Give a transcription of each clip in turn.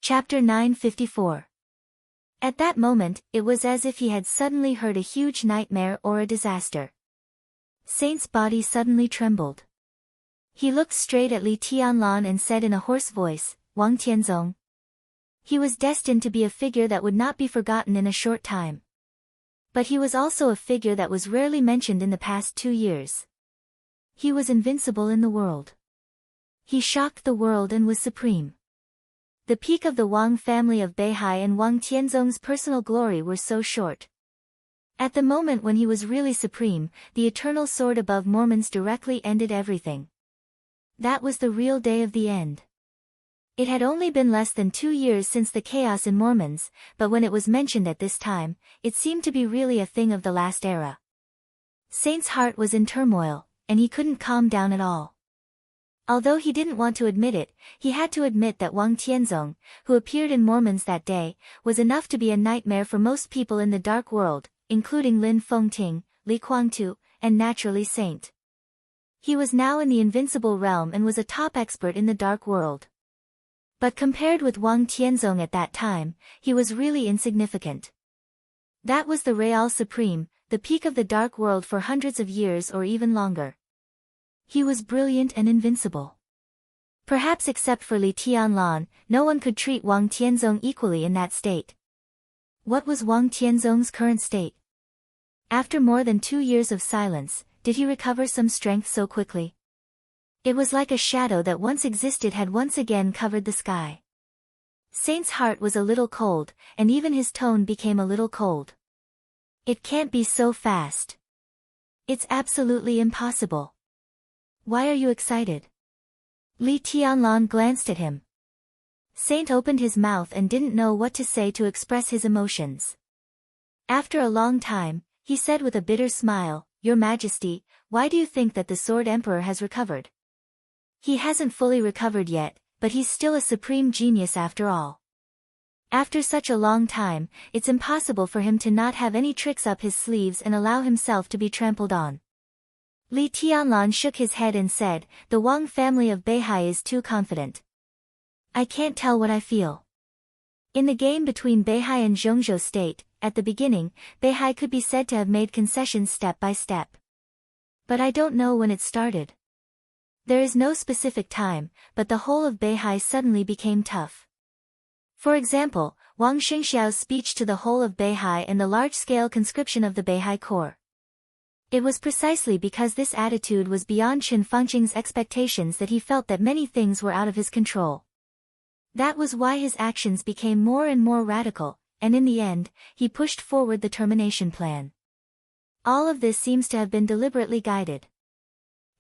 Chapter 954. At that moment, it was as if he had suddenly heard a huge nightmare or a disaster. Saint's body suddenly trembled. He looked straight at Li Tianlan and said in a hoarse voice, "Wang Tianzong." He was destined to be a figure that would not be forgotten in a short time. But he was also a figure that was rarely mentioned in the past 2 years. He was invincible in the world. He shocked the world and was supreme. The peak of the Wang family of Beihai and Wang Tianzong's personal glory were so short. At the moment when he was really supreme, the eternal sword above Mormons directly ended everything. That was the real day of the end. It had only been less than 2 years since the chaos in Mormons, but when it was mentioned at this time, it seemed to be really a thing of the last era. Saint's heart was in turmoil, and he couldn't calm down at all. Although he didn't want to admit it, he had to admit that Wang Tianzong, who appeared in Mormons that day, was enough to be a nightmare for most people in the dark world, including Lin Fengting, Li Guangtu, and naturally Saint. He was now in the invincible realm and was a top expert in the dark world. But compared with Wang Tianzong at that time, he was really insignificant. That was the Real Supreme, the peak of the dark world for hundreds of years or even longer. He was brilliant and invincible. Perhaps except for Li Tianlan, no one could treat Wang Tianzong equally in that state. What was Wang Tianzong's current state? After more than 2 years of silence, did he recover some strength so quickly? It was like a shadow that once existed had once again covered the sky. Saint's heart was a little cold, and even his tone became a little cold. It can't be so fast. It's absolutely impossible. Why are you excited? Li Tianlan glanced at him. Saint opened his mouth and didn't know what to say to express his emotions. After a long time, he said with a bitter smile, "Your Majesty, why do you think that the Sword Emperor has recovered? He hasn't fully recovered yet, but he's still a supreme genius after all. After such a long time, it's impossible for him to not have any tricks up his sleeves and allow himself to be trampled on." Li Tianlan shook his head and said, "The Wang family of Beihai is too confident. I can't tell what I feel." In the game between Beihai and Zhongzhou State, at the beginning, Beihai could be said to have made concessions step by step. But I don't know when it started. There is no specific time, but the whole of Beihai suddenly became tough. For example, Wang Xingxiao's speech to the whole of Beihai and the large-scale conscription of the Beihai Corps. It was precisely because this attitude was beyond Qin Fengqing's expectations that he felt that many things were out of his control. That was why his actions became more and more radical, and in the end, he pushed forward the termination plan. All of this seems to have been deliberately guided.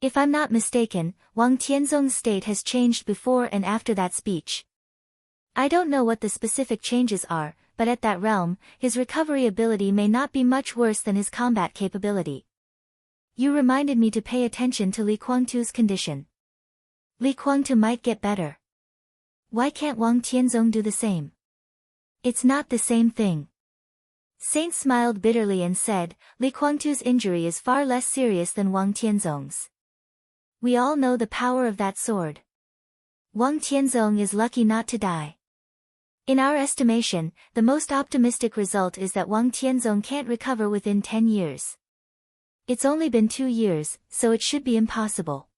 If I'm not mistaken, Wang Tianzong's state has changed before and after that speech. I don't know what the specific changes are, but at that realm, his recovery ability may not be much worse than his combat capability. You reminded me to pay attention to Li Guangtu's condition. Li Guangtu might get better. Why can't Wang Tianzong do the same? It's not the same thing. Saint smiled bitterly and said, "Li Guangtu's injury is far less serious than Wang Tianzong's. We all know the power of that sword. Wang Tianzong is lucky not to die. In our estimation, the most optimistic result is that Wang Tianzong can't recover within 10 years. It's only been 2 years, so it should be impossible."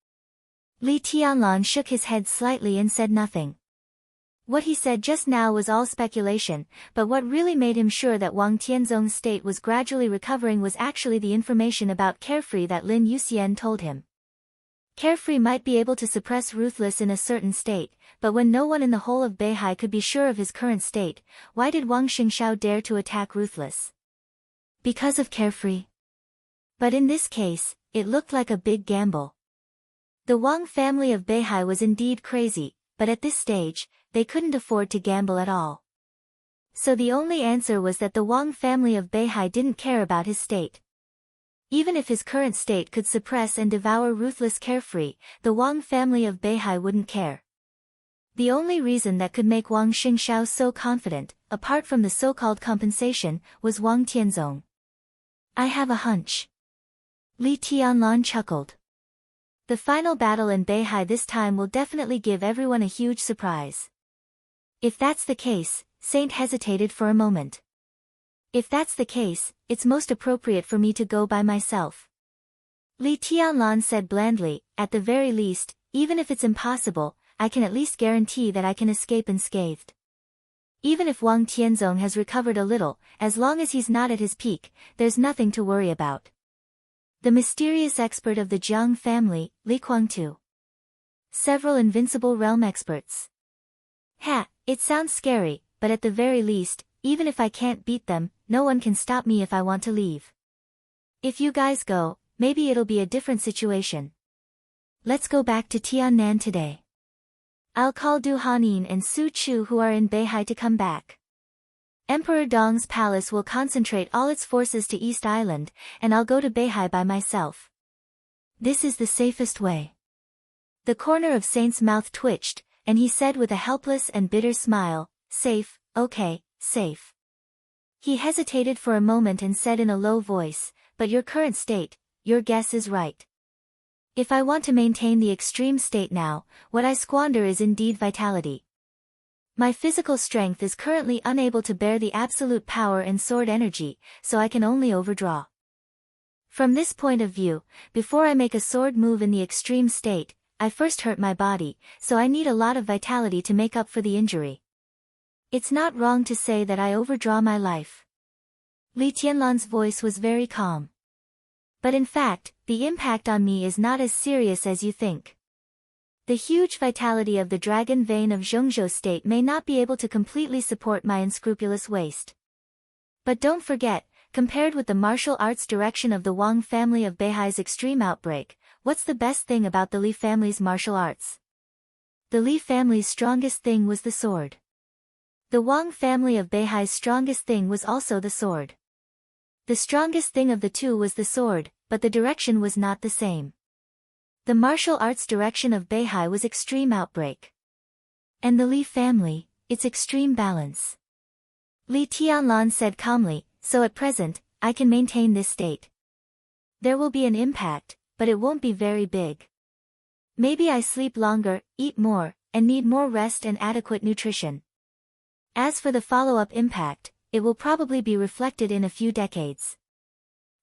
Li Tianlan shook his head slightly and said nothing. What he said just now was all speculation, but what really made him sure that Wang Tianzong's state was gradually recovering was actually the information about Carefree that Lin Yuxian told him. Carefree might be able to suppress Ruthless in a certain state, but when no one in the whole of Beihai could be sure of his current state, why did Wang Xingxiao dare to attack Ruthless? Because of Carefree. But in this case, it looked like a big gamble. The Wang family of Beihai was indeed crazy, but at this stage, they couldn't afford to gamble at all. So the only answer was that the Wang family of Beihai didn't care about his state. Even if his current state could suppress and devour Ruthless Carefree, the Wang family of Beihai wouldn't care. The only reason that could make Wang Xingxiao so confident, apart from the so-called compensation, was Wang Tianzong. I have a hunch. Li Tianlan chuckled. The final battle in Beihai this time will definitely give everyone a huge surprise. If that's the case, Saint hesitated for a moment. If that's the case, it's most appropriate for me to go by myself. Li Tianlan said blandly, at the very least, even if it's impossible, I can at least guarantee that I can escape unscathed. Even if Wang Tianzong has recovered a little, as long as he's not at his peak, there's nothing to worry about. The mysterious expert of the Jiang family, Li Kuangtu. Several invincible realm experts. It sounds scary, but at the very least, even if I can't beat them, no one can stop me if I want to leave. If you guys go, maybe it'll be a different situation. Let's go back to Tiannan today. I'll call Du Hanin and Su Chu who are in Beihai to come back. Emperor Dong's palace will concentrate all its forces to East Island, and I'll go to Beihai by myself. This is the safest way. The corner of Saint's mouth twitched, and he said with a helpless and bitter smile, safe, okay, safe. He hesitated for a moment and said in a low voice, but your current state, your guess is right. If I want to maintain the extreme state now, what I squander is indeed vitality. My physical strength is currently unable to bear the absolute power and sword energy, so I can only overdraw. From this point of view, before I make a sword move in the extreme state, I first hurt my body, so I need a lot of vitality to make up for the injury. It's not wrong to say that I overdraw my life. Li Tianlan's voice was very calm. But in fact, the impact on me is not as serious as you think. The huge vitality of the dragon vein of Zhongzhou state may not be able to completely support my unscrupulous waste. But don't forget, compared with the martial arts direction of the Wang family of Beihai's extreme outbreak, what's the best thing about the Li family's martial arts? The Li family's strongest thing was the sword. The Wang family of Beihai's strongest thing was also the sword. The strongest thing of the two was the sword, but the direction was not the same. The martial arts direction of Beihai was extreme outbreak. And the Li family, its extreme balance. Li Tianlan said calmly, so at present, I can maintain this state. There will be an impact, but it won't be very big. Maybe I sleep longer, eat more, and need more rest and adequate nutrition. As for the follow-up impact, it will probably be reflected in a few decades.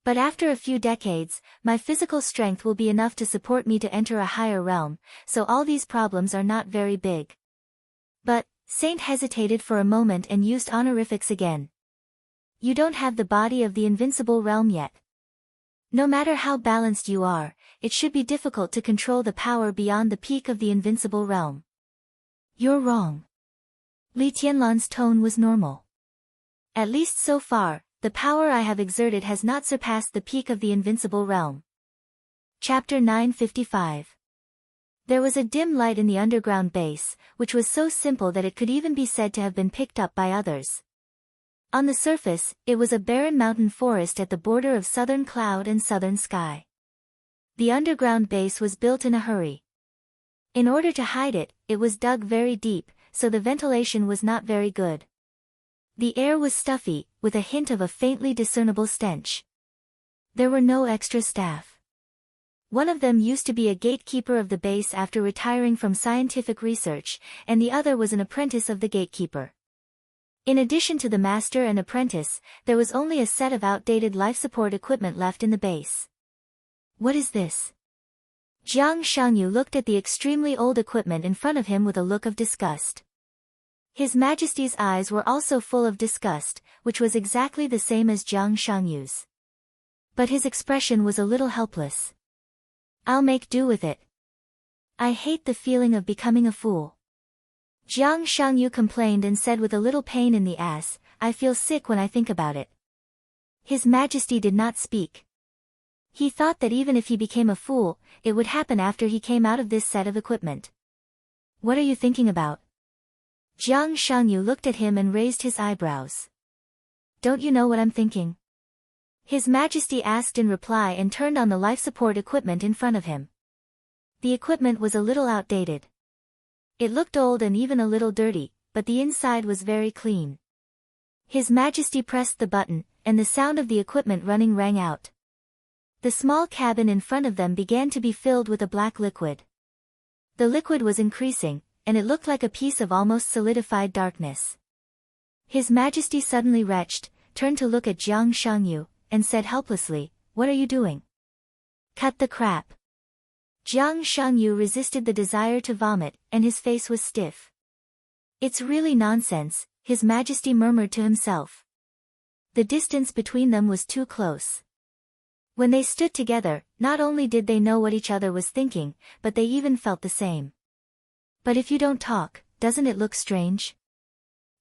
But after a few decades, my physical strength will be enough to support me to enter a higher realm, so all these problems are not very big. But, Saint hesitated for a moment and used honorifics again. You don't have the body of the invincible realm yet. No matter how balanced you are, it should be difficult to control the power beyond the peak of the invincible realm. You're wrong. Li Tianlan's tone was normal. At least so far, the power I have exerted has not surpassed the peak of the invincible realm. Chapter 955. There was a dim light in the underground base, which was so simple that it could even be said to have been picked up by others. On the surface, it was a barren mountain forest at the border of southern cloud and southern sky. The underground base was built in a hurry. In order to hide it, it was dug very deep, so the ventilation was not very good. The air was stuffy, with a hint of a faintly discernible stench. There were no extra staff. One of them used to be a gatekeeper of the base after retiring from scientific research, and the other was an apprentice of the gatekeeper. In addition to the master and apprentice, there was only a set of outdated life support equipment left in the base. What is this? Jiang Shangyu looked at the extremely old equipment in front of him with a look of disgust. His Majesty's eyes were also full of disgust, which was exactly the same as Jiang Shangyu's. But his expression was a little helpless. I'll make do with it. I hate the feeling of becoming a fool. Jiang Shangyu complained and said with a little pain in the ass, I feel sick when I think about it. His Majesty did not speak. He thought that even if he became a fool, it would happen after he came out of this set of equipment. What are you thinking about? Jiang Shangyu looked at him and raised his eyebrows. Don't you know what I'm thinking? His Majesty asked in reply and turned on the life support equipment in front of him. The equipment was a little outdated. It looked old and even a little dirty, but the inside was very clean. His Majesty pressed the button, and the sound of the equipment running rang out. The small cabin in front of them began to be filled with a black liquid. The liquid was increasing, and it looked like a piece of almost solidified darkness. His Majesty suddenly retched, turned to look at Jiang Shangyu, and said helplessly, "What are you doing?" "Cut the crap." Jiang Shangyu resisted the desire to vomit, and his face was stiff. "It's really nonsense," His Majesty murmured to himself. The distance between them was too close. When they stood together, not only did they know what each other was thinking, but they even felt the same. "But if you don't talk, doesn't it look strange?"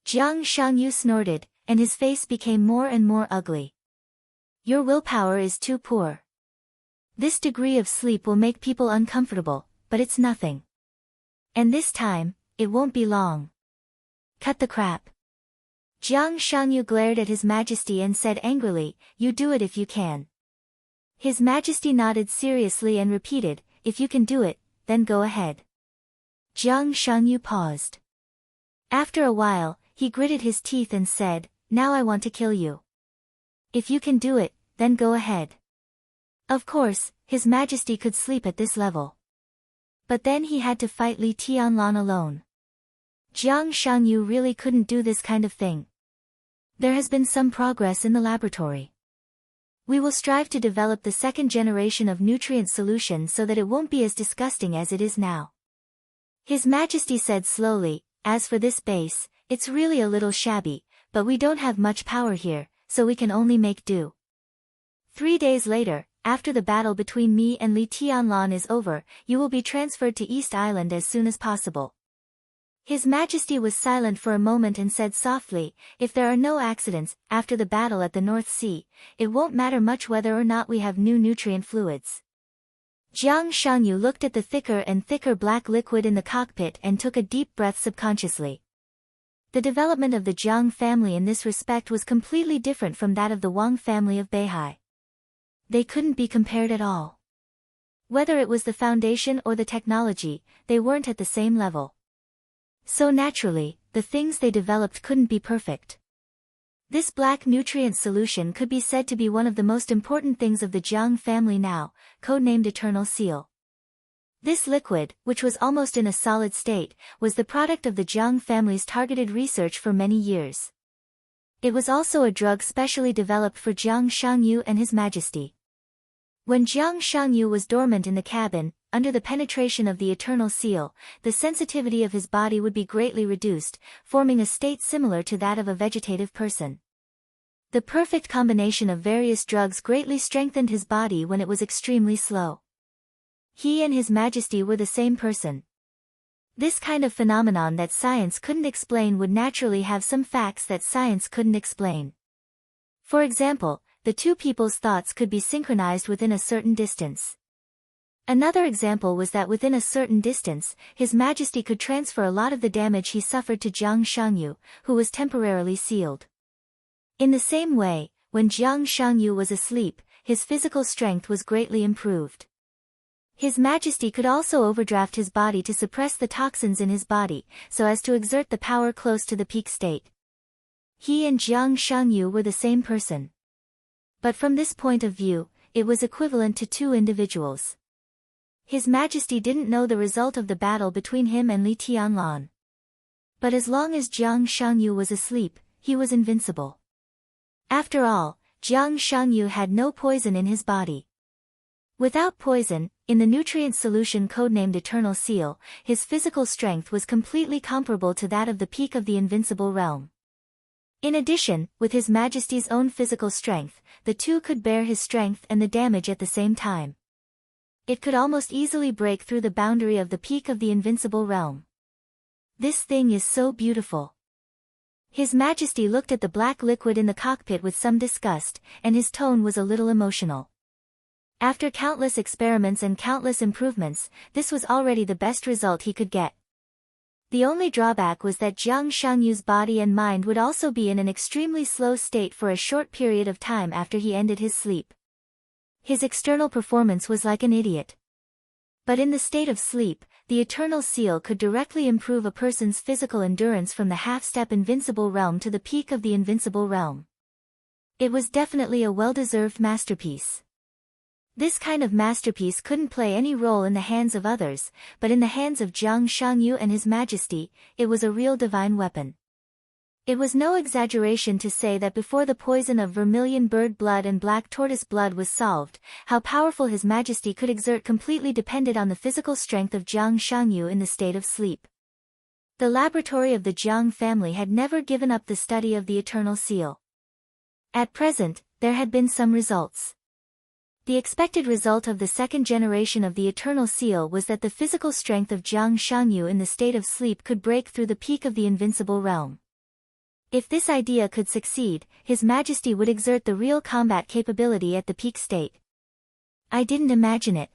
Jiang Shangyu snorted, and his face became more and more ugly. "Your willpower is too poor. This degree of sleep will make people uncomfortable, but it's nothing. And this time, it won't be long. Cut the crap." Jiang Shangyu glared at His Majesty and said angrily, "You do it if you can." His Majesty nodded seriously and repeated, "If you can do it, then go ahead." Jiang Shangyu paused. After a while, he gritted his teeth and said, "Now I want to kill you. If you can do it, then go ahead." Of course, His Majesty could sleep at this level. But then he had to fight Li Tianlan alone. Jiang Shangyu really couldn't do this kind of thing. There has been some progress in the laboratory. We will strive to develop the second generation of nutrient solution so that it won't be as disgusting as it is now. His Majesty said slowly, "As for this base, it's really a little shabby, but we don't have much power here, so we can only make do. 3 days later, after the battle between me and Li Tianlan is over, you will be transferred to East Island as soon as possible." His Majesty was silent for a moment and said softly, "If there are no accidents, after the battle at the North Sea, it won't matter much whether or not we have new nutrient fluids." Jiang Shangyu looked at the thicker and thicker black liquid in the cockpit and took a deep breath subconsciously. The development of the Jiang family in this respect was completely different from that of the Wang family of Beihai. They couldn't be compared at all. Whether it was the foundation or the technology, they weren't at the same level. So naturally, the things they developed couldn't be perfect. This black nutrient solution could be said to be one of the most important things of the Jiang family now, codenamed Eternal Seal. This liquid, which was almost in a solid state, was the product of the Jiang family's targeted research for many years. It was also a drug specially developed for Jiang Shangyu and His Majesty. When Jiang Shangyu was dormant in the cabin, under the penetration of the Eternal Seal, the sensitivity of his body would be greatly reduced, forming a state similar to that of a vegetative person. The perfect combination of various drugs greatly strengthened his body when it was extremely slow. He and His Majesty were the same person. This kind of phenomenon that science couldn't explain would naturally have some facts that science couldn't explain. For example, the two people's thoughts could be synchronized within a certain distance. Another example was that within a certain distance, His Majesty could transfer a lot of the damage he suffered to Jiang Shangyu, who was temporarily sealed. In the same way, when Jiang Shangyu was asleep, his physical strength was greatly improved. His Majesty could also overdraft his body to suppress the toxins in his body, so as to exert the power close to the peak state. He and Jiang Shangyu were the same person. But from this point of view, it was equivalent to two individuals. His Majesty didn't know the result of the battle between him and Li Tianlan. But as long as Jiang Shangyu was asleep, he was invincible. After all, Jiang Shangyu had no poison in his body. Without poison, in the nutrient solution codenamed Eternal Seal, his physical strength was completely comparable to that of the peak of the invincible realm. In addition, with His Majesty's own physical strength, the two could bear his strength and the damage at the same time. It could almost easily break through the boundary of the peak of the invincible realm. This thing is so beautiful. His Majesty looked at the black liquid in the cockpit with some disgust, and his tone was a little emotional. After countless experiments and countless improvements, this was already the best result he could get. The only drawback was that Jiang Shangyu's body and mind would also be in an extremely slow state for a short period of time after he ended his sleep. His external performance was like an idiot. But in the state of sleep, the Eternal Seal could directly improve a person's physical endurance from the half-step invincible realm to the peak of the invincible realm. It was definitely a well-deserved masterpiece. This kind of masterpiece couldn't play any role in the hands of others, but in the hands of Jiang Shangyu and His Majesty, it was a real divine weapon. It was no exaggeration to say that before the poison of vermilion bird blood and black tortoise blood was solved, how powerful His Majesty could exert completely depended on the physical strength of Jiang Shangyu in the state of sleep. The laboratory of the Jiang family had never given up the study of the Eternal Seal. At present, there had been some results. The expected result of the second generation of the Eternal Seal was that the physical strength of Jiang Shangyu in the state of sleep could break through the peak of the invincible realm. If this idea could succeed, His Majesty would exert the real combat capability at the peak state. I didn't imagine it,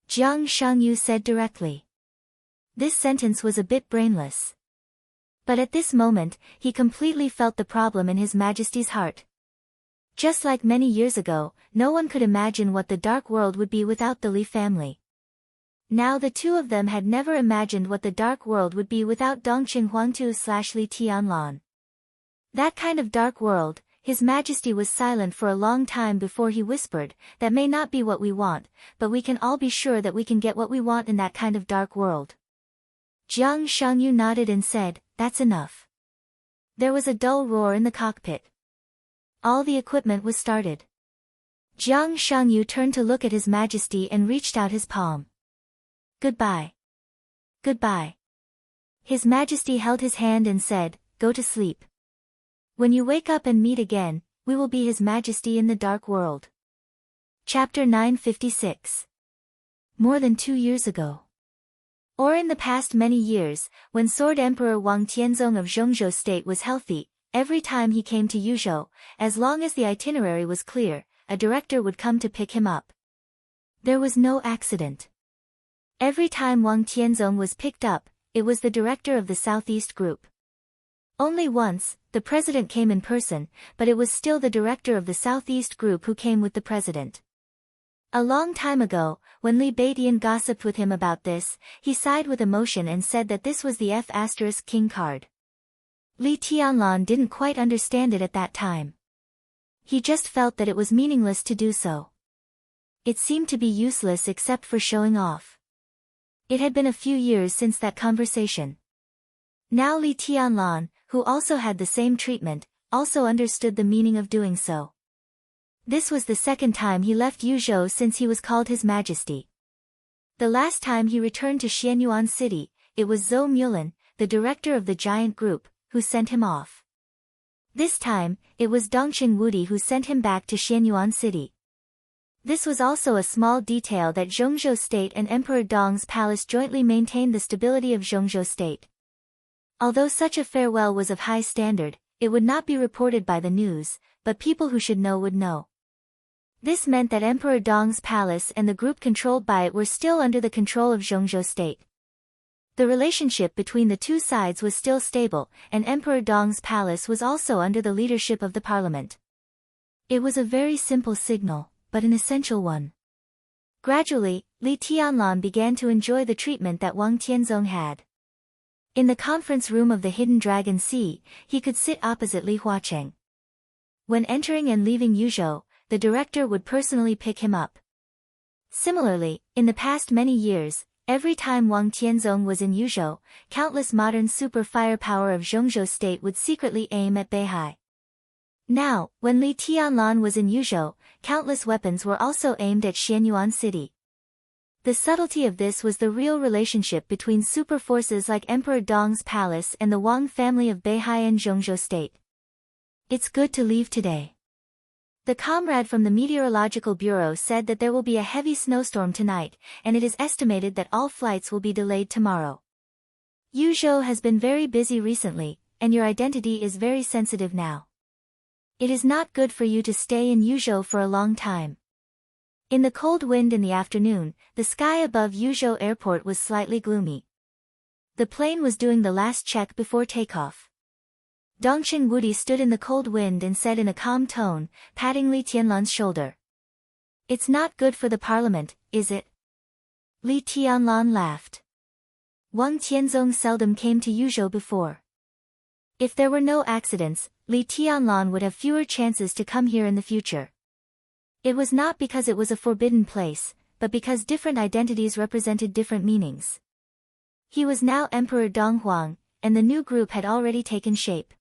Jiang Shangyu said directly. This sentence was a bit brainless. But at this moment, he completely felt the problem in His Majesty's heart. Just like many years ago, no one could imagine what the dark world would be without the Li family. Now the two of them had never imagined what the dark world would be without Dongqing Huangtu/Li Tianlan. That kind of dark world, His Majesty was silent for a long time before he whispered, that may not be what we want, but we can all be sure that we can get what we want in that kind of dark world. Jiang Shangyu nodded and said, that's enough. There was a dull roar in the cockpit. All the equipment was started. Jiang Shangyu turned to look at His Majesty and reached out his palm. Goodbye. Goodbye. His Majesty held his hand and said, go to sleep. When you wake up and meet again, we will be His Majesty in the dark world. Chapter 956. More than 2 years ago. Or in the past many years, when Sword Emperor Wang Tianzong of Zhongzhou State was healthy, every time he came to Yuzhou, as long as the itinerary was clear, a director would come to pick him up. There was no accident. Every time Wang Tianzong was picked up, it was the director of the Southeast Group. Only once, the president came in person, but it was still the director of the Southeast Group who came with the president. A long time ago, when Li Beidian gossiped with him about this, he sighed with emotion and said that this was the F***king card. Li Tianlan didn't quite understand it at that time. He just felt that it was meaningless to do so. It seemed to be useless except for showing off. It had been a few years since that conversation. Now Li Tianlan, who also had the same treatment, also understood the meaning of doing so. This was the second time he left Yuzhou since he was called His Majesty. The last time he returned to Xianyuan City, it was Zhou Mulan, the director of the giant group, who sent him off. This time, it was Dongqing Wudi who sent him back to Xianyuan City. This was also a small detail that Zhongzhou State and Emperor Dong's palace jointly maintained the stability of Zhongzhou State. Although such a farewell was of high standard, it would not be reported by the news, but people who should know would know. This meant that Emperor Dong's palace and the group controlled by it were still under the control of Zhongzhou State. The relationship between the two sides was still stable, and Emperor Dong's palace was also under the leadership of the parliament. It was a very simple signal, but an essential one. Gradually, Li Tianlan began to enjoy the treatment that Wang Tianzong had. In the conference room of the Hidden Dragon Sea, he could sit opposite Li Huacheng. When entering and leaving Yuzhou, the director would personally pick him up. Similarly, in the past many years, every time Wang Tianzong was in Yuzhou, countless modern super firepower of Zhongzhou State would secretly aim at Beihai. Now, when Li Tianlan was in Yuzhou, countless weapons were also aimed at Xianyuan City. The subtlety of this was the real relationship between super forces like Emperor Dong's palace and the Wang family of Beihai and Zhongzhou State. It's good to leave today. The comrade from the Meteorological Bureau said that there will be a heavy snowstorm tonight, and it is estimated that all flights will be delayed tomorrow. Yuzhou has been very busy recently, and your identity is very sensitive now. It is not good for you to stay in Yuzhou for a long time. In the cold wind in the afternoon, the sky above Yuzhou Airport was slightly gloomy. The plane was doing the last check before takeoff. Dongqing Wudi stood in the cold wind and said in a calm tone, patting Li Tianlan's shoulder. It's not good for the parliament, is it? Li Tianlan laughed. Wang Tianzong seldom came to Yuzhou before. If there were no accidents, Li Tianlan would have fewer chances to come here in the future. It was not because it was a forbidden place, but because different identities represented different meanings. He was now Emperor Donghuang, and the new group had already taken shape.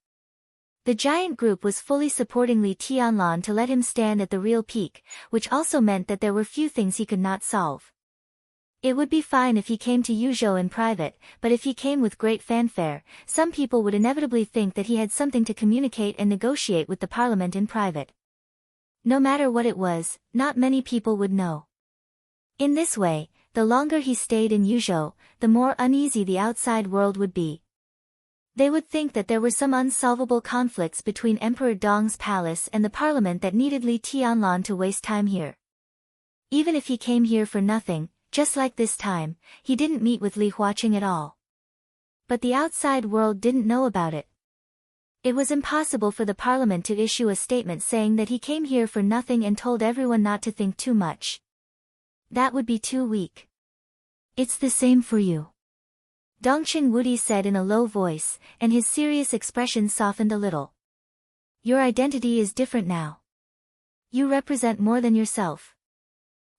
The giant group was fully supporting Li Tianlan to let him stand at the real peak, which also meant that there were few things he could not solve. It would be fine if he came to Yuzhou in private, but if he came with great fanfare, some people would inevitably think that he had something to communicate and negotiate with the parliament in private. No matter what it was, not many people would know. In this way, the longer he stayed in Yuzhou, the more uneasy the outside world would be. They would think that there were some unsolvable conflicts between Emperor Dong's palace and the parliament that needed Li Tianlan to waste time here. Even if he came here for nothing, just like this time, he didn't meet with Li Huaqing at all. But the outside world didn't know about it. It was impossible for the parliament to issue a statement saying that he came here for nothing and told everyone not to think too much. That would be too weak. It's the same for you, Dongqing Wudi said in a low voice, and his serious expression softened a little. Your identity is different now. You represent more than yourself.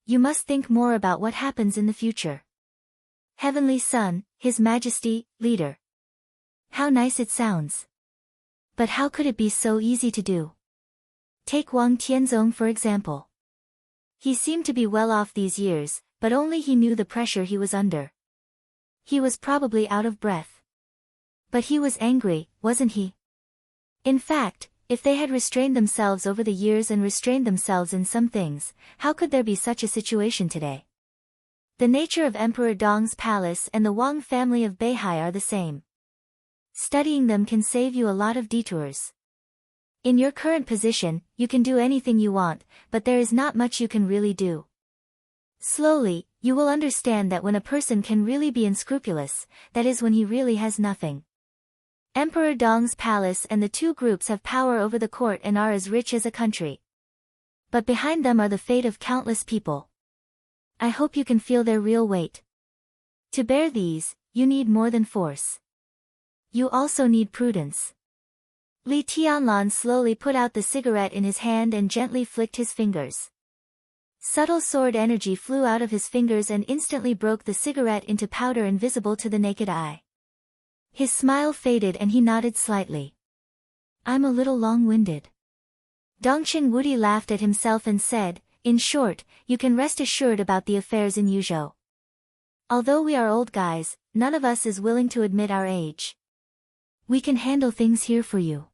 You must think more about what happens in the future. Heavenly Son, His Majesty, Leader. How nice it sounds. But how could it be so easy to do? Take Wang Tianzong for example. He seemed to be well off these years, but only he knew the pressure he was under. He was probably out of breath. But he was angry, wasn't he? In fact, if they had restrained themselves over the years and restrained themselves in some things, how could there be such a situation today? The nature of Emperor Dong's palace and the Wang family of Beihai are the same. Studying them can save you a lot of detours. In your current position, you can do anything you want, but there is not much you can really do. Slowly, you will understand that when a person can really be unscrupulous, that is when he really has nothing. Emperor Dong's palace and the two groups have power over the court and are as rich as a country. But behind them are the fate of countless people. I hope you can feel their real weight. To bear these, you need more than force. You also need prudence. Li Tianlan slowly put out the cigarette in his hand and gently flicked his fingers. Subtle sword energy flew out of his fingers and instantly broke the cigarette into powder invisible to the naked eye. His smile faded and he nodded slightly. I'm a little long-winded. Dongqing Wudi laughed at himself and said, in short, you can rest assured about the affairs in Yuzhou. Although we are old guys, none of us is willing to admit our age. We can handle things here for you.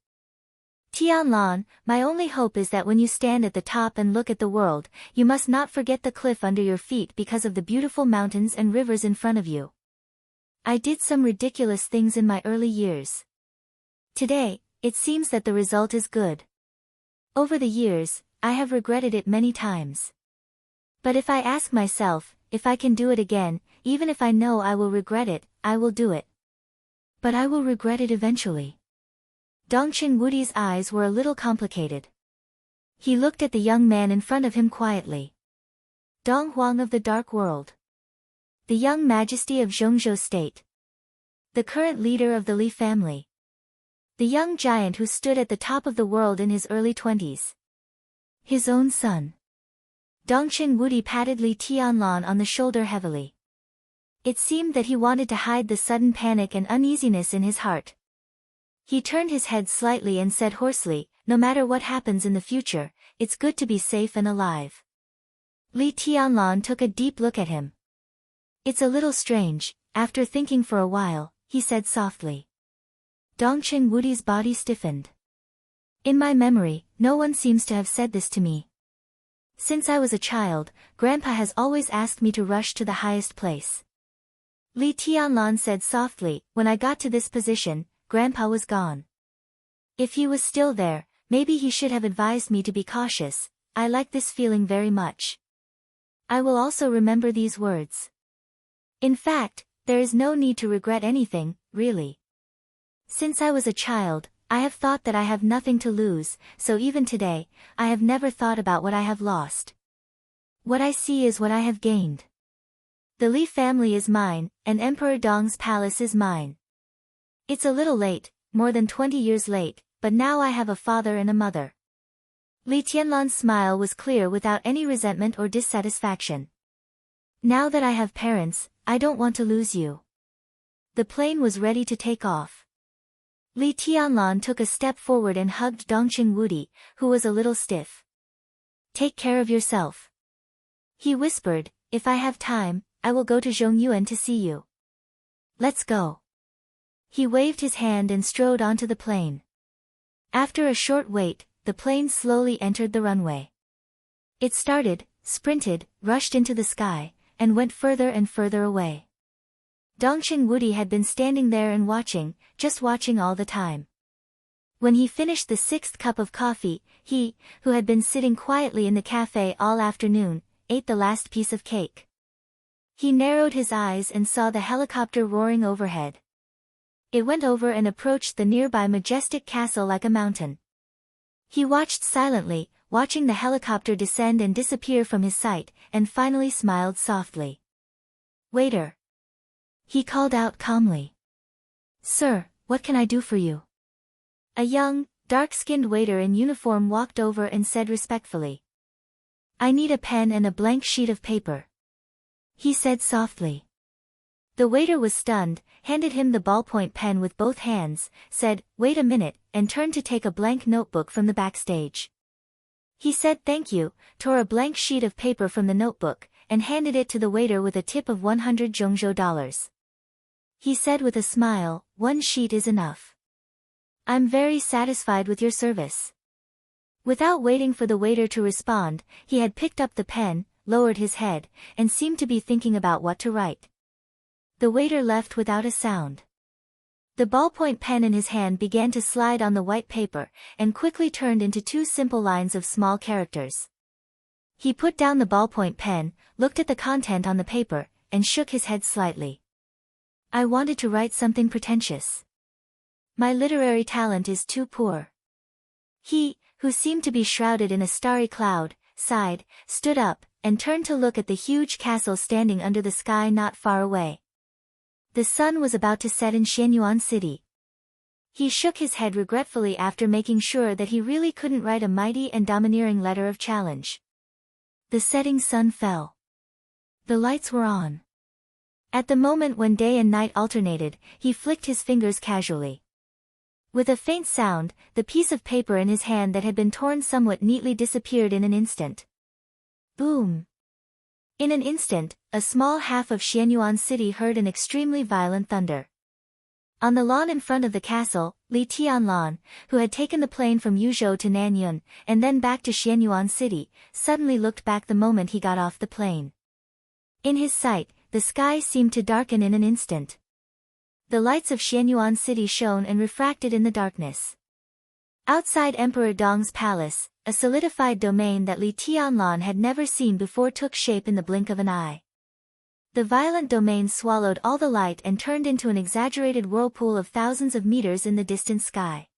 Tianlan, my only hope is that when you stand at the top and look at the world, you must not forget the cliff under your feet because of the beautiful mountains and rivers in front of you. I did some ridiculous things in my early years. Today, it seems that the result is good. Over the years, I have regretted it many times. But if I ask myself, if I can do it again, even if I know I will regret it, I will do it. But I will regret it eventually. Dongqing Wudi's eyes were a little complicated. He looked at the young man in front of him quietly. Dong Huang of the Dark World. The young majesty of Zhongzhou State. The current leader of the Li family. The young giant who stood at the top of the world in his early 20s. His own son. Dongqing Wudi patted Li Tianlan on the shoulder heavily. It seemed that he wanted to hide the sudden panic and uneasiness in his heart. He turned his head slightly and said hoarsely, no matter what happens in the future, it's good to be safe and alive. Li Tianlan took a deep look at him. It's a little strange, after thinking for a while, he said softly. Dongqing Wudi's body stiffened. In my memory, no one seems to have said this to me. Since I was a child, Grandpa has always asked me to rush to the highest place. Li Tianlan said softly, when I got to this position, Grandpa was gone. If he was still there, maybe he should have advised me to be cautious. I like this feeling very much. I will also remember these words. In fact, there is no need to regret anything, really. Since I was a child, I have thought that I have nothing to lose, so even today, I have never thought about what I have lost. What I see is what I have gained. The Li family is mine, and Emperor Dong's palace is mine. It's a little late, more than 20 years late, but now I have a father and a mother. Li Tianlan's smile was clear without any resentment or dissatisfaction. Now that I have parents, I don't want to lose you. The plane was ready to take off. Li Tianlan took a step forward and hugged Dongqing Wudi, who was a little stiff. Take care of yourself. He whispered, if I have time, I will go to Zhongyuan to see you. Let's go. He waved his hand and strode onto the plane. After a short wait, the plane slowly entered the runway. It started, sprinted, rushed into the sky, and went further and further away. Dongqing Wudi had been standing there and watching, just watching all the time. When he finished the 6th cup of coffee, he, who had been sitting quietly in the cafe all afternoon, ate the last piece of cake. He narrowed his eyes and saw the helicopter roaring overhead. It went over and approached the nearby majestic castle like a mountain. He watched silently, watching the helicopter descend and disappear from his sight, and finally smiled softly. Waiter. He called out calmly. Sir, what can I do for you? A young, dark-skinned waiter in uniform walked over and said respectfully. I need a pen and a blank sheet of paper. He said softly. The waiter was stunned, handed him the ballpoint pen with both hands, said, wait a minute, and turned to take a blank notebook from the backstage. He said thank you, tore a blank sheet of paper from the notebook, and handed it to the waiter with a tip of 100 Zhongzhou dollars. He said with a smile, one sheet is enough. I'm very satisfied with your service. Without waiting for the waiter to respond, he had picked up the pen, lowered his head, and seemed to be thinking about what to write. The waiter left without a sound. The ballpoint pen in his hand began to slide on the white paper, and quickly turned into 2 simple lines of small characters. He put down the ballpoint pen, looked at the content on the paper, and shook his head slightly. I wanted to write something pretentious. My literary talent is too poor. He, who seemed to be shrouded in a starry cloud, sighed, stood up, and turned to look at the huge castle standing under the sky not far away. The sun was about to set in Xianyuan City. He shook his head regretfully after making sure that he really couldn't write a mighty and domineering letter of challenge. The setting sun fell. The lights were on. At the moment when day and night alternated, he flicked his fingers casually. With a faint sound, the piece of paper in his hand that had been torn somewhat neatly disappeared in an instant. Boom! In an instant, a small half of Xianyuan City heard an extremely violent thunder. On the lawn in front of the castle, Li Tianlan, who had taken the plane from Yuzhou to Nanyuan, and then back to Xianyuan City, suddenly looked back the moment he got off the plane. In his sight, the sky seemed to darken in an instant. The lights of Xianyuan City shone and refracted in the darkness. Outside Emperor Dong's palace, a solidified domain that Li Tianlan had never seen before took shape in the blink of an eye. The violent domain swallowed all the light and turned into an exaggerated whirlpool of thousands of meters in the distant sky.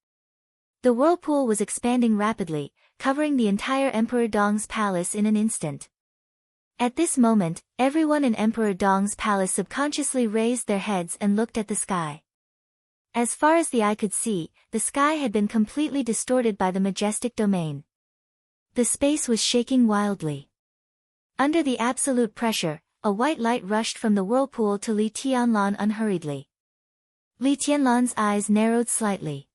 The whirlpool was expanding rapidly, covering the entire Emperor Dong's palace in an instant. At this moment, everyone in Emperor Dong's palace subconsciously raised their heads and looked at the sky. As far as the eye could see, the sky had been completely distorted by the majestic domain. The space was shaking wildly. Under the absolute pressure, a white light rushed from the whirlpool to Li Tianlan unhurriedly. Li Tianlan's eyes narrowed slightly.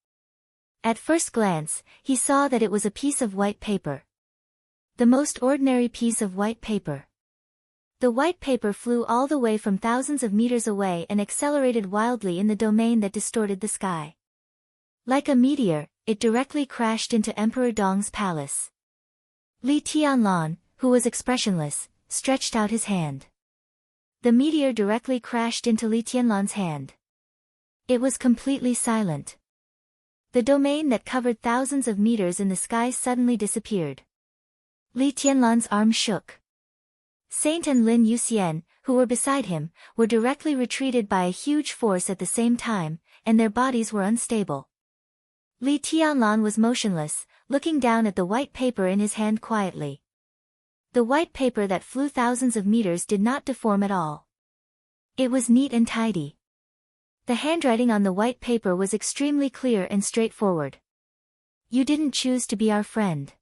At first glance, he saw that it was a piece of white paper. The most ordinary piece of white paper. The white paper flew all the way from thousands of meters away and accelerated wildly in the domain that distorted the sky. Like a meteor, it directly crashed into Emperor Dong's palace. Li Tianlan, who was expressionless, stretched out his hand. The meteor directly crashed into Li Tianlan's hand. It was completely silent. The domain that covered thousands of meters in the sky suddenly disappeared. Li Tianlan's arm shook. Saint and Lin Yuxian, who were beside him, were directly retreated by a huge force at the same time, and their bodies were unstable. Li Tianlan was motionless, looking down at the white paper in his hand quietly. The white paper that flew thousands of meters did not deform at all. It was neat and tidy. The handwriting on the white paper was extremely clear and straightforward. You didn't choose to be our friend.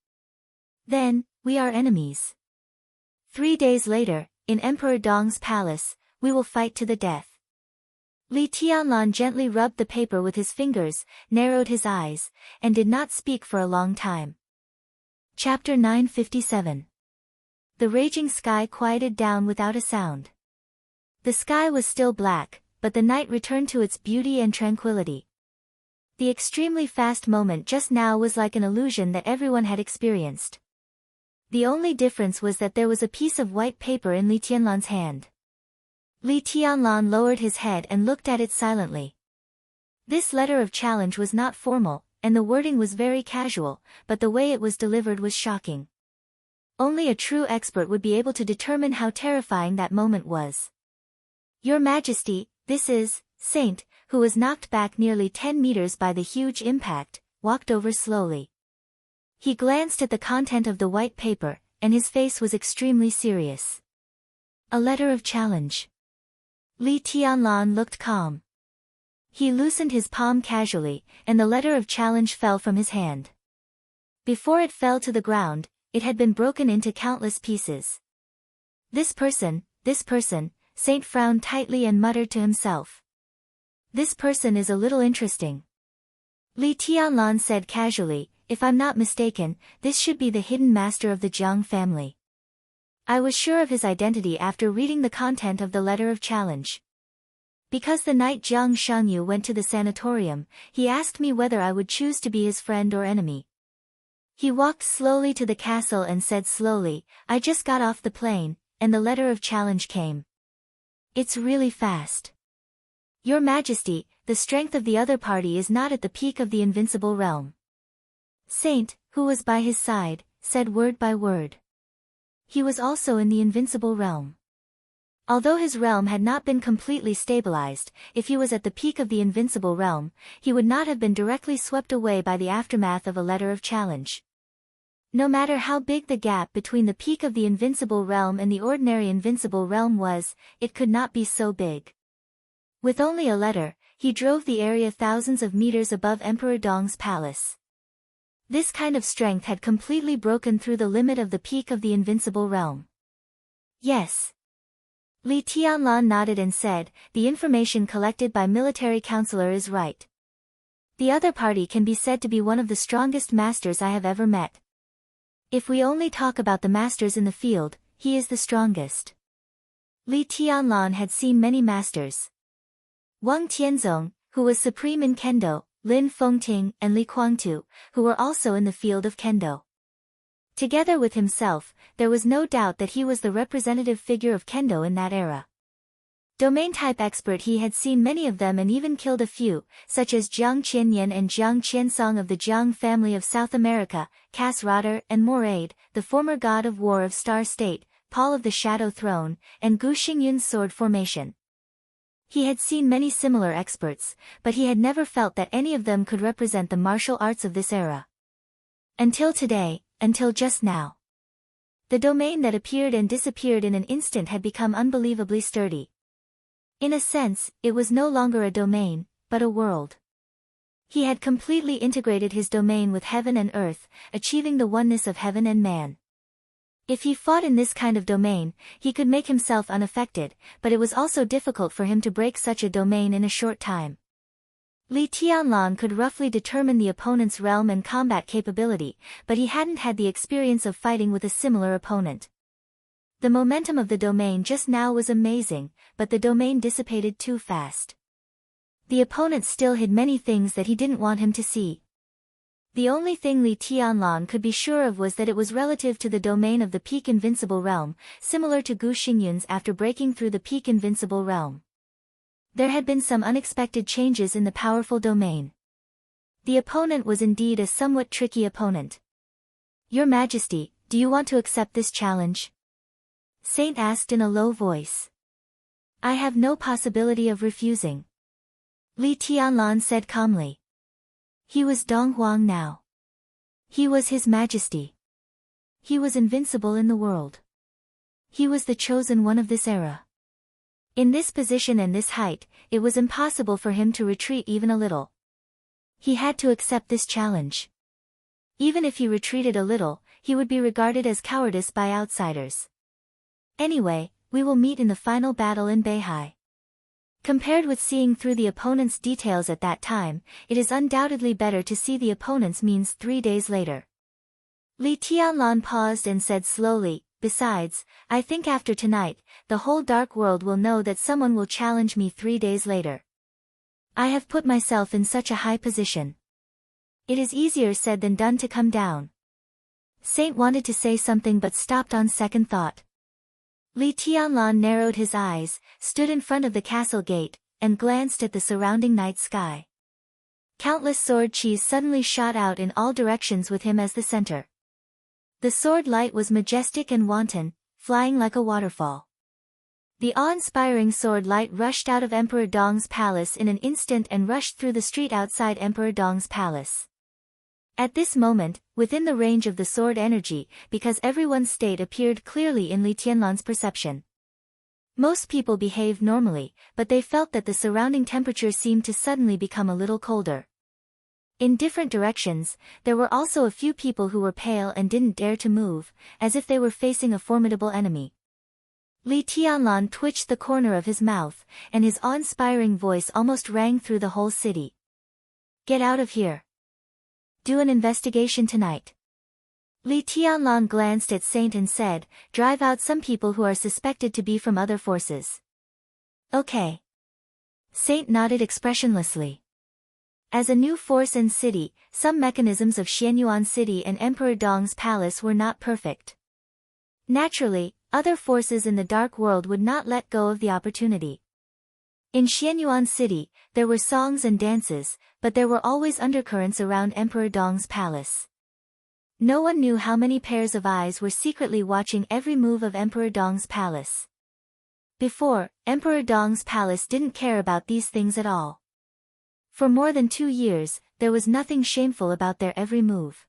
Then, we are enemies. 3 days later, in Emperor Dong's palace, we will fight to the death. Li Tianlan gently rubbed the paper with his fingers, narrowed his eyes, and did not speak for a long time. Chapter 957. The raging sky quieted down without a sound. The sky was still black, but the night returned to its beauty and tranquility. The extremely fast moment just now was like an illusion that everyone had experienced. The only difference was that there was a piece of white paper in Li Tianlan's hand. Li Tianlan lowered his head and looked at it silently. This letter of challenge was not formal, and the wording was very casual, but the way it was delivered was shocking. Only a true expert would be able to determine how terrifying that moment was. Your Majesty, this is, Saint, who was knocked back nearly 10 meters by the huge impact, walked over slowly. He glanced at the content of the white paper, and his face was extremely serious. A letter of challenge. Li Tianlan looked calm. He loosened his palm casually, and the letter of challenge fell from his hand. Before it fell to the ground, it had been broken into countless pieces. This person, Saint frowned tightly and muttered to himself. This person is a little interesting. Li Tianlan said casually, if I'm not mistaken, this should be the hidden master of the Jiang family. I was sure of his identity after reading the content of the letter of challenge. Because the night Jiang Shangyu went to the sanatorium, he asked me whether I would choose to be his friend or enemy. He walked slowly to the castle and said slowly, I just got off the plane, and the letter of challenge came. It's really fast. Your Majesty, the strength of the other party is not at the peak of the invincible realm. Saint, who was by his side, said word by word. He was also in the invincible realm. Although his realm had not been completely stabilized, if he was at the peak of the invincible realm, he would not have been directly swept away by the aftermath of a letter of challenge. No matter how big the gap between the peak of the invincible realm and the ordinary invincible realm was, it could not be so big. With only a letter, he drove the area thousands of meters above Emperor Dong's palace. This kind of strength had completely broken through the limit of the peak of the invincible realm. Yes. Li Tianlan nodded and said, the information collected by military counselor is right. The other party can be said to be one of the strongest masters I have ever met. If we only talk about the masters in the field, he is the strongest. Li Tianlan had seen many masters. Wang Tianzong, who was supreme in Kendo, Lin Fengting and Li Kuangtu, who were also in the field of Kendo. Together with himself, there was no doubt that he was the representative figure of Kendo in that era. Domain-type expert, he had seen many of them and even killed a few, such as Jiang Qianyan and Jiang Qiansong of the Jiang family of South America, Cass Rotter and Moraid, the former god of war of Star State, Paul of the Shadow Throne, and Gu Xingyun's sword formation. He had seen many similar experts, but he had never felt that any of them could represent the martial arts of this era. Until today, until just now. The domain that appeared and disappeared in an instant had become unbelievably sturdy. In a sense, it was no longer a domain, but a world. He had completely integrated his domain with heaven and earth, achieving the oneness of heaven and man. If he fought in this kind of domain, he could make himself unaffected, but it was also difficult for him to break such a domain in a short time. Li Tianlan could roughly determine the opponent's realm and combat capability, but he hadn't had the experience of fighting with a similar opponent. The momentum of the domain just now was amazing, but the domain dissipated too fast. The opponent still hid many things that he didn't want him to see. The only thing Li Tianlan could be sure of was that it was relative to the domain of the peak invincible realm, similar to Gu Xingyun's after breaking through the peak invincible realm. There had been some unexpected changes in the powerful domain. The opponent was indeed a somewhat tricky opponent. Your Majesty, do you want to accept this challenge? Saint asked in a low voice. I have no possibility of refusing. Li Tianlan said calmly. He was Dong Huang now. He was His Majesty. He was invincible in the world. He was the chosen one of this era. In this position and this height, it was impossible for him to retreat even a little. He had to accept this challenge. Even if he retreated a little, he would be regarded as cowardice by outsiders. Anyway, we will meet in the final battle in Beihai. Compared with seeing through the opponent's details at that time, it is undoubtedly better to see the opponent's means 3 days later. Li Tianlan paused and said slowly, besides, I think after tonight, the whole dark world will know that someone will challenge me 3 days later. I have put myself in such a high position. It is easier said than done to come down. Saint wanted to say something but stopped on second thought. Li Tianlan narrowed his eyes, stood in front of the castle gate, and glanced at the surrounding night sky. Countless sword qis suddenly shot out in all directions with him as the center. The sword light was majestic and wanton, flying like a waterfall. The awe-inspiring sword light rushed out of Emperor Dong's palace in an instant and rushed through the street outside Emperor Dong's palace. At this moment, within the range of the sword energy, because everyone's state appeared clearly in Li Tianlan's perception. Most people behaved normally, but they felt that the surrounding temperature seemed to suddenly become a little colder. In different directions, there were also a few people who were pale and didn't dare to move, as if they were facing a formidable enemy. Li Tianlan twitched the corner of his mouth, and his awe-inspiring voice almost rang through the whole city. Get out of here. Do an investigation tonight. Li Tianlan glanced at Saint and said, drive out some people who are suspected to be from other forces. Okay. Saint nodded expressionlessly. As a new force and city, some mechanisms of Xianyuan City and Emperor Dong's palace were not perfect. Naturally, other forces in the dark world would not let go of the opportunity. In Xianyuan City, there were songs and dances, but there were always undercurrents around Emperor Dong's palace. No one knew how many pairs of eyes were secretly watching every move of Emperor Dong's palace. Before, Emperor Dong's palace didn't care about these things at all. For more than 2 years, there was nothing shameful about their every move.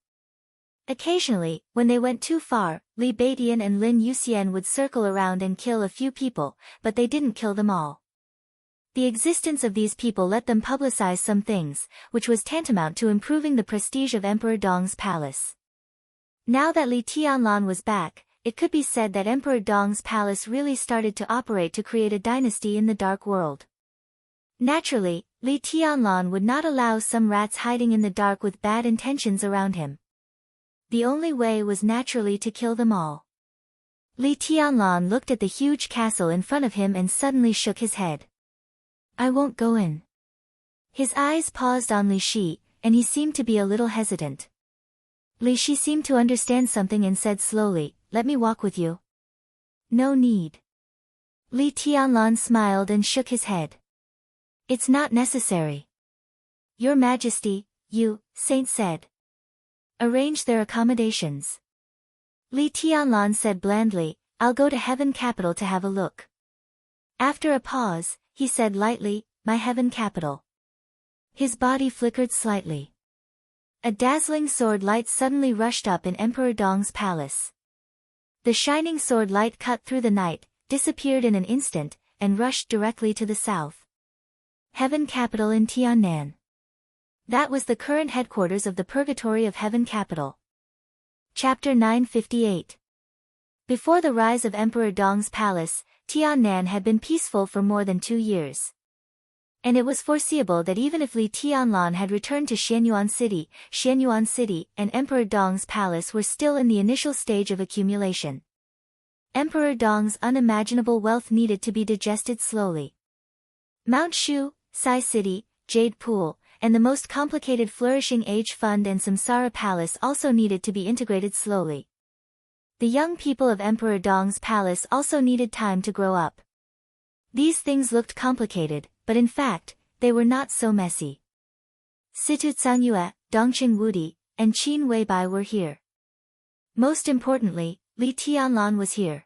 Occasionally, when they went too far, Li Beidian and Lin Yuxian would circle around and kill a few people, but they didn't kill them all. The existence of these people let them publicize some things, which was tantamount to improving the prestige of Emperor Dong's palace. Now that Li Tianlan was back, it could be said that Emperor Dong's palace really started to operate to create a dynasty in the dark world. Naturally, Li Tianlan would not allow some rats hiding in the dark with bad intentions around him. The only way was naturally to kill them all. Li Tianlan looked at the huge castle in front of him and suddenly shook his head. I won't go in. His eyes paused on Li Shi, and he seemed to be a little hesitant. Li Shi seemed to understand something and said slowly, let me walk with you. No need. Li Tianlan smiled and shook his head. It's not necessary. Your Majesty, you, Saint said. Arrange their accommodations. Li Tianlan said blandly, I'll go to Heaven Capital to have a look. After a pause, he said lightly, my Heaven Capital. His body flickered slightly. A dazzling sword light suddenly rushed up in Emperor Dong's palace. The shining sword light cut through the night, disappeared in an instant, and rushed directly to the south. Heaven Capital in Tiannan. That was the current headquarters of the Purgatory of Heaven Capital. Chapter 958. Before the rise of Emperor Dong's palace, Tiannan had been peaceful for more than 2 years. And it was foreseeable that even if Li Tianlan had returned to Xianyuan City and Emperor Dong's palace were still in the initial stage of accumulation. Emperor Dong's unimaginable wealth needed to be digested slowly. Mount Shu, Sai City, Jade Pool, and the most complicated Flourishing Age Fund and Samsara Palace also needed to be integrated slowly. The young people of Emperor Dong's palace also needed time to grow up. These things looked complicated, but in fact, they were not so messy. Situ Tsangyue, Dongqing Wudi, and Qin Weibai were here. Most importantly, Li Tianlan was here.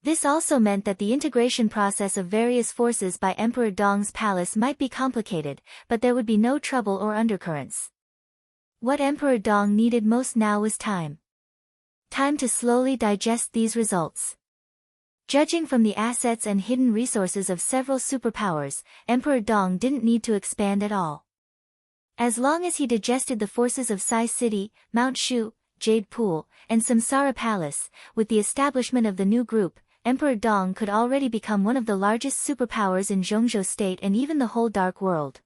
This also meant that the integration process of various forces by Emperor Dong's palace might be complicated, but there would be no trouble or undercurrents. What Emperor Dong needed most now was time. Time to slowly digest these results. Judging from the assets and hidden resources of several superpowers, Emperor Dong didn't need to expand at all. As long as he digested the forces of Sai City, Mount Shu, Jade Pool, and Samsara Palace. With the establishment of the new group, Emperor Dong could already become one of the largest superpowers in Zhongzhou State and even the whole Dark World.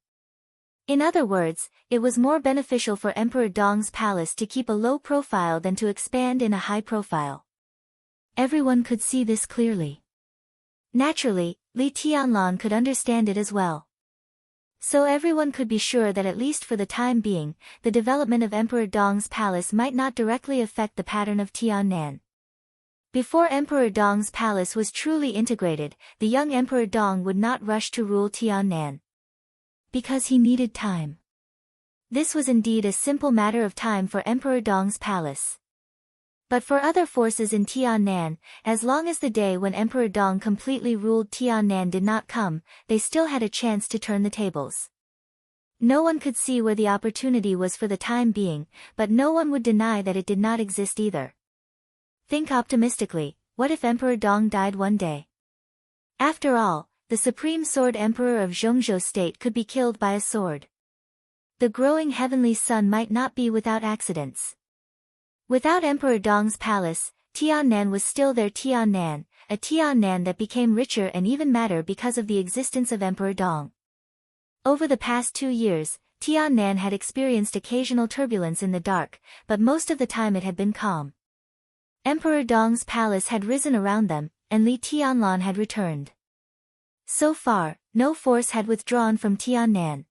In other words, it was more beneficial for Emperor Dong's palace to keep a low profile than to expand in a high profile. Everyone could see this clearly. Naturally, Li Tianlan could understand it as well. So everyone could be sure that at least for the time being, the development of Emperor Dong's palace might not directly affect the pattern of Tiannan. Before Emperor Dong's palace was truly integrated, the young Emperor Dong would not rush to rule Tiannan. Because he needed time. This was indeed a simple matter of time for Emperor Dong's palace. But for other forces in Tiannan, as long as the day when Emperor Dong completely ruled Tiannan did not come, they still had a chance to turn the tables. No one could see where the opportunity was for the time being, but no one would deny that it did not exist either. Think optimistically, what if Emperor Dong died one day? After all, the Supreme Sword Emperor of Zhongzhou State could be killed by a sword. The growing heavenly sun might not be without accidents. Without Emperor Dong's palace, Tiannan was still their Tiannan, a Tiannan that became richer and even madder because of the existence of Emperor Dong. Over the past 2 years, Tiannan had experienced occasional turbulence in the dark, but most of the time it had been calm. Emperor Dong's palace had risen around them, and Li Tianlan had returned. So far, no force had withdrawn from Tiannan.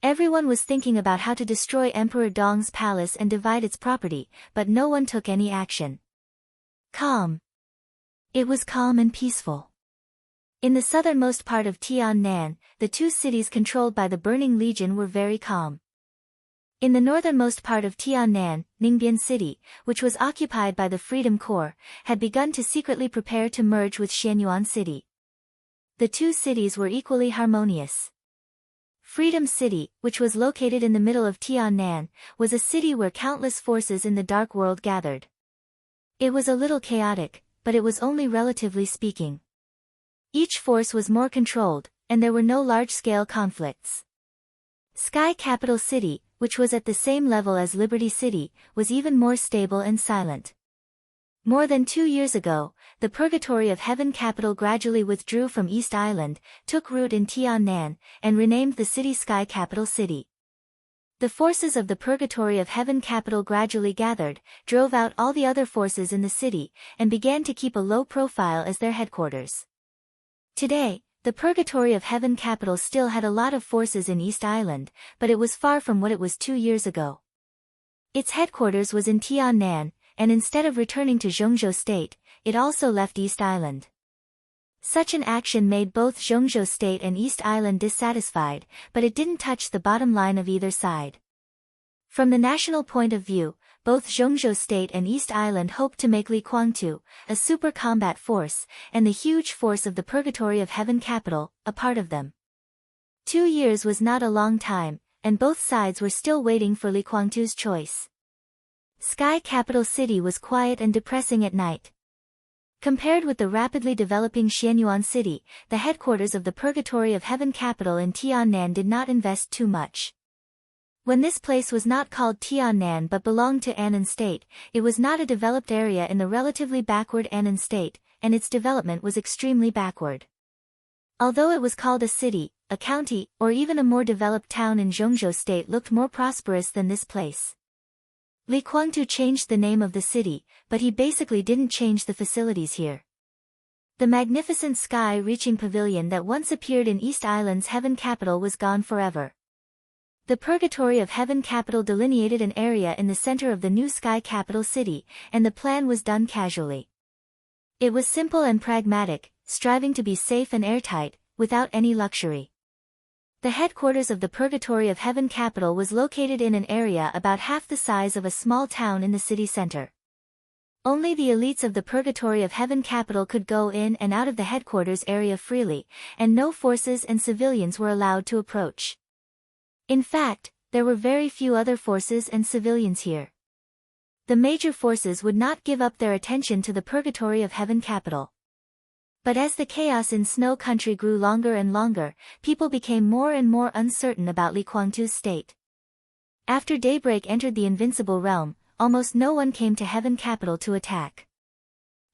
Everyone was thinking about how to destroy Emperor Dong's palace and divide its property, but no one took any action. Calm. It was calm and peaceful. In the southernmost part of Tiannan, the 2 cities controlled by the Burning Legion were very calm. In the northernmost part of Tiannan, Ningbian City, which was occupied by the Freedom Corps, had begun to secretly prepare to merge with Xianyuan City. The 2 cities were equally harmonious. Freedom City, which was located in the middle of Tiannan, was a city where countless forces in the Dark World gathered. It was a little chaotic, but it was only relatively speaking. Each force was more controlled, and there were no large-scale conflicts. Sky Capital City, which was at the same level as Liberty City, was even more stable and silent. More than 2 years ago, the Purgatory of Heaven capital gradually withdrew from East Island, took root in Tiannan, and renamed the city Sky Capital City. The forces of the Purgatory of Heaven capital gradually gathered, drove out all the other forces in the city, and began to keep a low profile as their headquarters. Today, the Purgatory of Heaven capital still had a lot of forces in East Island, but it was far from what it was 2 years ago. Its headquarters was in Tiannan, and instead of returning to Zhongzhou State, it also left East Island. Such an action made both Zhongzhou State and East Island dissatisfied, but it didn't touch the bottom line of either side. From the national point of view, both Zhongzhou State and East Island hoped to make Li Kuangtu, a super combat force, and the huge force of the Purgatory of Heaven capital, a part of them. 2 years was not a long time, and both sides were still waiting for Li Kuangtu's choice. Sky Capital City was quiet and depressing at night. Compared with the rapidly developing Xianyuan City, the headquarters of the Purgatory of Heaven capital in Tiannan did not invest too much. When this place was not called Tiannan but belonged to Annan State, it was not a developed area in the relatively backward Annan State, and its development was extremely backward. Although it was called a city, a county, or even a more developed town in Zhongzhou State looked more prosperous than this place. Li Kuangtu changed the name of the city, but he basically didn't change the facilities here. The magnificent sky-reaching pavilion that once appeared in East Island's Heaven capital was gone forever. The Purgatory of Heaven capital delineated an area in the center of the new Sky Capital City, and the plan was done casually. It was simple and pragmatic, striving to be safe and airtight, without any luxury. The headquarters of the Purgatory of Heaven capital was located in an area about half the size of a small town in the city center. Only the elites of the Purgatory of Heaven capital could go in and out of the headquarters area freely, and no forces and civilians were allowed to approach. In fact, there were very few other forces and civilians here. The major forces would not give up their attention to the Purgatory of Heaven capital. But as the chaos in Snow Country grew longer and longer, people became more and more uncertain about Li Kuangtu's state. After Daybreak entered the Invincible Realm, almost no one came to Heaven Capital to attack.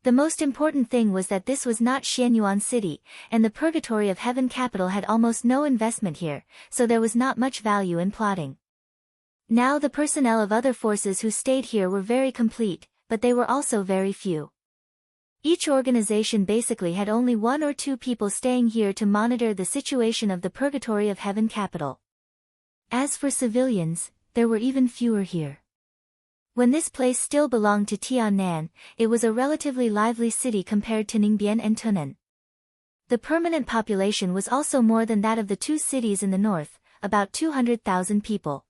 The most important thing was that this was not Xianyuan City, and the Purgatory of Heaven Capital had almost no investment here, so there was not much value in plotting. Now the personnel of other forces who stayed here were very complete, but they were also very few. Each organization basically had only 1 or 2 people staying here to monitor the situation of the Purgatory of Heaven Capital. As for civilians, there were even fewer here. When this place still belonged to Tiannan, it was a relatively lively city compared to Ningbian and Tunan. The permanent population was also more than that of the 2 cities in the north, about 200,000 people.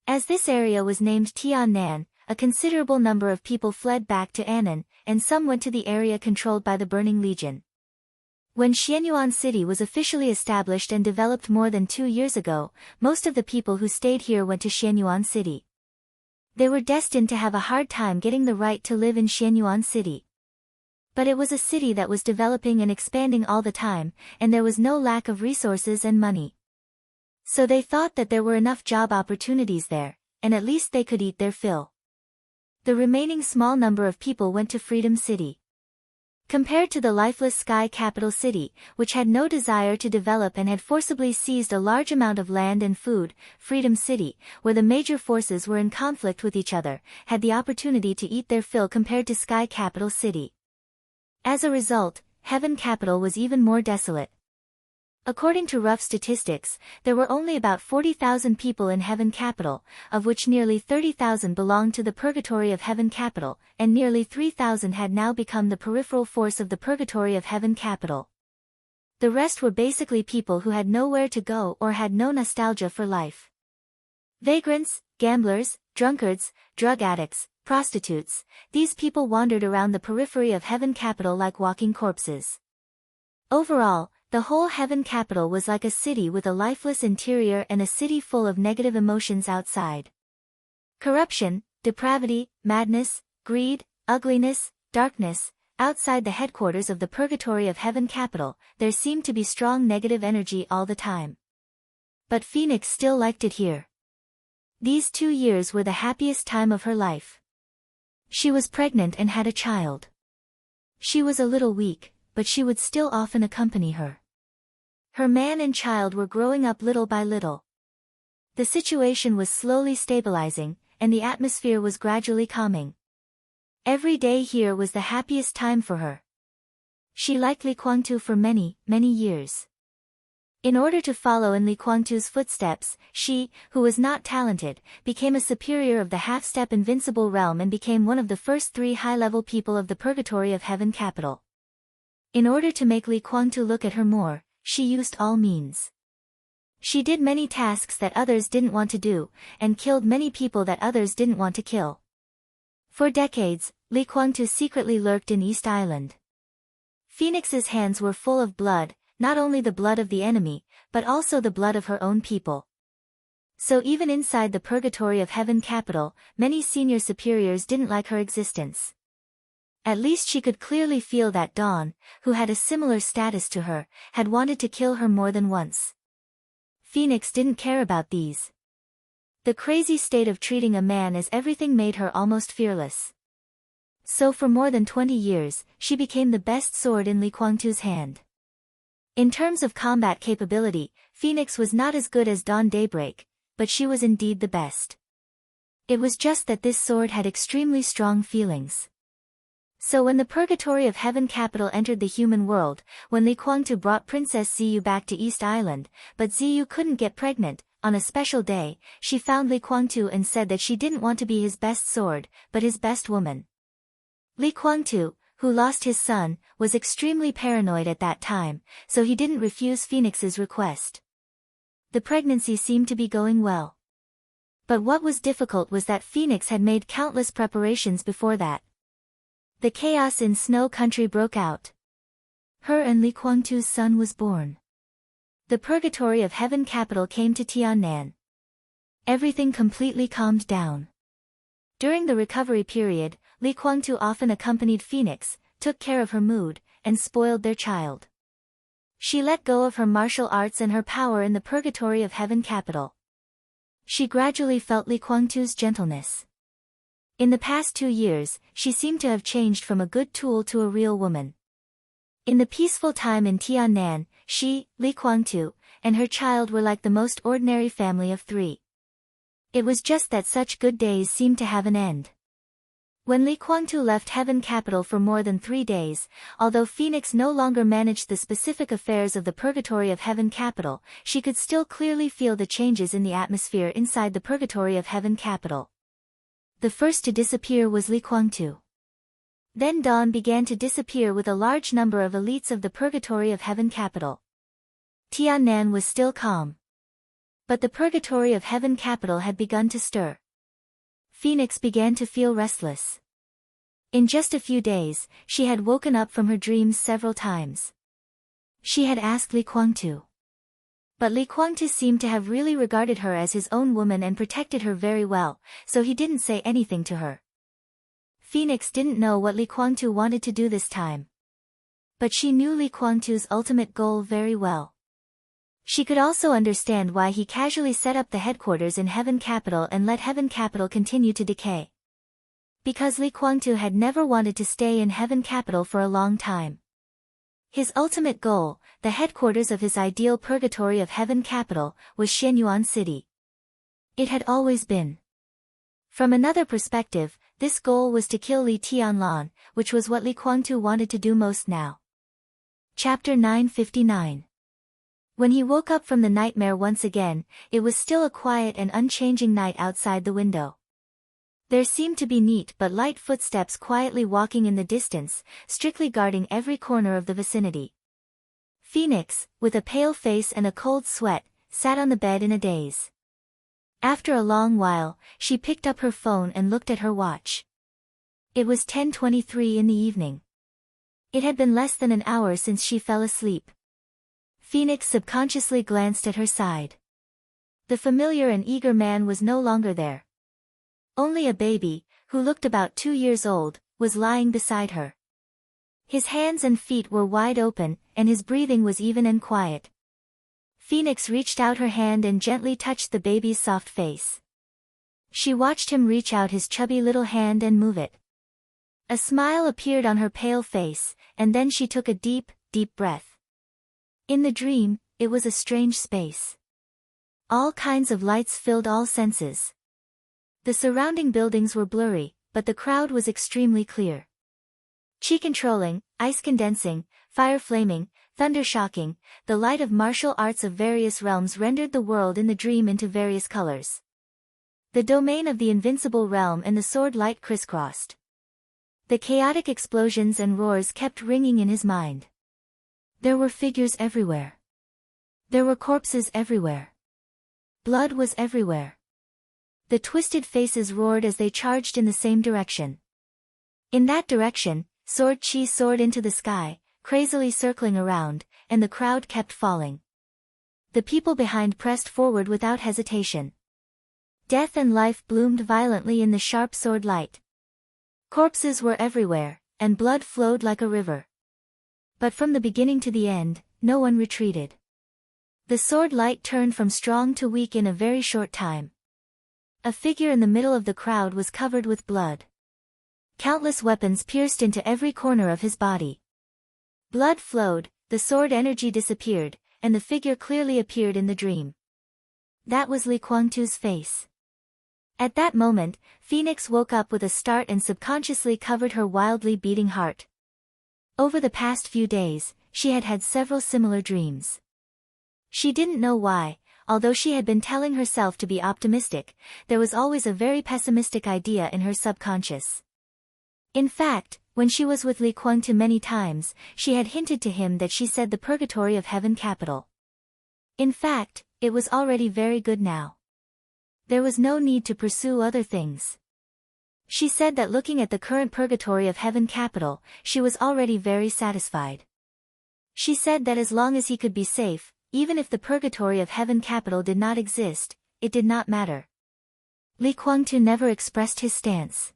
As this area was named Tiannan, a considerable number of people fled back to Annan, and some went to the area controlled by the Burning Legion. When Xianyuan City was officially established and developed more than 2 years ago, most of the people who stayed here went to Xianyuan City. They were destined to have a hard time getting the right to live in Xianyuan City. But it was a city that was developing and expanding all the time, and there was no lack of resources and money. So they thought that there were enough job opportunities there, and at least they could eat their fill. The remaining small number of people went to Freedom City. Compared to the lifeless Sky Capital City, which had no desire to develop and had forcibly seized a large amount of land and food, Freedom City, where the major forces were in conflict with each other, had the opportunity to eat their fill compared to Sky Capital City. As a result, Heaven Capital was even more desolate. According to rough statistics, there were only about 40,000 people in Heaven Capital, of which nearly 30,000 belonged to the Purgatory of Heaven Capital, and nearly 3,000 had now become the peripheral force of the Purgatory of Heaven Capital. The rest were basically people who had nowhere to go or had no nostalgia for life. Vagrants, gamblers, drunkards, drug addicts, prostitutes, these people wandered around the periphery of Heaven Capital like walking corpses. Overall, the whole Heaven Capital was like a city with a lifeless interior and a city full of negative emotions outside. Corruption, depravity, madness, greed, ugliness, darkness. Outside the headquarters of the Purgatory of Heaven Capital, there seemed to be strong negative energy all the time. But Phoenix still liked it here. These 2 years were the happiest time of her life. She was pregnant and had a child. She was a little weak, but she would still often accompany her. Her man and child were growing up little by little. The situation was slowly stabilizing, and the atmosphere was gradually calming. Every day here was the happiest time for her. She liked Li Kuangtu for many, many years. In order to follow in Li Kuangtu's footsteps, she, who was not talented, became a superior of the half-step invincible realm and became one of the first 3 high-level people of the Purgatory of Heaven Capital. In order to make Li Kuangtu look at her more, she used all means. She did many tasks that others didn't want to do, and killed many people that others didn't want to kill. For decades, Li Kuangtu secretly lurked in East Island. Phoenix's hands were full of blood, not only the blood of the enemy, but also the blood of her own people. So even inside the Purgatory of Heaven Capital, many senior superiors didn't like her existence. At least she could clearly feel that Dawn, who had a similar status to her, had wanted to kill her more than once. Phoenix didn't care about these. The crazy state of treating a man as everything made her almost fearless. So for more than 20 years, she became the best sword in Li Kuangtu's hand. In terms of combat capability, Phoenix was not as good as Dawn Daybreak, but she was indeed the best. It was just that this sword had extremely strong feelings. So when the Purgatory of Heaven Capital entered the human world, when Li Kuangtu brought Princess Ziyu back to East Island, but Ziyu couldn't get pregnant, on a special day, she found Li Kuangtu and said that she didn't want to be his best sword, but his best woman. Li Kuangtu, who lost his son, was extremely paranoid at that time, so he didn't refuse Phoenix's request. The pregnancy seemed to be going well. But what was difficult was that Phoenix had made countless preparations before that. The chaos in Snow Country broke out. Her and Li Kuangtu's son was born. The Purgatory of Heaven Capital came to Tiannan. Everything completely calmed down. During the recovery period, Li Kuangtu often accompanied Phoenix, took care of her mood, and spoiled their child. She let go of her martial arts and her power in the Purgatory of Heaven Capital. She gradually felt Li Kuangtu's gentleness. In the past 2 years, she seemed to have changed from a good tool to a real woman. In the peaceful time in Tiannan, she, Li Kuangtu, and her child were like the most ordinary family of 3. It was just that such good days seemed to have an end. When Li Kuangtu left Heaven Capital for more than 3 days, although Phoenix no longer managed the specific affairs of the Purgatory of Heaven Capital, she could still clearly feel the changes in the atmosphere inside the Purgatory of Heaven Capital. The first to disappear was Li Kuangtu. Then Dawn began to disappear with a large number of elites of the Purgatory of Heaven Capital. Tiannan was still calm. But the Purgatory of Heaven Capital had begun to stir. Phoenix began to feel restless. In just a few days, she had woken up from her dreams several times. She had asked Li Kuangtu. But Li Kuangtu seemed to have really regarded her as his own woman and protected her very well, so he didn't say anything to her. Phoenix didn't know what Li Kuangtu wanted to do this time. But she knew Li Kuangtu's ultimate goal very well. She could also understand why he casually set up the headquarters in Heaven Capital and let Heaven Capital continue to decay. Because Li Kuangtu had never wanted to stay in Heaven Capital for a long time. His ultimate goal, the headquarters of his ideal Purgatory of Heaven Capital, was Shenyuan City. It had always been. From another perspective, this goal was to kill Li Tianlan, which was what Li Kuangtu wanted to do most now. Chapter 959. When he woke up from the nightmare once again, it was still a quiet and unchanging night outside the window. There seemed to be neat but light footsteps quietly walking in the distance, strictly guarding every corner of the vicinity. Phoenix, with a pale face and a cold sweat, sat on the bed in a daze. After a long while, she picked up her phone and looked at her watch. It was 10:23 in the evening. It had been less than an hour since she fell asleep. Phoenix subconsciously glanced at her side. The familiar and eager man was no longer there. Only a baby, who looked about 2 years old, was lying beside her. His hands and feet were wide open, and his breathing was even and quiet. Phoenix reached out her hand and gently touched the baby's soft face. She watched him reach out his chubby little hand and move it. A smile appeared on her pale face, and then she took a deep, deep breath. In the dream, it was a strange space. All kinds of lights filled all senses. The surrounding buildings were blurry, but the crowd was extremely clear. Chi controlling, ice condensing, fire flaming, thunder shocking, the light of martial arts of various realms rendered the world in the dream into various colors. The domain of the invincible realm and the sword light crisscrossed. The chaotic explosions and roars kept ringing in his mind. There were figures everywhere. There were corpses everywhere. Blood was everywhere. The twisted faces roared as they charged in the same direction. In that direction, sword chi soared into the sky, crazily circling around, and the crowd kept falling. The people behind pressed forward without hesitation. Death and life bloomed violently in the sharp sword light. Corpses were everywhere, and blood flowed like a river. But from the beginning to the end, no one retreated. The sword light turned from strong to weak in a very short time. A figure in the middle of the crowd was covered with blood. Countless weapons pierced into every corner of his body. Blood flowed, the sword energy disappeared, and the figure clearly appeared in the dream. That was Li Kuangtu's face. At that moment, Phoenix woke up with a start and subconsciously covered her wildly beating heart. Over the past few days, she had had several similar dreams. She didn't know why, although she had been telling herself to be optimistic, there was always a very pessimistic idea in her subconscious. In fact, when she was with Li Kuangtu many times, she had hinted to him that she said the Purgatory of Heaven Capital. In fact, it was already very good now. There was no need to pursue other things. She said that looking at the current Purgatory of Heaven Capital, she was already very satisfied. She said that as long as he could be safe, even if the Purgatory of Heaven Capital did not exist, it did not matter. Li Kuangtu never expressed his stance.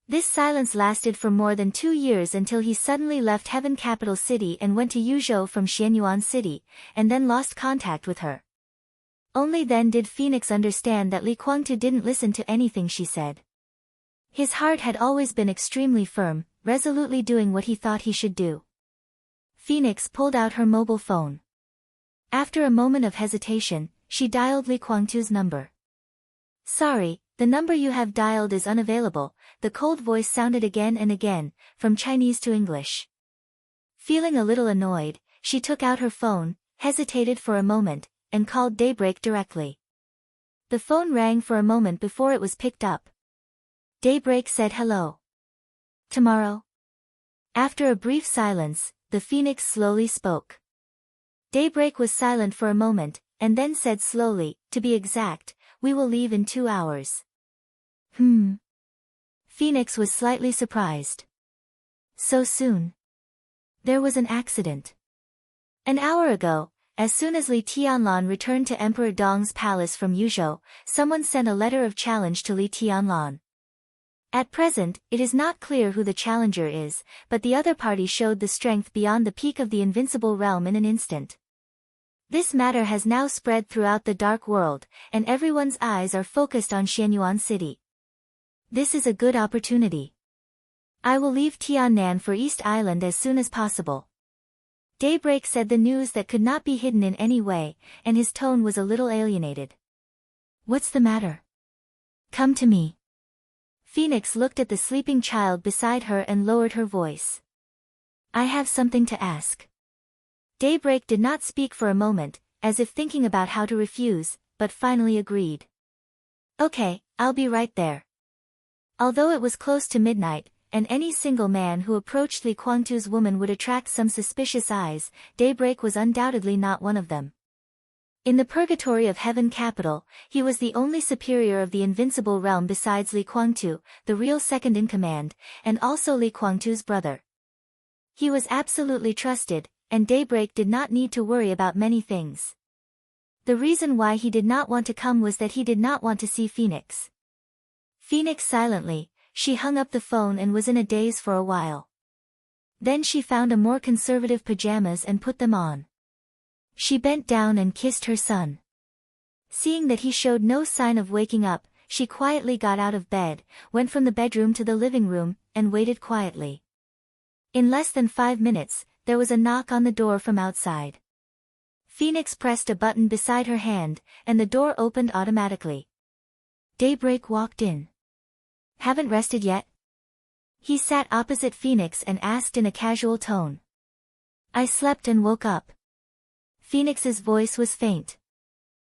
This silence lasted for more than 2 years until he suddenly left Heaven Capital City and went to Yuzhou from Shenyuan City, and then lost contact with her. Only then did Phoenix understand that Li Kuangtu didn't listen to anything she said. His heart had always been extremely firm, resolutely doing what he thought he should do. Phoenix pulled out her mobile phone. After a moment of hesitation, she dialed Li Guangtu's number. "Sorry, the number you have dialed is unavailable," the cold voice sounded again and again, from Chinese to English. Feeling a little annoyed, she took out her phone, hesitated for a moment, and called Daybreak directly. The phone rang for a moment before it was picked up. Daybreak said hello. "Tomorrow?" After a brief silence, the Phoenix slowly spoke. Daybreak was silent for a moment, and then said slowly, "To be exact, we will leave in 2 hours. Phoenix was slightly surprised. So soon? There was an accident. An hour ago, as soon as Li Tianlan returned to Emperor Dong's palace from Yuzhou, someone sent a letter of challenge to Li Tianlan. At present, it is not clear who the challenger is, but the other party showed the strength beyond the peak of the invincible realm in an instant. This matter has now spread throughout the dark world, and everyone's eyes are focused on Xianyuan City. This is a good opportunity. I will leave Tiannan for East Island as soon as possible. Daybreak said the news that could not be hidden in any way, and his tone was a little alienated. What's the matter? Come to me. Phoenix looked at the sleeping child beside her and lowered her voice. I have something to ask. Daybreak did not speak for a moment, as if thinking about how to refuse, but finally agreed. Okay, I'll be right there. Although it was close to midnight, and any single man who approached Li Guangtu's woman would attract some suspicious eyes, Daybreak was undoubtedly not one of them. In the purgatory of Heaven Capital, he was the only superior of the invincible realm besides Li Guangtu, the real second-in-command, and also Li Guangtu's brother. He was absolutely trusted, and Daybreak did not need to worry about many things. The reason why he did not want to come was that he did not want to see Phoenix. Phoenix silently, she hung up the phone and was in a daze for a while. Then she found a more conservative pajamas and put them on. She bent down and kissed her son. Seeing that he showed no sign of waking up, she quietly got out of bed, went from the bedroom to the living room, and waited quietly. In less than 5 minutes, there was a knock on the door from outside. Phoenix pressed a button beside her hand, and the door opened automatically. Daybreak walked in. Haven't rested yet? He sat opposite Phoenix and asked in a casual tone. I slept and woke up. Phoenix's voice was faint.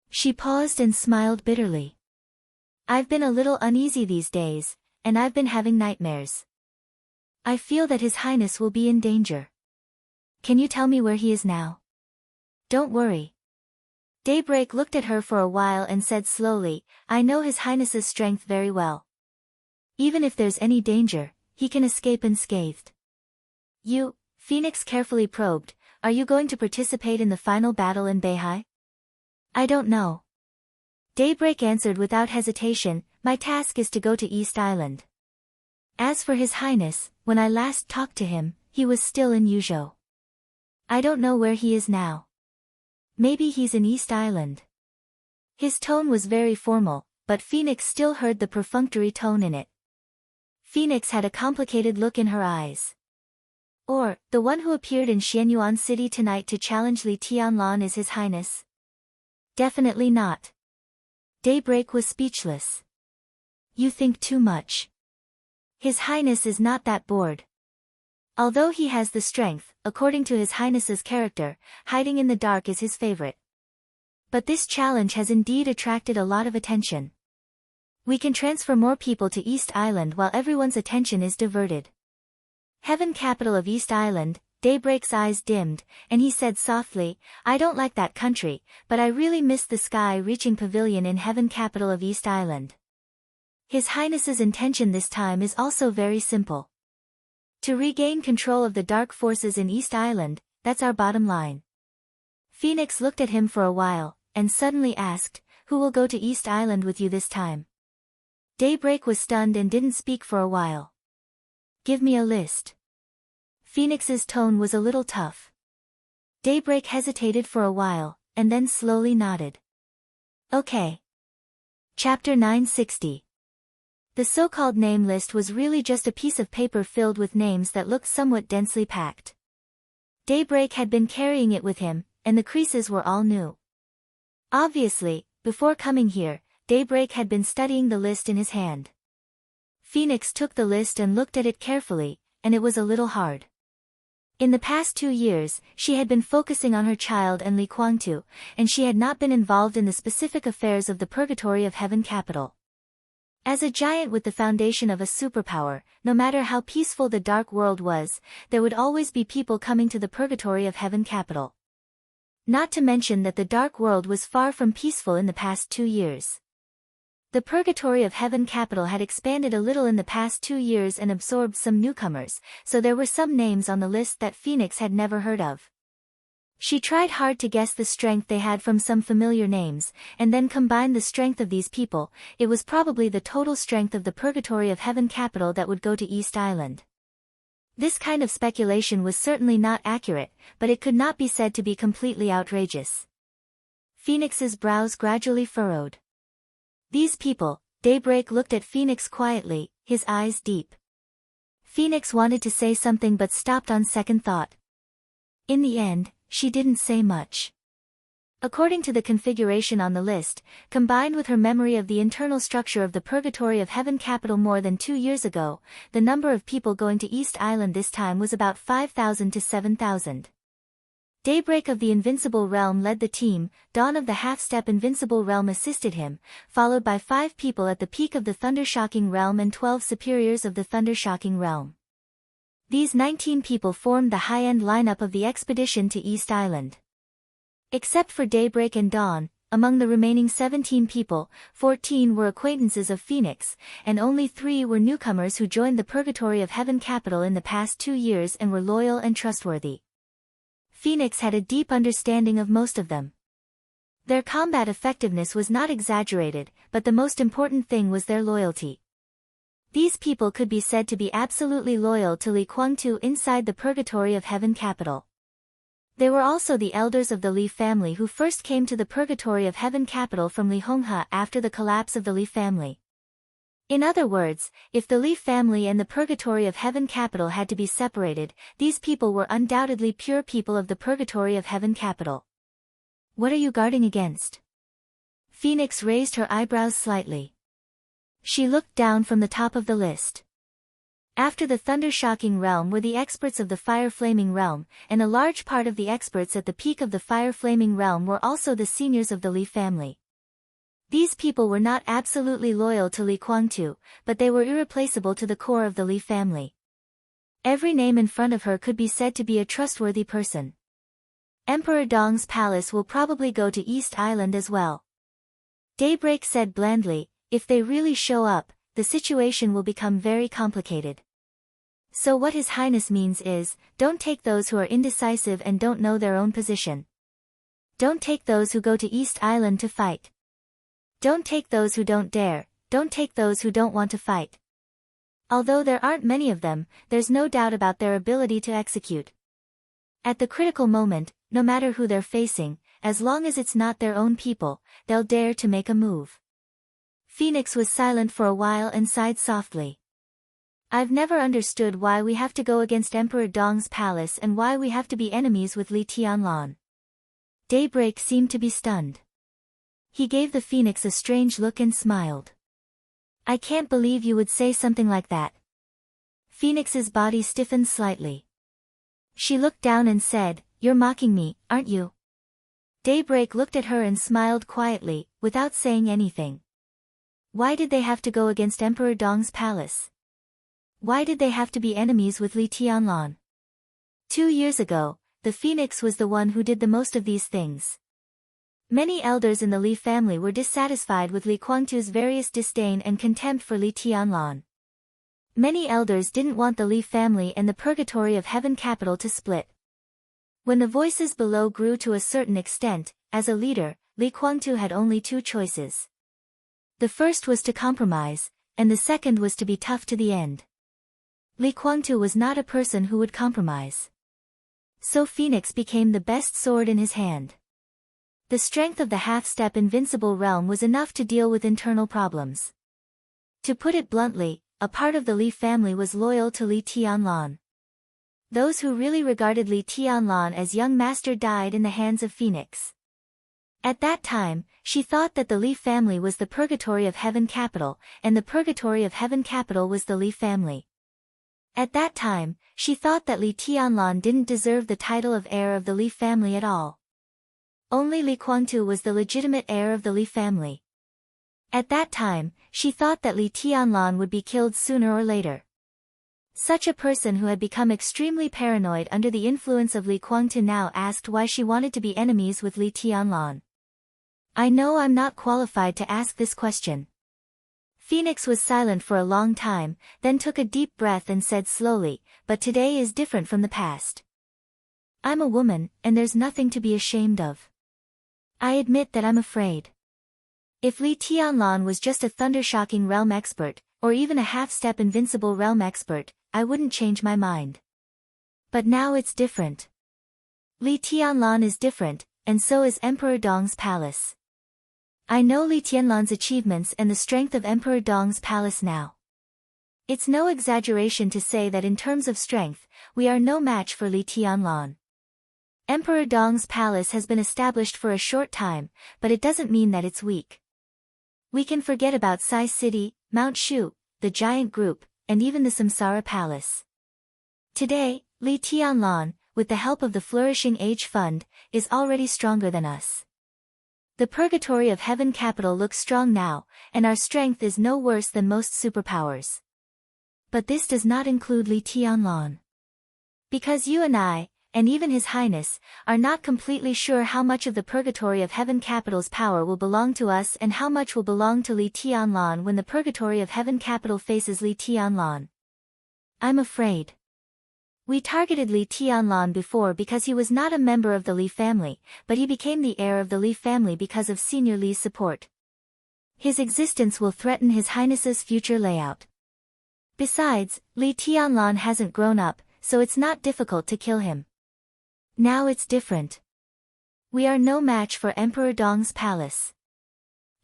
She paused and smiled bitterly. I've been a little uneasy these days, and I've been having nightmares. I feel that His Highness will be in danger. Can you tell me where he is now? Don't worry. Daybreak looked at her for a while and said slowly, I know His Highness's strength very well. Even if there's any danger, he can escape unscathed. You, Phoenix carefully probed, are you going to participate in the final battle in Beihai? I don't know. Daybreak answered without hesitation, my task is to go to East Island. As for His Highness, when I last talked to him, he was still in Yuzhou. I don't know where he is now. Maybe he's in East Island. His tone was very formal, but Phoenix still heard the perfunctory tone in it. Phoenix had a complicated look in her eyes. Or, the one who appeared in Xianyuan City tonight to challenge Li Tianlan is His Highness? Definitely not. Daybreak was speechless. You think too much. His Highness is not that bored. Although he has the strength, according to His Highness's character, hiding in the dark is his favorite. But this challenge has indeed attracted a lot of attention. We can transfer more people to East Island while everyone's attention is diverted. Heaven Capital of East Island, Daybreak's eyes dimmed, and he said softly, I don't like that country, but I really miss the sky-reaching pavilion in Heaven Capital of East Island. His Highness's intention this time is also very simple. To regain control of the dark forces in East Island, that's our bottom line. Phoenix looked at him for a while, and suddenly asked, who will go to East Island with you this time? Daybreak was stunned and didn't speak for a while. Give me a list. Phoenix's tone was a little tough. Daybreak hesitated for a while, and then slowly nodded. Okay. Chapter 960. The so-called name list was really just a piece of paper filled with names that looked somewhat densely packed. Daybreak had been carrying it with him, and the creases were all new. Obviously, before coming here, Daybreak had been studying the list in his hand. Phoenix took the list and looked at it carefully, and it was a little hard. In the past 2 years, she had been focusing on her child and Li Kuangtu, and she had not been involved in the specific affairs of the Purgatory of Heaven capital. As a giant with the foundation of a superpower, no matter how peaceful the dark world was, there would always be people coming to the Purgatory of Heaven capital. Not to mention that the dark world was far from peaceful in the past 2 years. The Purgatory of Heaven capital had expanded a little in the past 2 years and absorbed some newcomers, so there were some names on the list that Phoenix had never heard of. She tried hard to guess the strength they had from some familiar names, and then combine the strength of these people. It was probably the total strength of the Purgatory of Heaven capital that would go to East Island. This kind of speculation was certainly not accurate, but it could not be said to be completely outrageous. Phoenix's brows gradually furrowed. These people. Daybreak looked at Phoenix quietly, his eyes deep. Phoenix wanted to say something but stopped on second thought. In the end, she didn't say much. According to the configuration on the list, combined with her memory of the internal structure of the Purgatory of Heaven capital more than 2 years ago, the number of people going to East Island this time was about 5,000 to 7,000. Daybreak of the Invincible Realm led the team, Dawn of the Half-Step Invincible Realm assisted him, followed by 5 people at the peak of the Thundershocking Realm and 12 superiors of the Thundershocking Realm. These 19 people formed the high-end lineup of the expedition to East Island. Except for Daybreak and Dawn, among the remaining 17 people, 14 were acquaintances of Phoenix, and only 3 were newcomers who joined the Purgatory of Heaven capital in the past 2 years and were loyal and trustworthy. Phoenix had a deep understanding of most of them. Their combat effectiveness was not exaggerated, but the most important thing was their loyalty. These people could be said to be absolutely loyal to Li Kuangtu inside the Purgatory of Heaven capital. They were also the elders of the Li family who first came to the Purgatory of Heaven capital from Li Honghe after the collapse of the Li family. In other words, if the Li family and the Purgatory of Heaven capital had to be separated, these people were undoubtedly pure people of the Purgatory of Heaven capital. What are you guarding against? Phoenix raised her eyebrows slightly. She looked down from the top of the list. After the Thundershocking Realm were the experts of the Fire-Flaming Realm, and a large part of the experts at the peak of the Fire-Flaming Realm were also the seniors of the Li family. These people were not absolutely loyal to Li Kuangtu, but they were irreplaceable to the core of the Li family. Every name in front of her could be said to be a trustworthy person. Emperor Dong's palace will probably go to East Island as well. Daybreak said blandly, if they really show up, the situation will become very complicated. So what His Highness means is, don't take those who are indecisive and don't know their own position. Don't take those who go to East Island to fight. Don't take those who don't dare, don't take those who don't want to fight. Although there aren't many of them, there's no doubt about their ability to execute. At the critical moment, no matter who they're facing, as long as it's not their own people, they'll dare to make a move. Phoenix was silent for a while and sighed softly. I've never understood why we have to go against Emperor Dong's palace and why we have to be enemies with Li Tianlan. Daybreak seemed to be stunned. He gave the Phoenix a strange look and smiled. I can't believe you would say something like that. Phoenix's body stiffened slightly. She looked down and said, you're mocking me, aren't you? Daybreak looked at her and smiled quietly, without saying anything. Why did they have to go against Emperor Dong's palace? Why did they have to be enemies with Li Tianlan? 2 years ago, the Phoenix was the one who did the most of these things. Many elders in the Li family were dissatisfied with Li Kuangtu's various disdain and contempt for Li Tianlan. Many elders didn't want the Li family and the Purgatory of Heaven capital to split. When the voices below grew to a certain extent, as a leader, Li Kuangtu had only 2 choices. The first was to compromise, and the second was to be tough to the end. Li Kuangtu was not a person who would compromise. So Phoenix became the best sword in his hand. The strength of the half-step invincible realm was enough to deal with internal problems. To put it bluntly, a part of the Li family was loyal to Li Tianlan. Those who really regarded Li Tianlan as young master died in the hands of Phoenix. At that time, she thought that the Li family was the purgatory of heaven capital, and the purgatory of heaven capital was the Li family. At that time, she thought that Li Tianlan didn't deserve the title of heir of the Li family at all. Only Li Guangtu was the legitimate heir of the Li family. At that time, she thought that Li Tianlan would be killed sooner or later. Such a person who had become extremely paranoid under the influence of Li Guangtu now asked why she wanted to be enemies with Li Tianlan. I know I'm not qualified to ask this question. Phoenix was silent for a long time, then took a deep breath and said slowly, but today is different from the past. I'm a woman, and there's nothing to be ashamed of. I admit that I'm afraid. If Li Tianlan was just a thundershocking realm expert, or even a half-step invincible realm expert, I wouldn't change my mind. But now it's different. Li Tianlan is different, and so is Emperor Dong's palace. I know Li Tianlan's achievements and the strength of Emperor Dong's palace now. It's no exaggeration to say that in terms of strength, we are no match for Li Tianlan. Emperor Dong's palace has been established for a short time, but it doesn't mean that it's weak. We can forget about Sai City, Mount Shu, the giant group, and even the Samsara Palace. Today, Li Tianlan, with the help of the Flourishing Age Fund, is already stronger than us. The purgatory of heaven capital looks strong now, and our strength is no worse than most superpowers. But this does not include Li Tianlan. Because you and I, and even His Highness, are not completely sure how much of the purgatory of heaven capital's power will belong to us and how much will belong to Li Tianlan when the purgatory of heaven capital faces Li Tianlan. I'm afraid. We targeted Li Tianlan before because he was not a member of the Li family, but he became the heir of the Li family because of Senior Li's support. His existence will threaten His Highness's future layout. Besides, Li Tianlan hasn't grown up, so it's not difficult to kill him. Now it's different. We are no match for Emperor Dong's palace.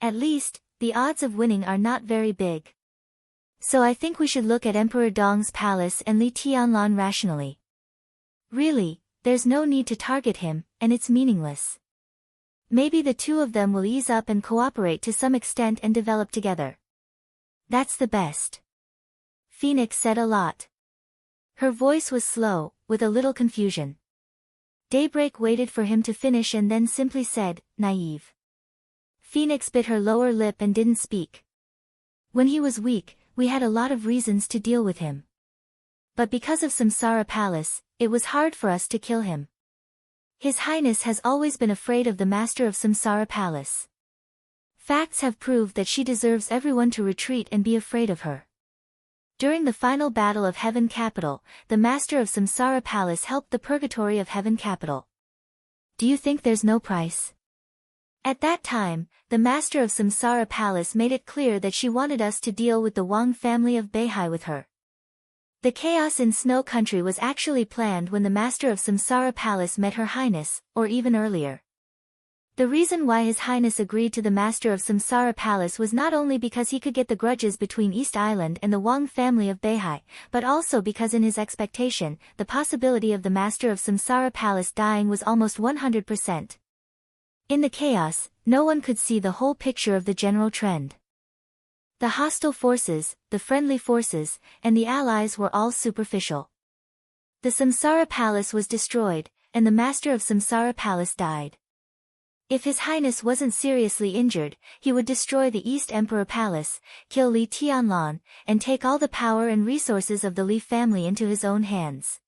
At least, the odds of winning are not very big. So I think we should look at Emperor Dong's palace and Li Tianlan rationally. Really, there's no need to target him, and it's meaningless. Maybe the two of them will ease up and cooperate to some extent and develop together. That's the best. Phoenix said a lot. Her voice was slow, with a little confusion. Daybreak waited for him to finish and then simply said, naive. Phoenix bit her lower lip and didn't speak. When he was weak, we had a lot of reasons to deal with him. But because of Samsara Palace, it was hard for us to kill him. His Highness has always been afraid of the master of Samsara Palace. Facts have proved that she deserves everyone to retreat and be afraid of her. During the final battle of Heaven Capital, the master of Samsara Palace helped the purgatory of Heaven Capital. Do you think there's no price? At that time, the master of Samsara Palace made it clear that she wanted us to deal with the Wang family of Beihai with her. The chaos in Snow Country was actually planned when the master of Samsara Palace met Her Highness, or even earlier. The reason why His Highness agreed to the master of Samsara Palace was not only because he could get the grudges between East Island and the Wang family of Beihai, but also because in his expectation, the possibility of the master of Samsara Palace dying was almost 100%. In the chaos, no one could see the whole picture of the general trend. The hostile forces, the friendly forces, and the allies were all superficial. The Samsara Palace was destroyed, and the master of Samsara Palace died. If His Highness wasn't seriously injured, he would destroy the East Emperor Palace, kill Li Tianlan, and take all the power and resources of the Li family into his own hands.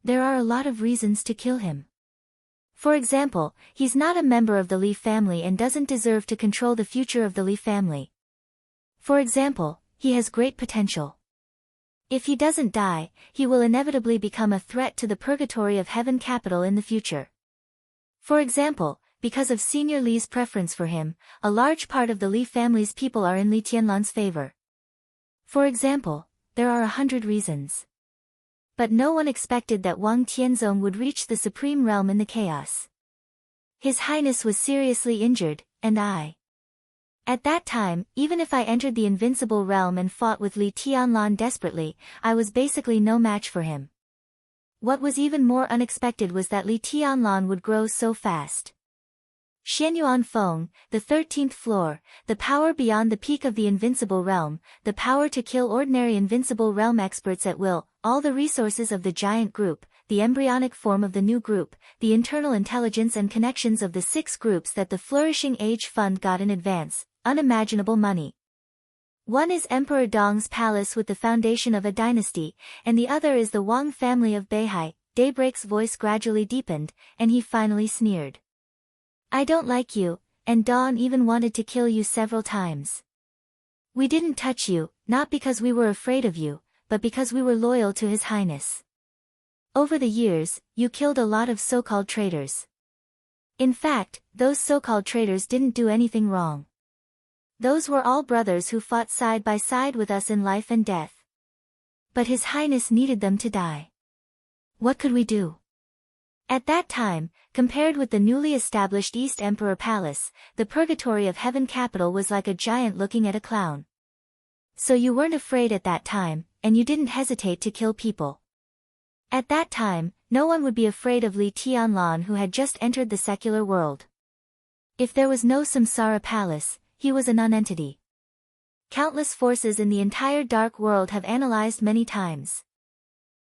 There are a lot of reasons to kill him. For example, he's not a member of the Li family and doesn't deserve to control the future of the Li family. For example, he has great potential. If he doesn't die, he will inevitably become a threat to the purgatory of Heaven Capital in the future. For example, because of Senior Li's preference for him, a large part of the Li family's people are in Li Tianlan's favor. For example, there are 100 reasons. But no one expected that Wang Tianzong would reach the supreme realm in the chaos. His Highness was seriously injured, and I At that time, even if I entered the invincible realm and fought with Li Tianlan desperately, I was basically no match for him. What was even more unexpected was that Li Tianlan would grow so fast. Xianyuan Feng, the 13th floor, the power beyond the peak of the invincible realm, the power to kill ordinary invincible realm experts at will, all the resources of the giant group, the embryonic form of the new group, the internal intelligence and connections of the 6 groups that the Flourishing Age Fund got in advance, unimaginable money. One is Emperor Dong's palace with the foundation of a dynasty, and the other is the Wang family of Beihai. Daybreak's voice gradually deepened, and he finally sneered. I don't like you, and Dawn even wanted to kill you several times. We didn't touch you, not because we were afraid of you, but because we were loyal to His Highness. Over the years, you killed a lot of so-called traitors. In fact, those so-called traitors didn't do anything wrong. Those were all brothers who fought side by side with us in life and death. But His Highness needed them to die. What could we do? At that time, compared with the newly established East Emperor Palace, the Purgatory of Heaven capital was like a giant looking at a clown. So you weren't afraid at that time, and you didn't hesitate to kill people. At that time, no one would be afraid of Li Tianlan who had just entered the secular world. If there was no Samsara Palace, he was a non-entity. Countless forces in the entire dark world have analyzed many times.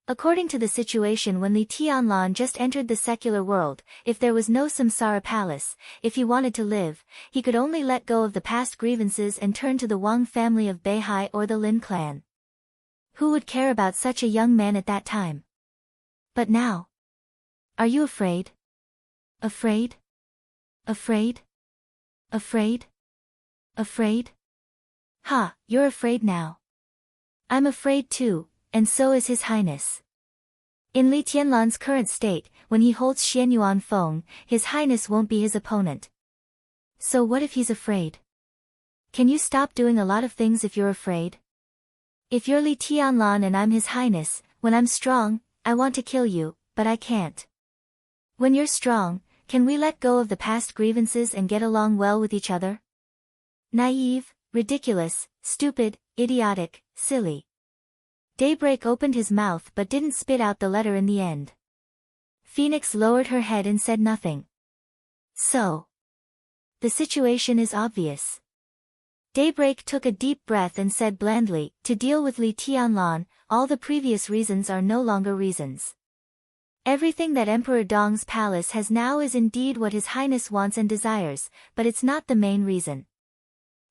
According to the situation when Li Tianlan just entered the secular world, if there was no Samsara Palace, if he wanted to live, he could only let go of the past grievances and turn to the Wang family of Beihai or the Lin clan. Who would care about such a young man at that time? But now? Are you afraid? Afraid? Afraid? Afraid? Afraid? Ha, you're afraid now. I'm afraid too, and so is His Highness. In Li Tianlan's current state, when he holds Xianyuan Feng, His Highness won't be his opponent. So what if he's afraid? Can you stop doing a lot of things if you're afraid? If you're Li Tianlan and I'm His Highness, when I'm strong, I want to kill you, but I can't. When you're strong, can we let go of the past grievances and get along well with each other? Naive, ridiculous, stupid, idiotic, silly. Daybreak opened his mouth but didn't spit out the letter in the end. Phoenix lowered her head and said nothing. So. The situation is obvious. Daybreak took a deep breath and said blandly, to deal with Li Tianlan, all the previous reasons are no longer reasons. Everything that Emperor Dong's palace has now is indeed what His Highness wants and desires, but it's not the main reason.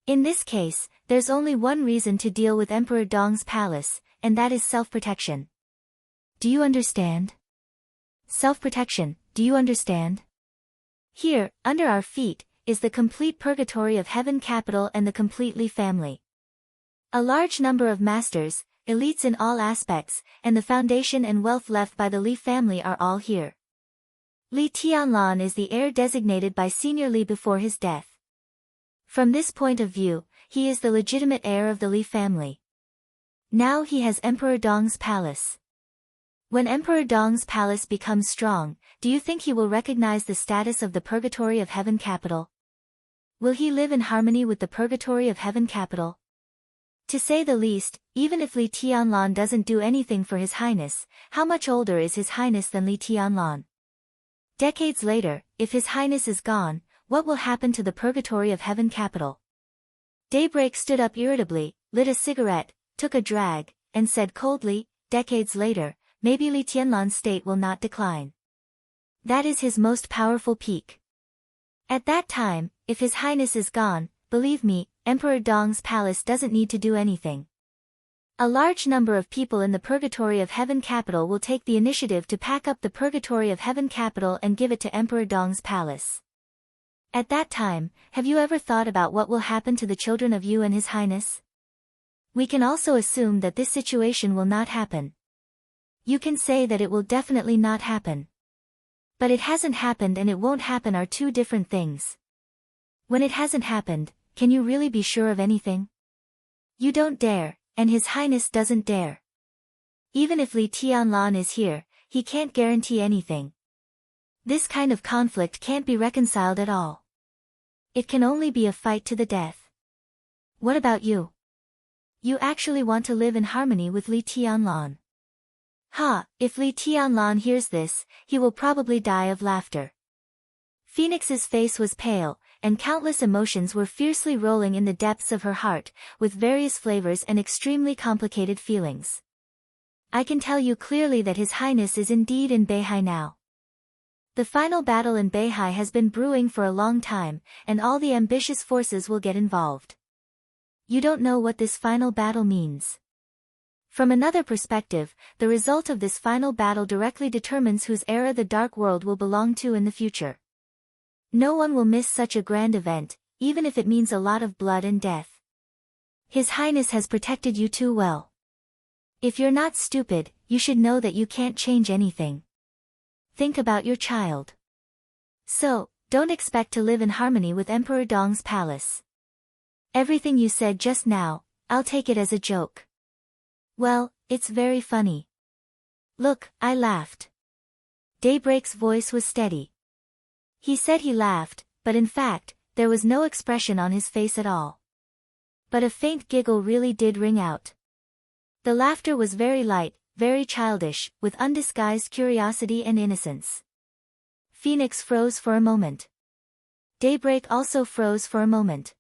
In this case, there's only one reason to deal with Emperor Dong's palace, and that is self-protection. Do you understand? Self-protection, do you understand? Here, under our feet, is the complete Purgatory of Heaven capital and the complete Li family. A large number of masters, elites in all aspects, and the foundation and wealth left by the Li family are all here. Li Tianlan is the heir designated by Senior Li before his death. From this point of view, he is the legitimate heir of the Li family. Now he has Emperor Dong's palace. When Emperor Dong's palace becomes strong, do you think he will recognize the status of the Purgatory of Heaven capital? Will he live in harmony with the Purgatory of Heaven capital? To say the least, even if Li Tianlan doesn't do anything for His Highness, how much older is His Highness than Li Tianlan? Decades later, if His Highness is gone, what will happen to the Purgatory of Heaven capital? Daybreak stood up irritably, lit a cigarette, took a drag, and said coldly, decades later, maybe Li Tianlan's state will not decline. That is his most powerful peak. At that time, if His Highness is gone, believe me, Emperor Dong's palace doesn't need to do anything. A large number of people in the Purgatory of Heaven capital will take the initiative to pack up the Purgatory of Heaven capital and give it to Emperor Dong's palace. At that time, have you ever thought about what will happen to the children of you and His Highness? We can also assume that this situation will not happen. You can say that it will definitely not happen. But it hasn't happened and it won't happen are two different things. When it hasn't happened, can you really be sure of anything? You don't dare, and His Highness doesn't dare. Even if Li Tianlan is here, he can't guarantee anything. This kind of conflict can't be reconciled at all. It can only be a fight to the death. What about you? You actually want to live in harmony with Li Tianlan. Ha, if Li Tianlan hears this, he will probably die of laughter. Phoenix's face was pale, and countless emotions were fiercely rolling in the depths of her heart, with various flavors and extremely complicated feelings. I can tell you clearly that His Highness is indeed in Beihai now. The final battle in Beihai has been brewing for a long time, and all the ambitious forces will get involved. You don't know what this final battle means. From another perspective, the result of this final battle directly determines whose era the Dark World will belong to in the future. No one will miss such a grand event, even if it means a lot of blood and death. His Highness has protected you too well. If you're not stupid, you should know that you can't change anything. Think about your child. So, don't expect to live in harmony with Emperor Dong's palace. Everything you said just now, I'll take it as a joke. Well, it's very funny. Look, I laughed. Daybreak's voice was steady. He said he laughed, but in fact, there was no expression on his face at all. But a faint giggle really did ring out. The laughter was very light, very childish, with undisguised curiosity and innocence. Phoenix froze for a moment. Daybreak also froze for a moment.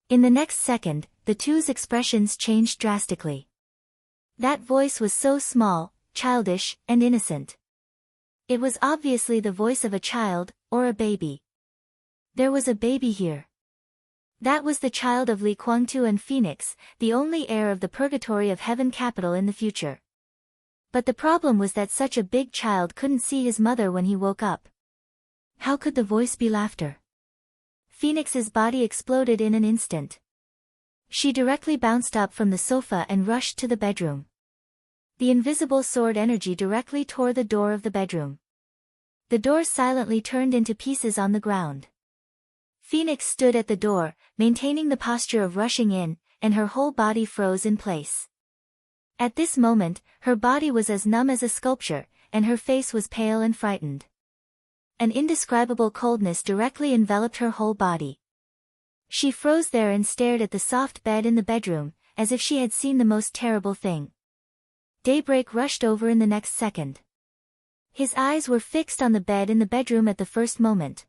In the next second, the two's expressions changed drastically. That voice was so small, childish, and innocent. It was obviously the voice of a child, or a baby. There was a baby here. That was the child of Li Kuangtu and Phoenix, the only heir of the purgatory of Heaven Capital in the future. But the problem was that such a big child couldn't see his mother when he woke up. How could the voice be laughter? Phoenix's body exploded in an instant. She directly bounced up from the sofa and rushed to the bedroom. The invisible sword energy directly tore the door of the bedroom. The door silently turned into pieces on the ground. Phoenix stood at the door, maintaining the posture of rushing in, and her whole body froze in place. At this moment, her body was as numb as a sculpture, and her face was pale and frightened. An indescribable coldness directly enveloped her whole body. She froze there and stared at the soft bed in the bedroom, as if she had seen the most terrible thing. Daybreak rushed over in the next second. His eyes were fixed on the bed in the bedroom at the first moment.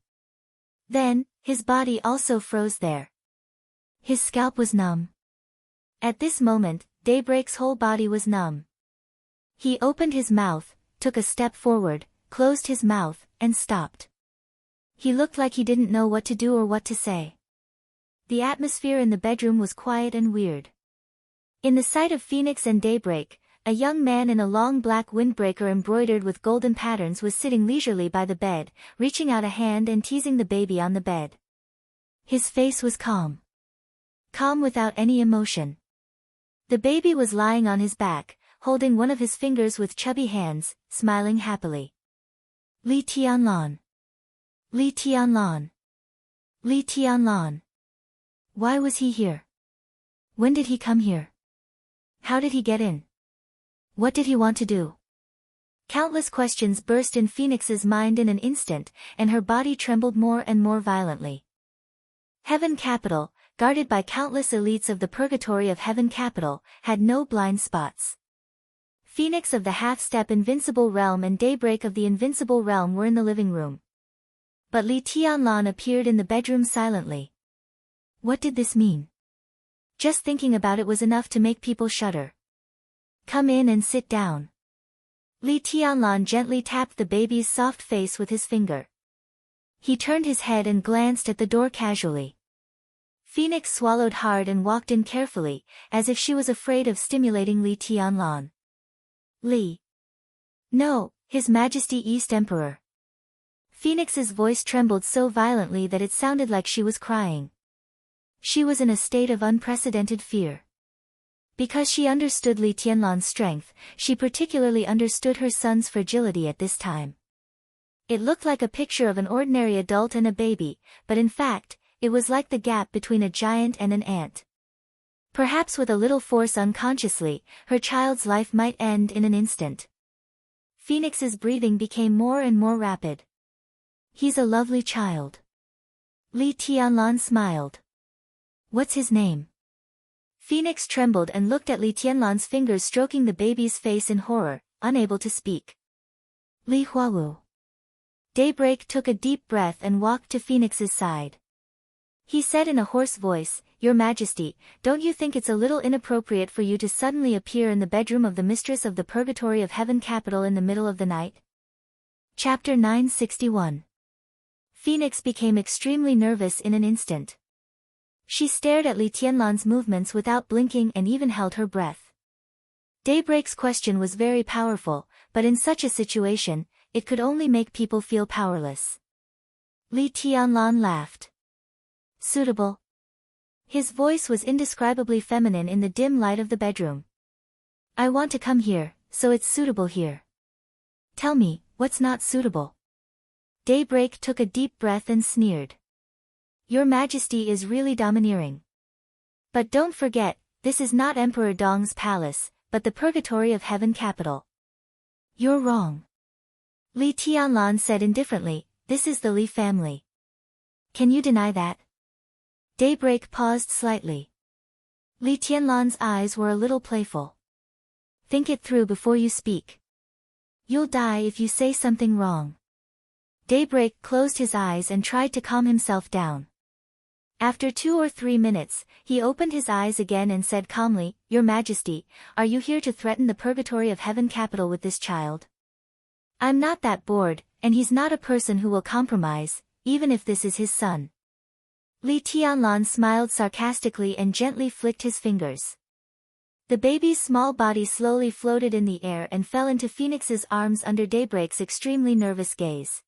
Then, his body also froze there. His scalp was numb. At this moment, Daybreak's whole body was numb. He opened his mouth, took a step forward, closed his mouth, and stopped. He looked like he didn't know what to do or what to say. The atmosphere in the bedroom was quiet and weird. In the sight of Phoenix and Daybreak, a young man in a long black windbreaker embroidered with golden patterns was sitting leisurely by the bed, reaching out a hand and teasing the baby on the bed. His face was calm. Calm without any emotion. The baby was lying on his back, holding one of his fingers with chubby hands, smiling happily. Li Tianlan. Li Tianlan. Li Tianlan. Why was he here? When did he come here? How did he get in? What did he want to do? Countless questions burst in Phoenix's mind in an instant, and her body trembled more and more violently. Heaven Capital, guarded by countless elites of the purgatory of Heaven Capital, had no blind spots. Phoenix of the half-step Invincible Realm and Daybreak of the Invincible Realm were in the living room. But Li Tianlan appeared in the bedroom silently. What did this mean? Just thinking about it was enough to make people shudder. Come in and sit down. Li Tianlan gently tapped the baby's soft face with his finger. He turned his head and glanced at the door casually. Phoenix swallowed hard and walked in carefully, as if she was afraid of stimulating Li Tianlan. Li. No, His Majesty East Emperor. Phoenix's voice trembled so violently that it sounded like she was crying. She was in a state of unprecedented fear. Because she understood Li Tianlan's strength, she particularly understood her son's fragility at this time. It looked like a picture of an ordinary adult and a baby, but in fact, it was like the gap between a giant and an ant. Perhaps with a little force unconsciously, her child's life might end in an instant. Phoenix's breathing became more and more rapid. He's a lovely child. Li Tianlan smiled. What's his name? Phoenix trembled and looked at Li Tianlan's fingers stroking the baby's face in horror, unable to speak. Li Huawu. Daybreak took a deep breath and walked to Phoenix's side. He said in a hoarse voice, "Your Majesty, don't you think it's a little inappropriate for you to suddenly appear in the bedroom of the mistress of the Purgatory of Heaven capital in the middle of the night?" Chapter 961. Phoenix became extremely nervous in an instant. She stared at Li Tianlan's movements without blinking and even held her breath. Daybreak's question was very powerful, but in such a situation, it could only make people feel powerless. Li Tianlan laughed. "Suitable?" His voice was indescribably feminine in the dim light of the bedroom. "I want to come here, so it's suitable here. Tell me, what's not suitable?" Daybreak took a deep breath and sneered. "Your Majesty is really domineering. But don't forget, this is not Emperor Dong's palace, but the Purgatory of Heaven capital." "You're wrong." Li Tianlan said indifferently, "This is the Li family. Can you deny that?" Daybreak paused slightly. Li Tianlan's eyes were a little playful. "Think it through before you speak. You'll die if you say something wrong." Daybreak closed his eyes and tried to calm himself down. After 2 or 3 minutes, he opened his eyes again and said calmly, "Your Majesty, are you here to threaten the Purgatory of Heaven capital with this child? I'm not that bored, and he's not a person who will compromise, even if this is his son." Li Tianlan smiled sarcastically and gently flicked his fingers. The baby's small body slowly floated in the air and fell into Phoenix's arms under Daybreak's extremely nervous gaze.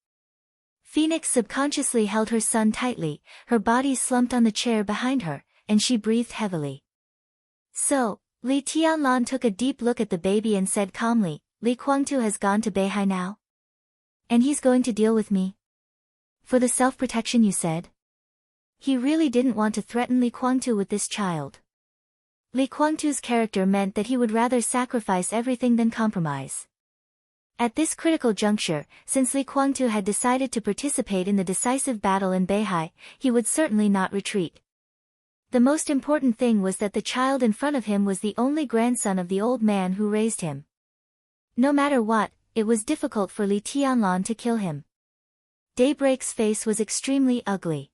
Phoenix subconsciously held her son tightly, her body slumped on the chair behind her, and she breathed heavily. "So," Li Tianlan took a deep look at the baby and said calmly, "Li Guangtu has gone to Beihai now? And he's going to deal with me? For the self-protection you said?" He really didn't want to threaten Li Guangtu with this child. Li Guangtu's character meant that he would rather sacrifice everything than compromise. At this critical juncture, since Li Guangtu had decided to participate in the decisive battle in Beihai, he would certainly not retreat. The most important thing was that the child in front of him was the only grandson of the old man who raised him. No matter what, it was difficult for Li Tianlan to kill him. Daybreak's face was extremely ugly.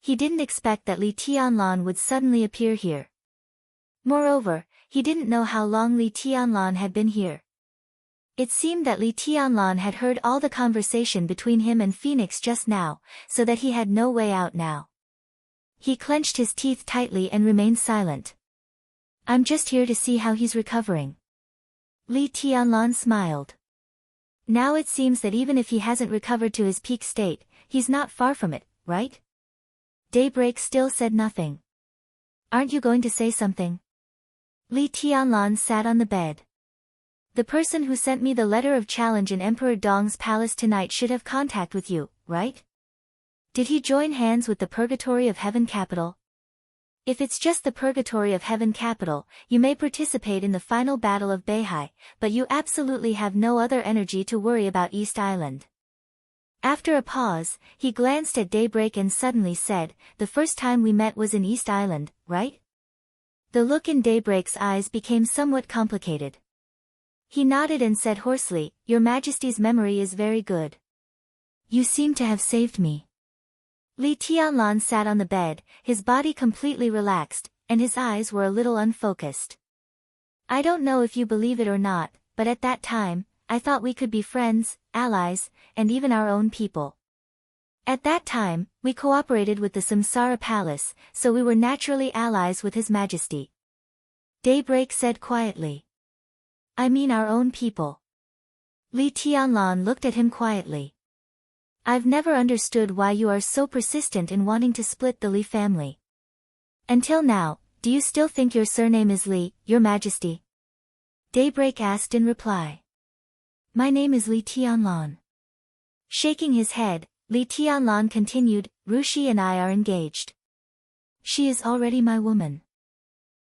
He didn't expect that Li Tianlan would suddenly appear here. Moreover, he didn't know how long Li Tianlan had been here. It seemed that Li Tianlan had heard all the conversation between him and Phoenix just now, so that he had no way out now. He clenched his teeth tightly and remained silent. "I'm just here to see how he's recovering." Li Tianlan smiled. "Now it seems that even if he hasn't recovered to his peak state, he's not far from it, right?" Daybreak still said nothing. "Aren't you going to say something?" Li Tianlan sat on the bed. "The person who sent me the letter of challenge in Emperor Dong's palace tonight should have contact with you, right? Did he join hands with the Purgatory of Heaven capital? If it's just the Purgatory of Heaven capital, you may participate in the final battle of Beihai, but you absolutely have no other energy to worry about East Island." After a pause, he glanced at Daybreak and suddenly said, "The first time we met was in East Island, right?" The look in Daybreak's eyes became somewhat complicated. He nodded and said hoarsely, "Your Majesty's memory is very good. You seem to have saved me." Li Tianlan sat on the bed, his body completely relaxed, and his eyes were a little unfocused. "I don't know if you believe it or not, but at that time, I thought we could be friends, allies, and even our own people. At that time, we cooperated with the Samsara Palace, so we were naturally allies with His Majesty." Daybreak said quietly. "I mean our own people." Li Tianlan looked at him quietly. "I've never understood why you are so persistent in wanting to split the Li family. Until now, do you still think your surname is Li, Your Majesty?" Daybreak asked in reply. "My name is Li Tianlan." Shaking his head, Li Tianlan continued, "Rushi and I are engaged. She is already my woman.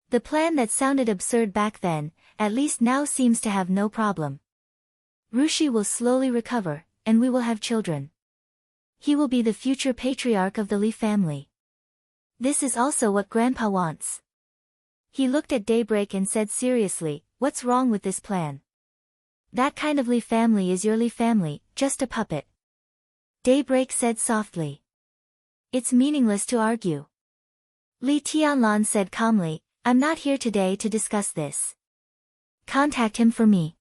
The plan that sounded absurd back then, at least now seems to have no problem. Rushi will slowly recover, and we will have children. He will be the future patriarch of the Li family. This is also what Grandpa wants." He looked at Daybreak and said seriously, "What's wrong with this plan? That kind of Li family is your Li family, just a puppet." Daybreak said softly. "It's meaningless to argue." Li Tianlan said calmly, "I'm not here today to discuss this. Contact him for me."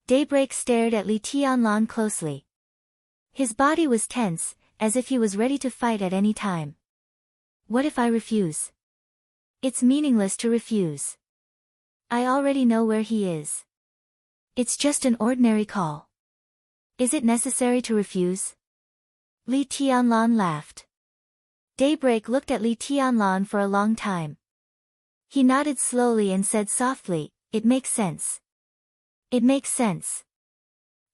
Daybreak stared at Li Tianlan closely. His body was tense, as if he was ready to fight at any time. "What if I refuse?" "It's meaningless to refuse. I already know where he is. It's just an ordinary call. Is it necessary to refuse?" Li Tianlan laughed. Daybreak looked at Li Tianlan for a long time. He nodded slowly and said softly, "It makes sense. It makes sense."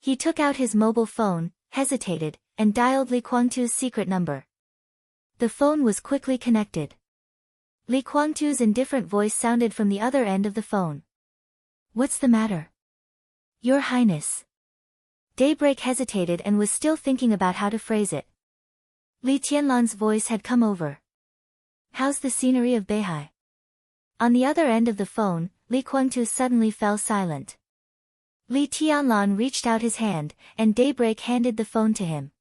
He took out his mobile phone, hesitated, and dialed Li Guangtu's secret number. The phone was quickly connected. Li Guangtu's indifferent voice sounded from the other end of the phone. "What's the matter?" "Your Highness." Daybreak hesitated and was still thinking about how to phrase it. Li Tianlan's voice had come over. "How's the scenery of Beihai?" On the other end of the phone, Li Guangtu suddenly fell silent. Li Tianlan reached out his hand, and Daybreak handed the phone to him.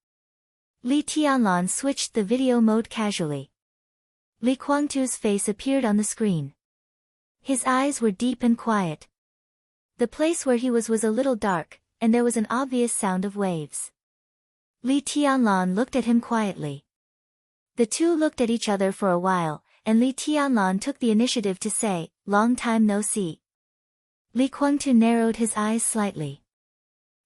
Li Tianlan switched the video mode casually. Li Guangtu's face appeared on the screen. His eyes were deep and quiet. The place where he was a little dark, and there was an obvious sound of waves. Li Tianlan looked at him quietly. The two looked at each other for a while, and Li Tianlan took the initiative to say, "Long time no see." Li Guangtu narrowed his eyes slightly.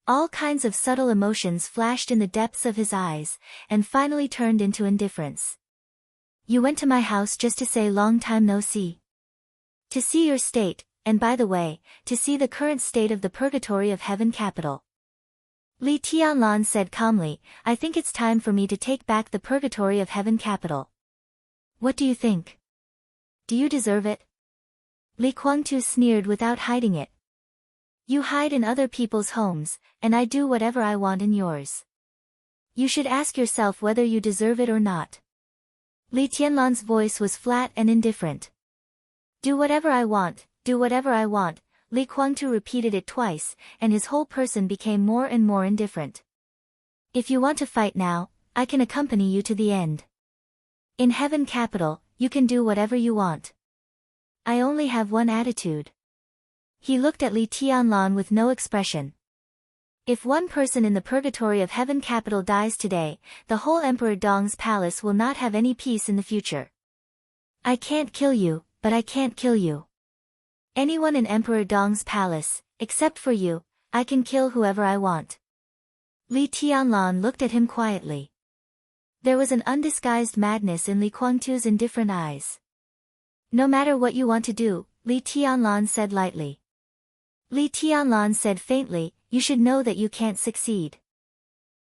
All kinds of subtle emotions flashed in the depths of his eyes, and finally turned into indifference. "You went to my house just to say long time no see? To see your state, and by the way, to see the current state of the purgatory of heaven capital." Li Tianlan said calmly, "I think it's time for me to take back the purgatory of heaven capital. What do you think? Do you deserve it?" Li Guangtu sneered without hiding it. "You hide in other people's homes, and I do whatever I want in yours. You should ask yourself whether you deserve it or not." Li Tianlan's voice was flat and indifferent. "Do whatever I want, do whatever I want." Li Guangtu repeated it twice, and his whole person became more and more indifferent. "If you want to fight now, I can accompany you to the end. In heaven capital, you can do whatever you want. I only have one attitude." He looked at Li Tianlan with no expression. "If one person in the purgatory of heaven capital dies today, the whole Emperor Dong's palace will not have any peace in the future. I can't kill you, but I can't kill you. Anyone in Emperor Dong's palace, except for you, I can kill whoever I want." Li Tianlan looked at him quietly. There was an undisguised madness in Li Guangtu's indifferent eyes. "No matter what you want to do," Li Tianlan said lightly. Li Tianlan said faintly, "You should know that you can't succeed.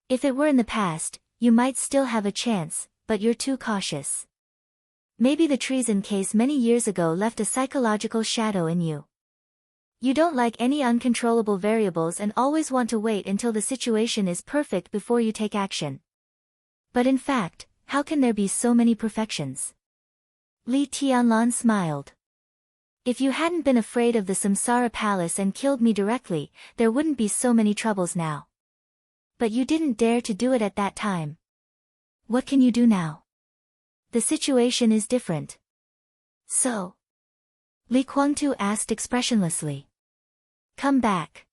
If it were in the past, you might still have a chance, but you're too cautious. Maybe the treason case many years ago left a psychological shadow in you. You don't like any uncontrollable variables and always want to wait until the situation is perfect before you take action. But in fact, how can there be so many perfections?" Li Tianlan smiled. "If you hadn't been afraid of the Samsara palace and killed me directly, there wouldn't be so many troubles now. But you didn't dare to do it at that time. What can you do now? The situation is different." "So?" Li Guangtu asked expressionlessly. "Come back."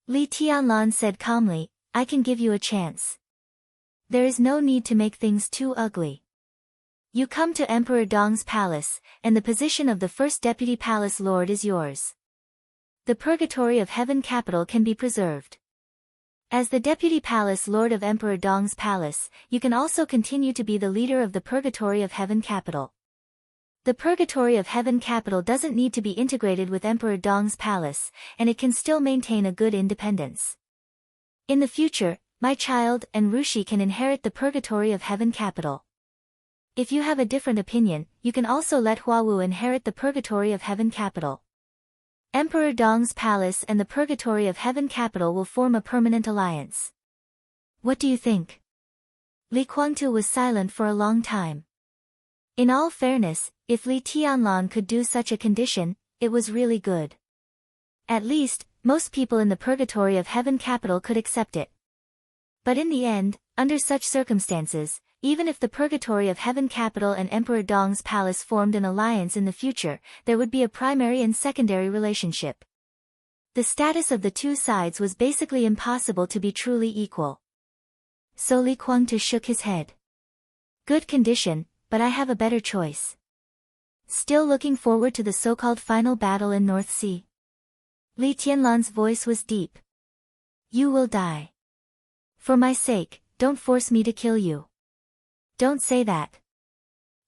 Li Tianlan said calmly, "I can give you a chance. There is no need to make things too ugly. You come to Emperor Dong's palace, and the position of the first deputy palace lord is yours. The purgatory of heaven capital can be preserved. As the deputy palace lord of Emperor Dong's palace, you can also continue to be the leader of the purgatory of heaven capital. The purgatory of heaven capital doesn't need to be integrated with Emperor Dong's palace, and it can still maintain a good independence. In the future, my child and Rushi can inherit the purgatory of heaven capital. If you have a different opinion, you can also let Huawu inherit the purgatory of heaven capital. Emperor Dong's palace and the purgatory of heaven capital will form a permanent alliance. What do you think?" Li Guangtu was silent for a long time. In all fairness, if Li Tianlan could do such a condition, it was really good. At least, most people in the purgatory of heaven capital could accept it. But in the end, under such circumstances, even if the purgatory of heaven capital and Emperor Dong's palace formed an alliance in the future, there would be a primary and secondary relationship. The status of the two sides was basically impossible to be truly equal. So Li Kuangtu shook his head. Good condition, but I have a better choice. Still looking forward to the so-called final battle in North Sea. Li Tianlan's voice was deep. You will die. For my sake, don't force me to kill you. Don't say that.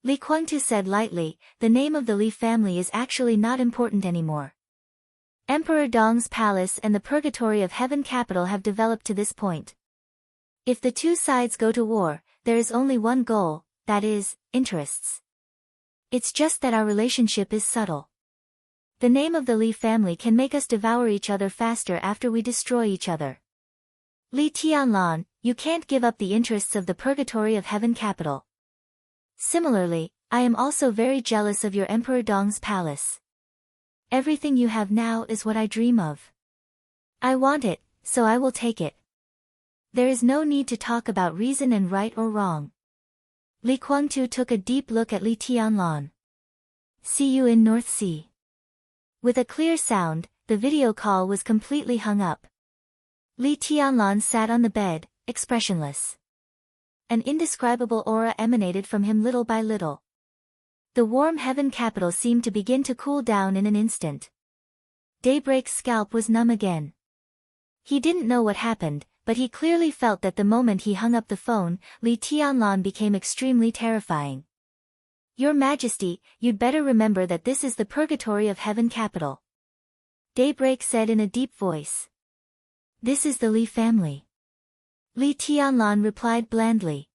Li Kuangtu said lightly, the name of the Li family is actually not important anymore. Emperor Dong's palace and the purgatory of heaven capital have developed to this point. If the two sides go to war, there is only one goal, that is, interests. It's just that our relationship is subtle. The name of the Li family can make us devour each other faster after we destroy each other. Li Tianlan, you can't give up the interests of the purgatory of heaven capital. Similarly, I am also very jealous of your Emperor Dong's palace. Everything you have now is what I dream of. I want it, so I will take it. There is no need to talk about reason and right or wrong. Li Kuangtu took a deep look at Li Tianlan. See you in North Sea. With a clear sound, the video call was completely hung up. Li Tianlan sat on the bed, expressionless. An indescribable aura emanated from him little by little. The warm heaven capital seemed to begin to cool down in an instant. Daybreak's scalp was numb again. He didn't know what happened, but he clearly felt that the moment he hung up the phone, Li Tianlan became extremely terrifying. Your Majesty, you'd better remember that this is the purgatory of heaven capital. Daybreak said in a deep voice. This is the Li family. Li Tianlan replied blandly.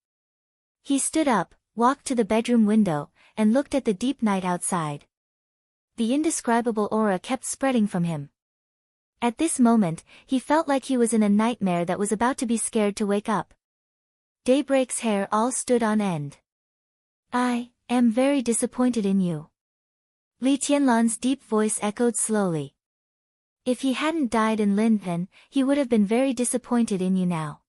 He stood up, walked to the bedroom window, and looked at the deep night outside. The indescribable aura kept spreading from him. At this moment, he felt like he was in a nightmare that was about to be scared to wake up. Daybreak's hair all stood on end. I am very disappointed in you. Li Tianlan's deep voice echoed slowly. If he hadn't died in Linhen, he would have been very disappointed in you now.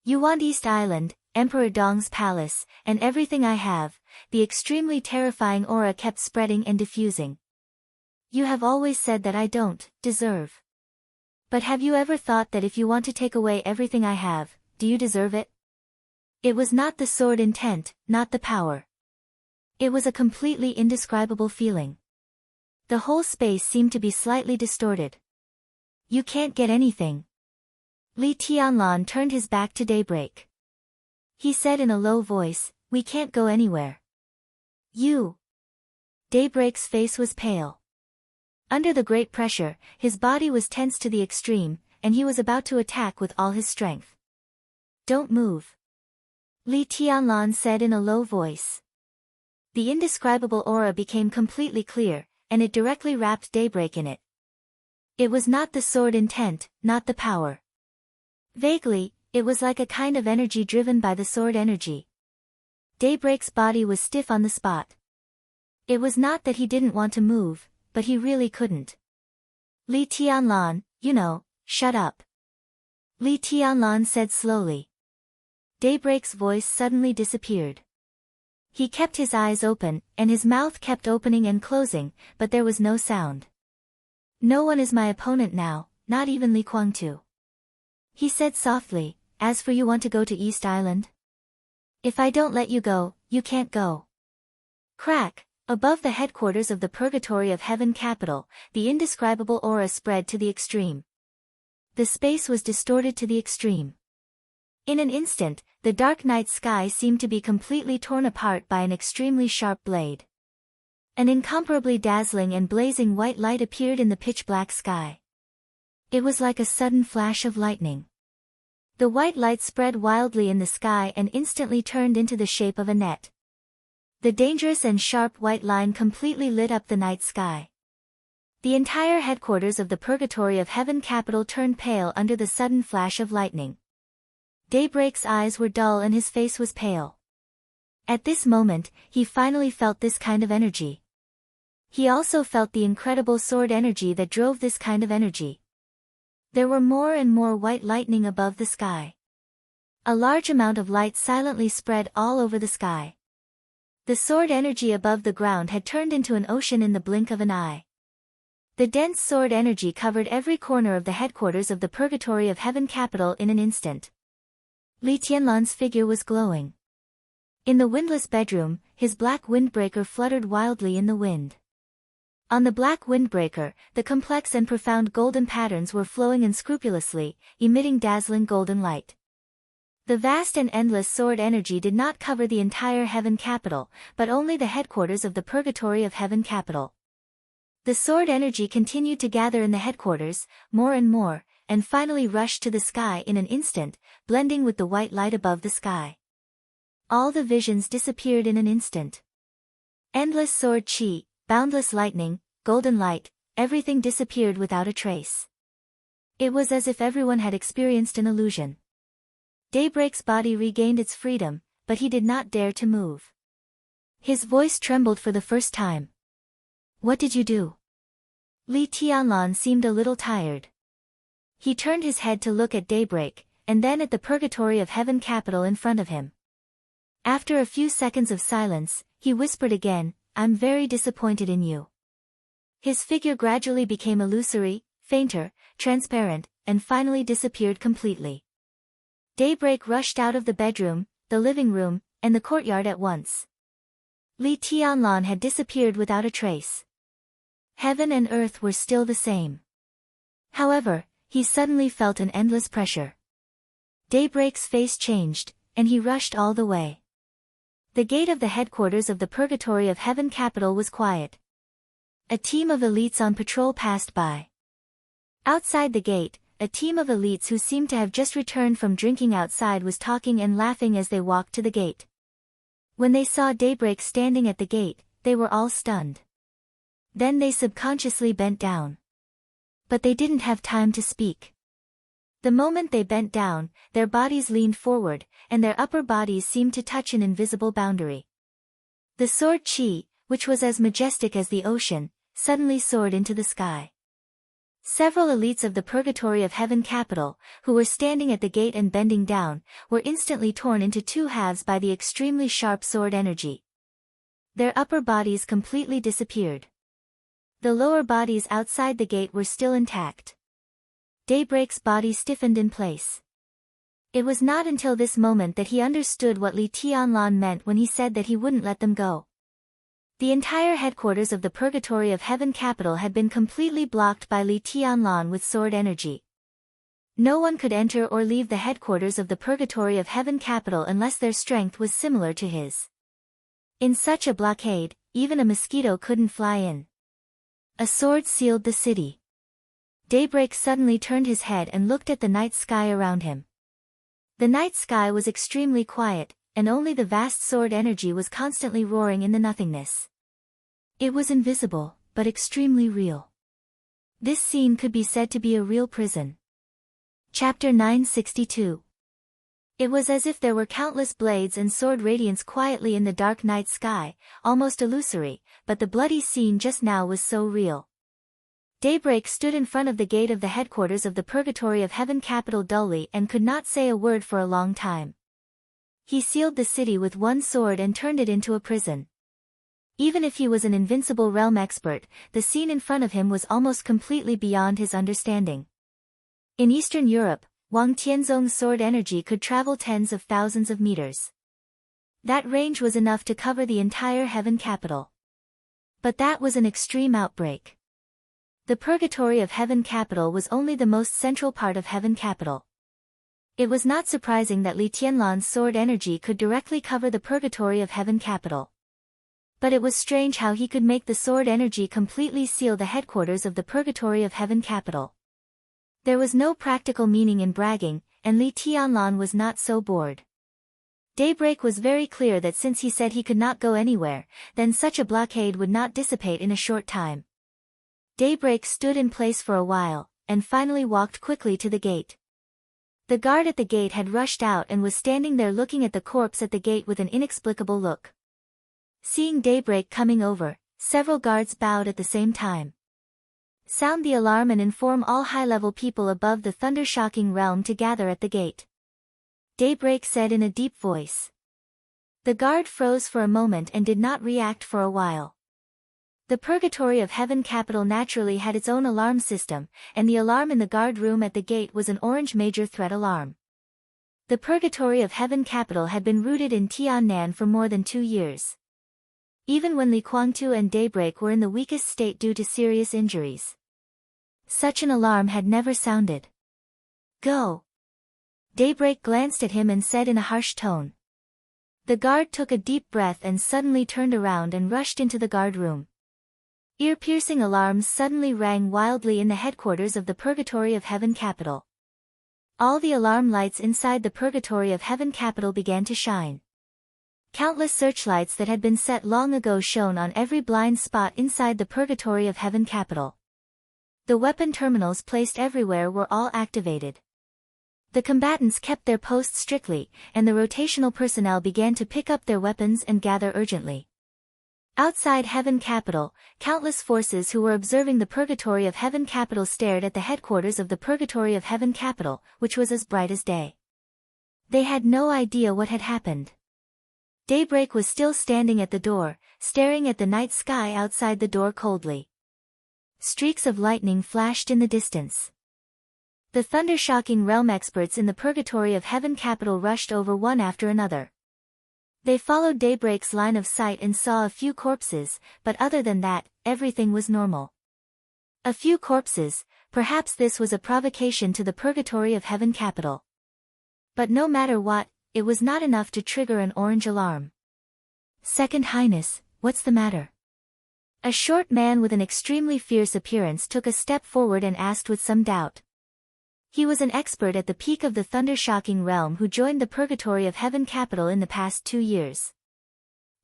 You want East Island, Emperor Dong's palace, and everything I have. The extremely terrifying aura kept spreading and diffusing. You have always said that I don't deserve. But have you ever thought that if you want to take away everything I have, do you deserve it? It was not the sword intent, not the power. It was a completely indescribable feeling. The whole space seemed to be slightly distorted. You can't get anything. Li Tianlan turned his back to Daybreak. He said in a low voice, we can't go anywhere. You. Daybreak's face was pale. Under the great pressure, his body was tense to the extreme, and he was about to attack with all his strength. Don't move. Li Tianlan said in a low voice. The indescribable aura became completely clear, and it directly wrapped Daybreak in it. It was not the sword intent, not the power. Vaguely, it was like a kind of energy driven by the sword energy. Daybreak's body was stiff on the spot. It was not that he didn't want to move, but he really couldn't. Li Tianlan, shut up. Li Tianlan said slowly. Daybreak's voice suddenly disappeared. He kept his eyes open, and his mouth kept opening and closing, but there was no sound. No one is my opponent now, not even Li Kuangtu. He said softly, as for you want to go to East Island? If I don't let you go, you can't go. Crack, above the headquarters of the purgatory of heaven capital, the indescribable aura spread to the extreme. The space was distorted to the extreme. In an instant, the dark night sky seemed to be completely torn apart by an extremely sharp blade. An incomparably dazzling and blazing white light appeared in the pitch-black sky. It was like a sudden flash of lightning. The white light spread wildly in the sky and instantly turned into the shape of a net. The dangerous and sharp white line completely lit up the night sky. The entire headquarters of the purgatory of heaven capital turned pale under the sudden flash of lightning. Daybreak's eyes were dull and his face was pale. At this moment, he finally felt this kind of energy. He also felt the incredible sword energy that drove this kind of energy. There were more and more white lightning above the sky. A large amount of light silently spread all over the sky. The sword energy above the ground had turned into an ocean in the blink of an eye. The dense sword energy covered every corner of the headquarters of the Purgatory of Heaven capital in an instant. Li Tianlan's figure was glowing. In the windless bedroom, his black windbreaker fluttered wildly in the wind. On the black windbreaker, the complex and profound golden patterns were flowing unscrupulously, emitting dazzling golden light. The vast and endless sword energy did not cover the entire Heaven capital, but only the headquarters of the Purgatory of Heaven capital. The sword energy continued to gather in the headquarters, more and more, and finally rushed to the sky in an instant, blending with the white light above the sky. All the visions disappeared in an instant. Endless sword chi, boundless lightning, golden light, everything disappeared without a trace. It was as if everyone had experienced an illusion. Daybreak's body regained its freedom, but he did not dare to move. His voice trembled for the first time. "What did you do?" Li Tianlan seemed a little tired. He turned his head to look at Daybreak, and then at the Purgatory of Heaven capital in front of him. After a few seconds of silence, he whispered again, "I'm very disappointed in you." His figure gradually became illusory, fainter, transparent, and finally disappeared completely. Daybreak rushed out of the bedroom, the living room, and the courtyard at once. Li Tianlan had disappeared without a trace. Heaven and earth were still the same. However, he suddenly felt an endless pressure. Daybreak's face changed, and he rushed all the way. The gate of the headquarters of the Purgatory of Heaven capital was quiet. A team of elites on patrol passed by. Outside the gate, a team of elites who seemed to have just returned from drinking outside was talking and laughing as they walked to the gate. When they saw Daybreak standing at the gate, they were all stunned. Then they subconsciously bent down. But they didn't have time to speak. The moment they bent down, their bodies leaned forward, and their upper bodies seemed to touch an invisible boundary. The sword chi, which was as majestic as the ocean, suddenly soared into the sky. Several elites of the Purgatory of Heaven capital, who were standing at the gate and bending down, were instantly torn into two halves by the extremely sharp sword energy. Their upper bodies completely disappeared. The lower bodies outside the gate were still intact. Daybreak's body stiffened in place. It was not until this moment that he understood what Li Tianlan meant when he said that he wouldn't let them go. The entire headquarters of the Purgatory of Heaven capital had been completely blocked by Li Tianlan with sword energy. No one could enter or leave the headquarters of the Purgatory of Heaven capital unless their strength was similar to his. In such a blockade, even a mosquito couldn't fly in. A sword sealed the city. Daybreak suddenly turned his head and looked at the night sky around him. The night sky was extremely quiet, and only the vast sword energy was constantly roaring in the nothingness. It was invisible, but extremely real. This scene could be said to be a real prison. Chapter 962. It was as if there were countless blades and sword radiance quietly in the dark night sky, almost illusory, but the bloody scene just now was so real. Daybreak stood in front of the gate of the headquarters of the Purgatory of Heaven capital dully and could not say a word for a long time. He sealed the city with one sword and turned it into a prison. Even if he was an invincible realm expert, the scene in front of him was almost completely beyond his understanding. In Eastern Europe, Wang Tianzong's sword energy could travel tens of thousands of meters. That range was enough to cover the entire Heaven capital. But that was an extreme outbreak. The Purgatory of Heaven capital was only the most central part of Heaven capital. It was not surprising that Li Tianlan's sword energy could directly cover the Purgatory of Heaven capital. But it was strange how he could make the sword energy completely seal the headquarters of the Purgatory of Heaven capital. There was no practical meaning in bragging, and Li Tianlan was not so bored. Daybreak was very clear that since he said he could not go anywhere, then such a blockade would not dissipate in a short time. Daybreak stood in place for a while, and finally walked quickly to the gate. The guard at the gate had rushed out and was standing there looking at the corpse at the gate with an inexplicable look. Seeing daybreak coming over, several guards bowed at the same time. Sound the alarm and inform all high-level people above the thunder-shocking realm to gather at the gate. Daybreak said in a deep voice. The guard froze for a moment and did not react for a while. The Purgatory of Heaven capital naturally had its own alarm system, and the alarm in the guard room at the gate was an orange major threat alarm. The Purgatory of Heaven capital had been rooted in Tiannan for more than 2 years. Even when Li Kuangtu and Daybreak were in the weakest state due to serious injuries. Such an alarm had never sounded. Go! Daybreak glanced at him and said in a harsh tone. The guard took a deep breath and suddenly turned around and rushed into the guard room. Ear-piercing alarms suddenly rang wildly in the headquarters of the Purgatory of Heaven capital. All the alarm lights inside the Purgatory of Heaven capital began to shine. Countless searchlights that had been set long ago shone on every blind spot inside the Purgatory of Heaven capital. The weapon terminals placed everywhere were all activated. The combatants kept their posts strictly, and the rotational personnel began to pick up their weapons and gather urgently. Outside Heaven capital, countless forces who were observing the Purgatory of Heaven capital stared at the headquarters of the Purgatory of Heaven capital, which was as bright as day. They had no idea what had happened. Daybreak was still standing at the door, staring at the night sky outside the door coldly. Streaks of lightning flashed in the distance. The thunder-shocking realm experts in the Purgatory of Heaven capital rushed over one after another. They followed Daybreak's line of sight and saw a few corpses, but other than that, everything was normal. A few corpses, perhaps this was a provocation to the Purgatory of Heaven capital. But no matter what, it was not enough to trigger an orange alarm. Second Highness, what's the matter? A short man with an extremely fierce appearance took a step forward and asked with some doubt. He was an expert at the peak of the thunder-shocking realm who joined the Purgatory of Heaven capital in the past 2 years.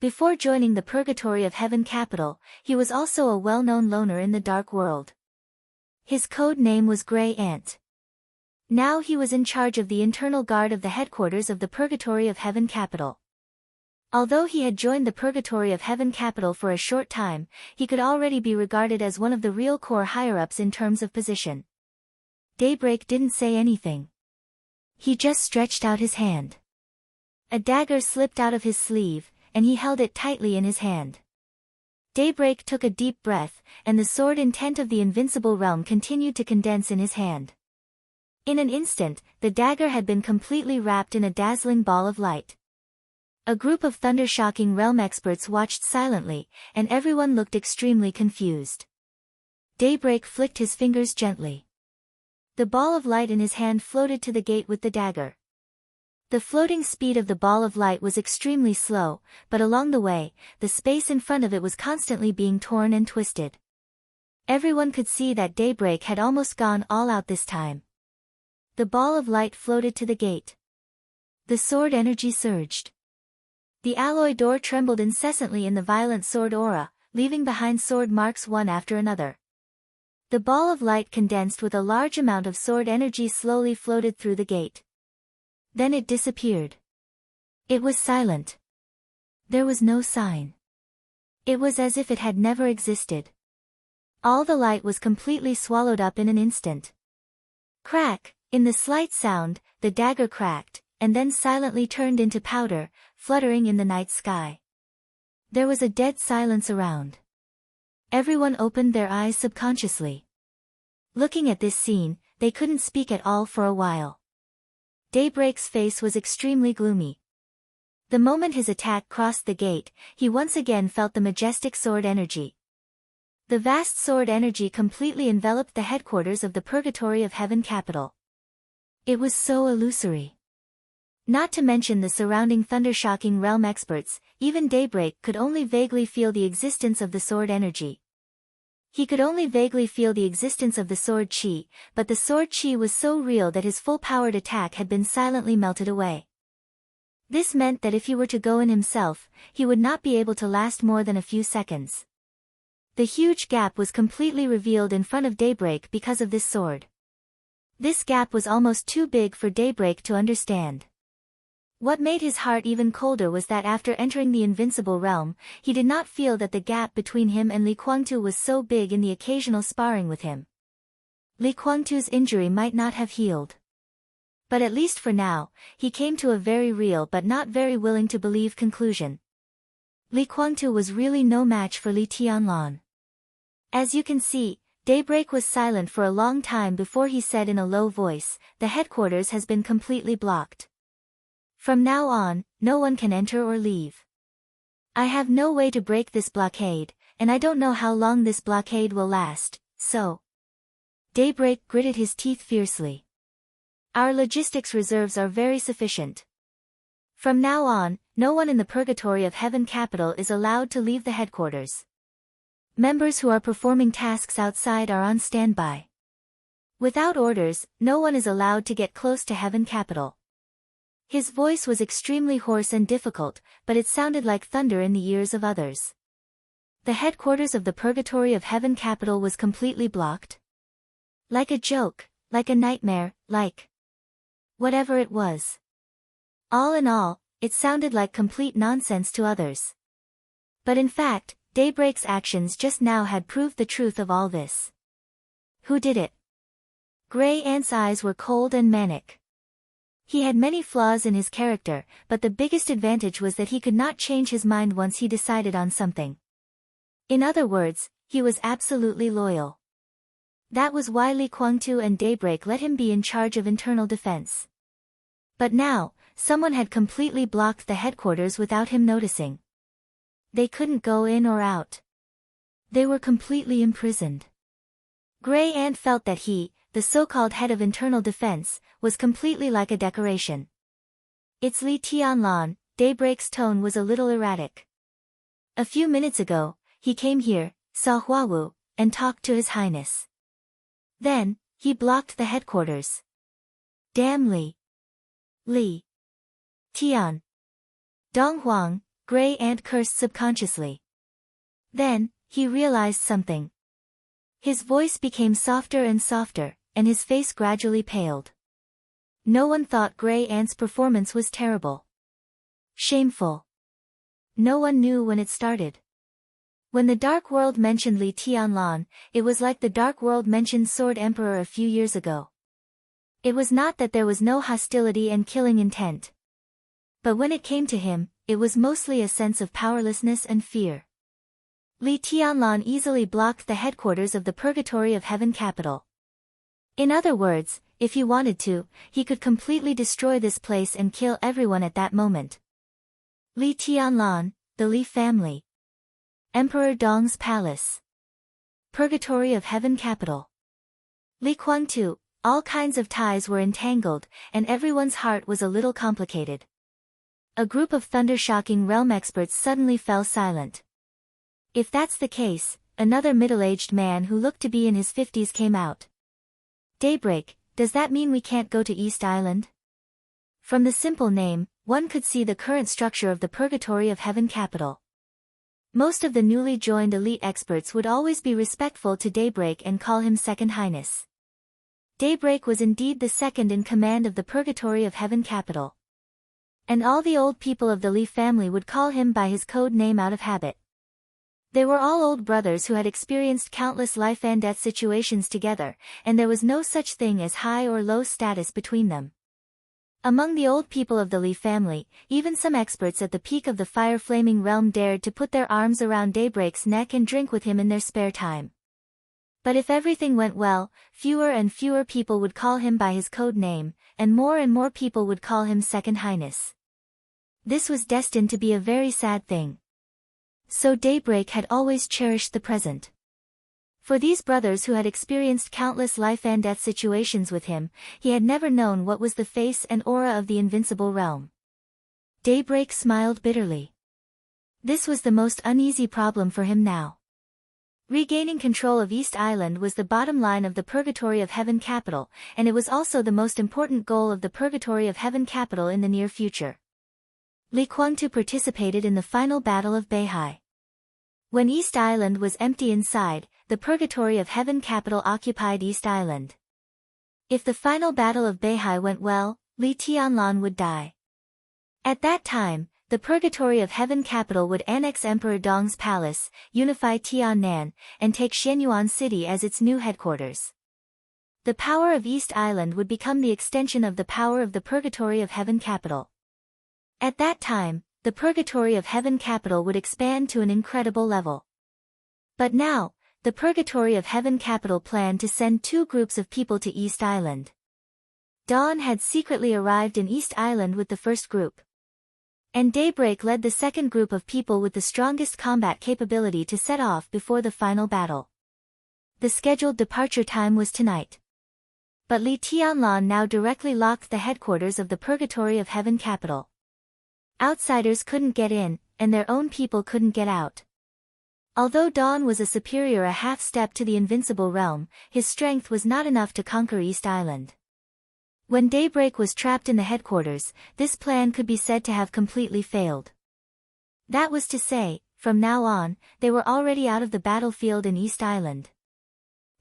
Before joining the Purgatory of Heaven capital, he was also a well-known loner in the dark world. His code name was Grey Ant. Now he was in charge of the internal guard of the headquarters of the Purgatory of Heaven capital. Although he had joined the Purgatory of Heaven capital for a short time, he could already be regarded as one of the real core higher-ups in terms of position. Daybreak didn't say anything. He just stretched out his hand. A dagger slipped out of his sleeve, and he held it tightly in his hand. Daybreak took a deep breath, and the sword intent of the invincible realm continued to condense in his hand. In an instant, the dagger had been completely wrapped in a dazzling ball of light. A group of thunder-shocking realm experts watched silently, and everyone looked extremely confused. Daybreak flicked his fingers gently. The ball of light in his hand floated to the gate with the dagger. The floating speed of the ball of light was extremely slow, but along the way, the space in front of it was constantly being torn and twisted. Everyone could see that Daybreak had almost gone all out this time. The ball of light floated to the gate. The sword energy surged. The alloy door trembled incessantly in the violent sword aura, leaving behind sword marks one after another. The ball of light condensed with a large amount of sword energy slowly floated through the gate. Then it disappeared. It was silent. There was no sign. It was as if it had never existed. All the light was completely swallowed up in an instant. Crack! In the slight sound, the dagger cracked, and then silently turned into powder, fluttering in the night sky. There was a dead silence around. Everyone opened their eyes subconsciously. Looking at this scene, they couldn't speak at all for a while. Daybreak's face was extremely gloomy. The moment his attack crossed the gate, he once again felt the majestic sword energy. The vast sword energy completely enveloped the headquarters of the Purgatory of Heaven capital. It was so illusory. Not to mention the surrounding thunder-shocking realm experts, even Daybreak could only vaguely feel the existence of the sword energy. He could only vaguely feel the existence of the sword chi, but the sword chi was so real that his full-powered attack had been silently melted away. This meant that if he were to go in himself, he would not be able to last more than a few seconds. The huge gap was completely revealed in front of Daybreak because of this sword. This gap was almost too big for Daybreak to understand. What made his heart even colder was that after entering the invincible realm, he did not feel that the gap between him and Li Guangtu was so big in the occasional sparring with him. Li Guangtu's injury might not have healed. But at least for now, he came to a very real but not very willing to believe conclusion. Li Guangtu was really no match for Li Tianlan. As you can see, Daybreak was silent for a long time before he said in a low voice, "The headquarters has been completely blocked. From now on, no one can enter or leave. I have no way to break this blockade, and I don't know how long this blockade will last, so..." Daybreak gritted his teeth fiercely. "Our logistics reserves are very sufficient. From now on, no one in the purgatory of Heaven Capital is allowed to leave the headquarters. Members who are performing tasks outside are on standby. Without orders, no one is allowed to get close to Heaven Capital." His voice was extremely hoarse and difficult, but it sounded like thunder in the ears of others. The headquarters of the Purgatory of Heaven Capital was completely blocked? Like a joke, like a nightmare, like... whatever it was. All in all, it sounded like complete nonsense to others. But in fact, Daybreak's actions just now had proved the truth of all this. Who did it? Gray Ant's eyes were cold and manic. He had many flaws in his character, but the biggest advantage was that he could not change his mind once he decided on something. In other words, he was absolutely loyal. That was why Li Guangtu and Daybreak let him be in charge of internal defense. But now, someone had completely blocked the headquarters without him noticing. They couldn't go in or out. They were completely imprisoned. Gray Ant felt that he, the so-called head of internal defense, was completely like a decoration. "It's Li Tianlan." Daybreak's tone was a little erratic. "A few minutes ago, he came here, saw Huawu, and talked to His Highness. Then, he blocked the headquarters. Damn Li. Li. Tian. Dong Huang," Gray Ant cursed subconsciously. Then, he realized something. His voice became softer and softer, and his face gradually paled. No one thought Gray Ant's performance was terrible. Shameful. No one knew when it started. When the Dark World mentioned Li Tianlan, it was like the Dark World mentioned Sword Emperor a few years ago. It was not that there was no hostility and killing intent. But when it came to him, it was mostly a sense of powerlessness and fear. Li Tianlan easily blocked the headquarters of the Purgatory of Heaven Capital. In other words, if he wanted to, he could completely destroy this place and kill everyone at that moment. Li Tianlan, the Li family. Emperor Dong's palace. Purgatory of Heaven Capital. Li Guangtu, all kinds of ties were entangled, and everyone's heart was a little complicated. A group of thunder-shocking realm experts suddenly fell silent. If that's the case, another middle-aged man who looked to be in his 50s came out. "Daybreak, does that mean we can't go to East Island?" From the simple name, one could see the current structure of the Purgatory of Heaven Capital. Most of the newly joined elite experts would always be respectful to Daybreak and call him Second Highness. Daybreak was indeed the second in command of the Purgatory of Heaven Capital. And all the old people of the Li family would call him by his code name out of habit. They were all old brothers who had experienced countless life and death situations together, and there was no such thing as high or low status between them. Among the old people of the Li family, even some experts at the peak of the fire-flaming realm dared to put their arms around Daybreak's neck and drink with him in their spare time. But if everything went well, fewer and fewer people would call him by his code name, and more people would call him Second Highness. This was destined to be a very sad thing. So Daybreak had always cherished the present. For these brothers who had experienced countless life and death situations with him, he had never known what was the face and aura of the invincible realm. Daybreak smiled bitterly. This was the most uneasy problem for him now. Regaining control of East Island was the bottom line of the Purgatory of Heaven Capital, and it was also the most important goal of the Purgatory of Heaven Capital in the near future. Li Guangtu participated in the final battle of Beihai. When East Island was empty inside, the Purgatory of Heaven Capital occupied East Island. If the final battle of Beihai went well, Li Tianlan would die. At that time, the Purgatory of Heaven capital would annex Emperor Dong's palace, unify Tiannan, and take Shenyuan City as its new headquarters. The power of East Island would become the extension of the power of the Purgatory of Heaven capital. At that time, the Purgatory of Heaven capital would expand to an incredible level. But now, the Purgatory of Heaven capital planned to send 2 groups of people to East Island. Dawn had secretly arrived in East Island with the first group. And Daybreak led the second group of people with the strongest combat capability to set off before the final battle. The scheduled departure time was tonight. But Li Tianlan now directly locked the headquarters of the Purgatory of Heaven capital. Outsiders couldn't get in, and their own people couldn't get out. Although Dawn was a superior a half step to the invincible realm, his strength was not enough to conquer East Island. When Daybreak was trapped in the headquarters, this plan could be said to have completely failed. That was to say, from now on, they were already out of the battlefield in East Island.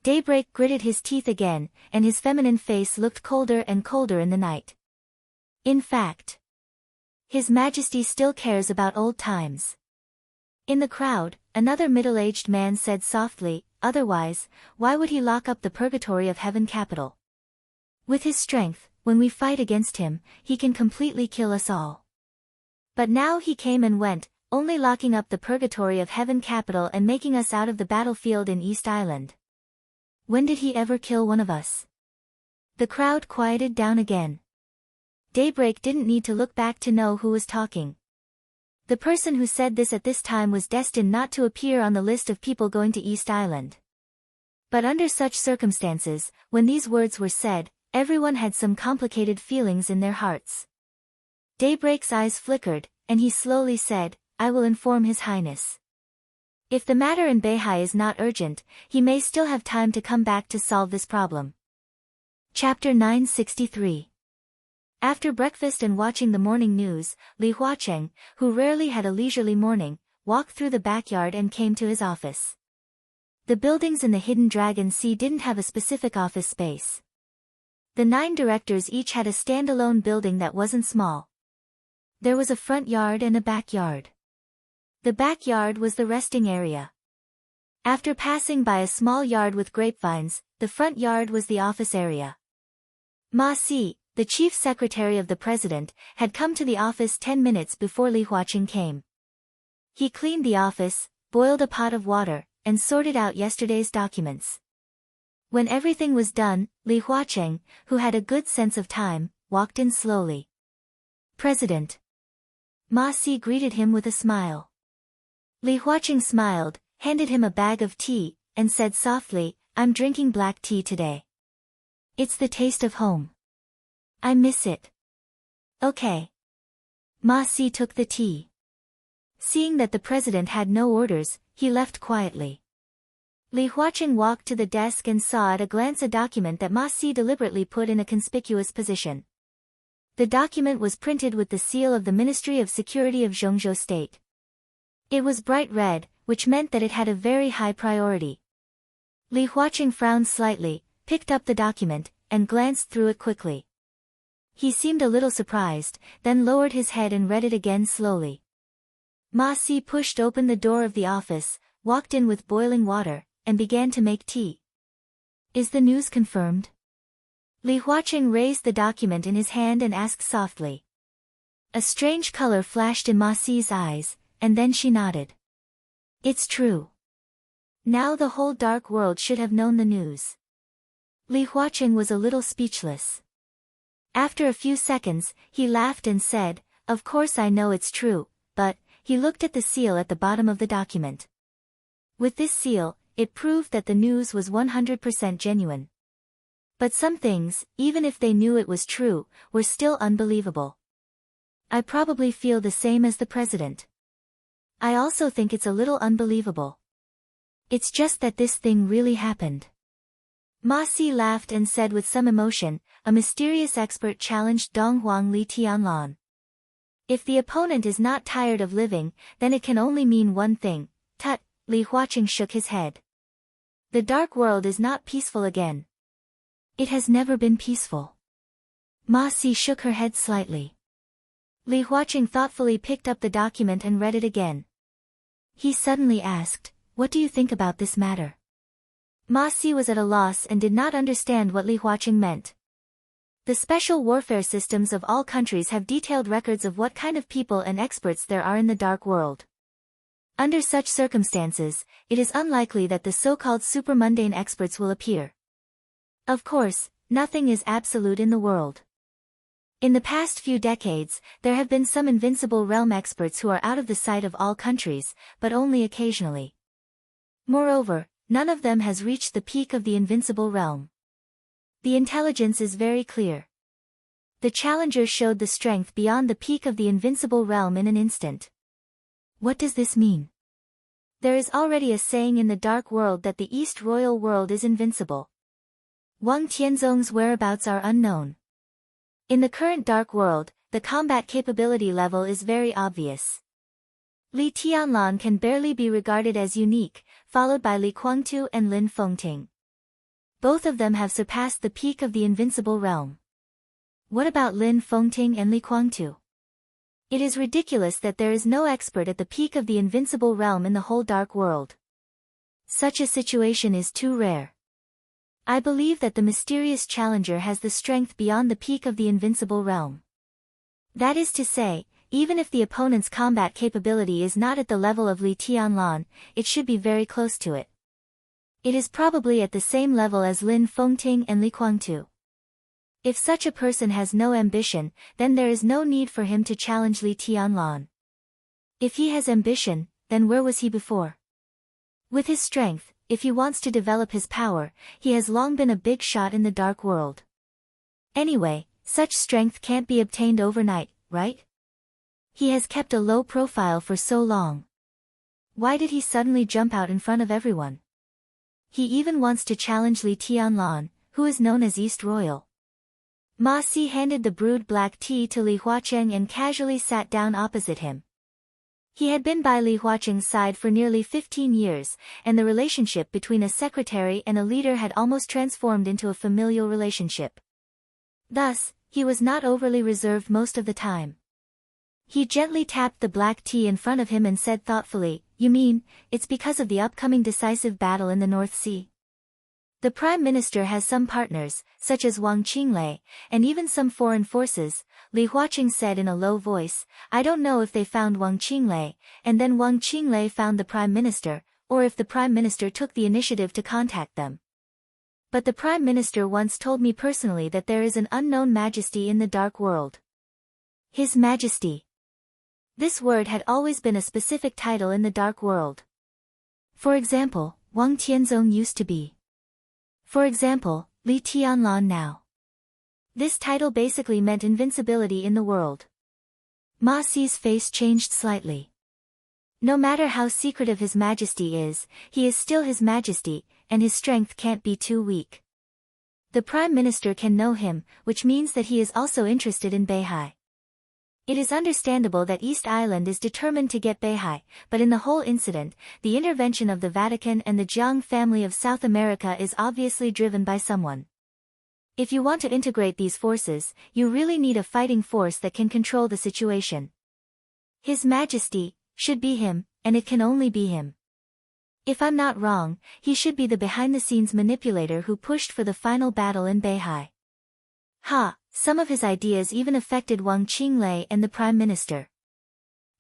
Daybreak gritted his teeth again, and his feminine face looked colder and colder in the night. In fact, His Majesty still cares about old times. In the crowd, another middle-aged man said softly, otherwise, why would he lock up the Purgatory of Heaven capital? With his strength, when we fight against him, he can completely kill us all. But now he came and went, only locking up the Purgatory of Heaven capital and making us out of the battlefield in East Island. When did he ever kill one of us? The crowd quieted down again. Daybreak didn't need to look back to know who was talking. The person who said this at this time was destined not to appear on the list of people going to East Island. But under such circumstances, when these words were said, everyone had some complicated feelings in their hearts. Daybreak's eyes flickered, and he slowly said, I will inform His Highness. If the matter in Beihai is not urgent, he may still have time to come back to solve this problem. Chapter 963. After breakfast and watching the morning news, Li Huacheng, who rarely had a leisurely morning, walked through the backyard and came to his office. The buildings in the Hidden Dragon Sea didn't have a specific office space. The 9 directors each had a standalone building that wasn't small. There was a front yard and a backyard. The backyard was the resting area. After passing by a small yard with grapevines, the front yard was the office area. Ma Si, the chief secretary of the president, had come to the office 10 minutes before Li Huacheng came. He cleaned the office, boiled a pot of water, and sorted out yesterday's documents. When everything was done, Li Huacheng, who had a good sense of time, walked in slowly. President. Ma Si greeted him with a smile. Li Huacheng smiled, handed him a bag of tea, and said softly, I'm drinking black tea today. It's the taste of home. I miss it. Okay. Ma Si took the tea. Seeing that the president had no orders, he left quietly. Li Huacheng walked to the desk and saw at a glance a document that Ma Si deliberately put in a conspicuous position. The document was printed with the seal of the Ministry of Security of Zhongzhou State. It was bright red, which meant that it had a very high priority. Li Huacheng frowned slightly, picked up the document, and glanced through it quickly. He seemed a little surprised, then lowered his head and read it again slowly. Ma Si pushed open the door of the office, walked in with boiling water, and began to make tea. Is the news confirmed? Li Huacheng raised the document in his hand and asked softly. A strange color flashed in Ma Si's eyes, and then she nodded. It's true. Now the whole dark world should have known the news. Li Huacheng was a little speechless. After a few seconds, he laughed and said, Of course I know it's true, but, he looked at the seal at the bottom of the document. With this seal, it proved that the news was 100% genuine. But some things, even if they knew it was true, were still unbelievable. I probably feel the same as the president. I also think it's a little unbelievable. It's just that this thing really happened. Ma Si laughed and said with some emotion, a mysterious expert challenged Dong Huang Li Tianlan. If the opponent is not tired of living, then it can only mean one thing. Tut, Li Huacheng shook his head. The dark world is not peaceful again. It has never been peaceful. Ma Si shook her head slightly. Li Huaqing thoughtfully picked up the document and read it again. He suddenly asked, "What do you think about this matter?" Ma Si was at a loss and did not understand what Li Huaqing meant. The special warfare systems of all countries have detailed records of what kind of people and experts there are in the dark world. Under such circumstances, it is unlikely that the so-called super-mundane experts will appear. Of course, nothing is absolute in the world. In the past few decades, there have been some invincible realm experts who are out of the sight of all countries, but only occasionally. Moreover, none of them has reached the peak of the invincible realm. The intelligence is very clear. The challengers showed the strength beyond the peak of the invincible realm in an instant. What does this mean? There is already a saying in the dark world that the East Royal world is invincible. Wang Tianzong's whereabouts are unknown. In the current dark world, the combat capability level is very obvious. Li Tianlan can barely be regarded as unique, followed by Li Guangtu and Lin Fengting. Both of them have surpassed the peak of the invincible realm. What about Lin Fengting and Li Guangtu? It is ridiculous that there is no expert at the peak of the invincible realm in the whole dark world. Such a situation is too rare. I believe that the mysterious challenger has the strength beyond the peak of the invincible realm. That is to say, even if the opponent's combat capability is not at the level of Li Tianlan, it should be very close to it. It is probably at the same level as Lin Fengting and Li Guangtu. If such a person has no ambition, then there is no need for him to challenge Li Tianlan. If he has ambition, then where was he before? With his strength, if he wants to develop his power, he has long been a big shot in the dark world. Anyway, such strength can't be obtained overnight, right? He has kept a low profile for so long. Why did he suddenly jump out in front of everyone? He even wants to challenge Li Tianlan, who is known as East Royal. Ma Si handed the brewed black tea to Li Huaqing and casually sat down opposite him. He had been by Li Huaqing's side for nearly 15 years, and the relationship between a secretary and a leader had almost transformed into a familial relationship. Thus, he was not overly reserved most of the time. He gently tapped the black tea in front of him and said thoughtfully, "You mean, it's because of the upcoming decisive battle in the North Sea? The Prime Minister has some partners, such as Wang Qinglei, and even some foreign forces," Li Huaqing said in a low voice. "I don't know if they found Wang Qinglei, and then Wang Qinglei found the Prime Minister, or if the Prime Minister took the initiative to contact them. But the Prime Minister once told me personally that there is an unknown majesty in the dark world. His Majesty." This word had always been a specific title in the dark world. For example, Wang Tianzong used to be. For example, Li Tianlan now. This title basically meant invincibility in the world. Ma Si's face changed slightly. No matter how secretive His Majesty is, he is still His Majesty, and his strength can't be too weak. The Prime Minister can know him, which means that he is also interested in Beihai. It is understandable that East Island is determined to get Beihai, but in the whole incident, the intervention of the Vatican and the Jiang family of South America is obviously driven by someone. If you want to integrate these forces, you really need a fighting force that can control the situation. His Majesty should be him, and it can only be him. If I'm not wrong, he should be the behind-the-scenes manipulator who pushed for the final battle in Beihai. Some of his ideas even affected Wang Qinglei and the Prime Minister.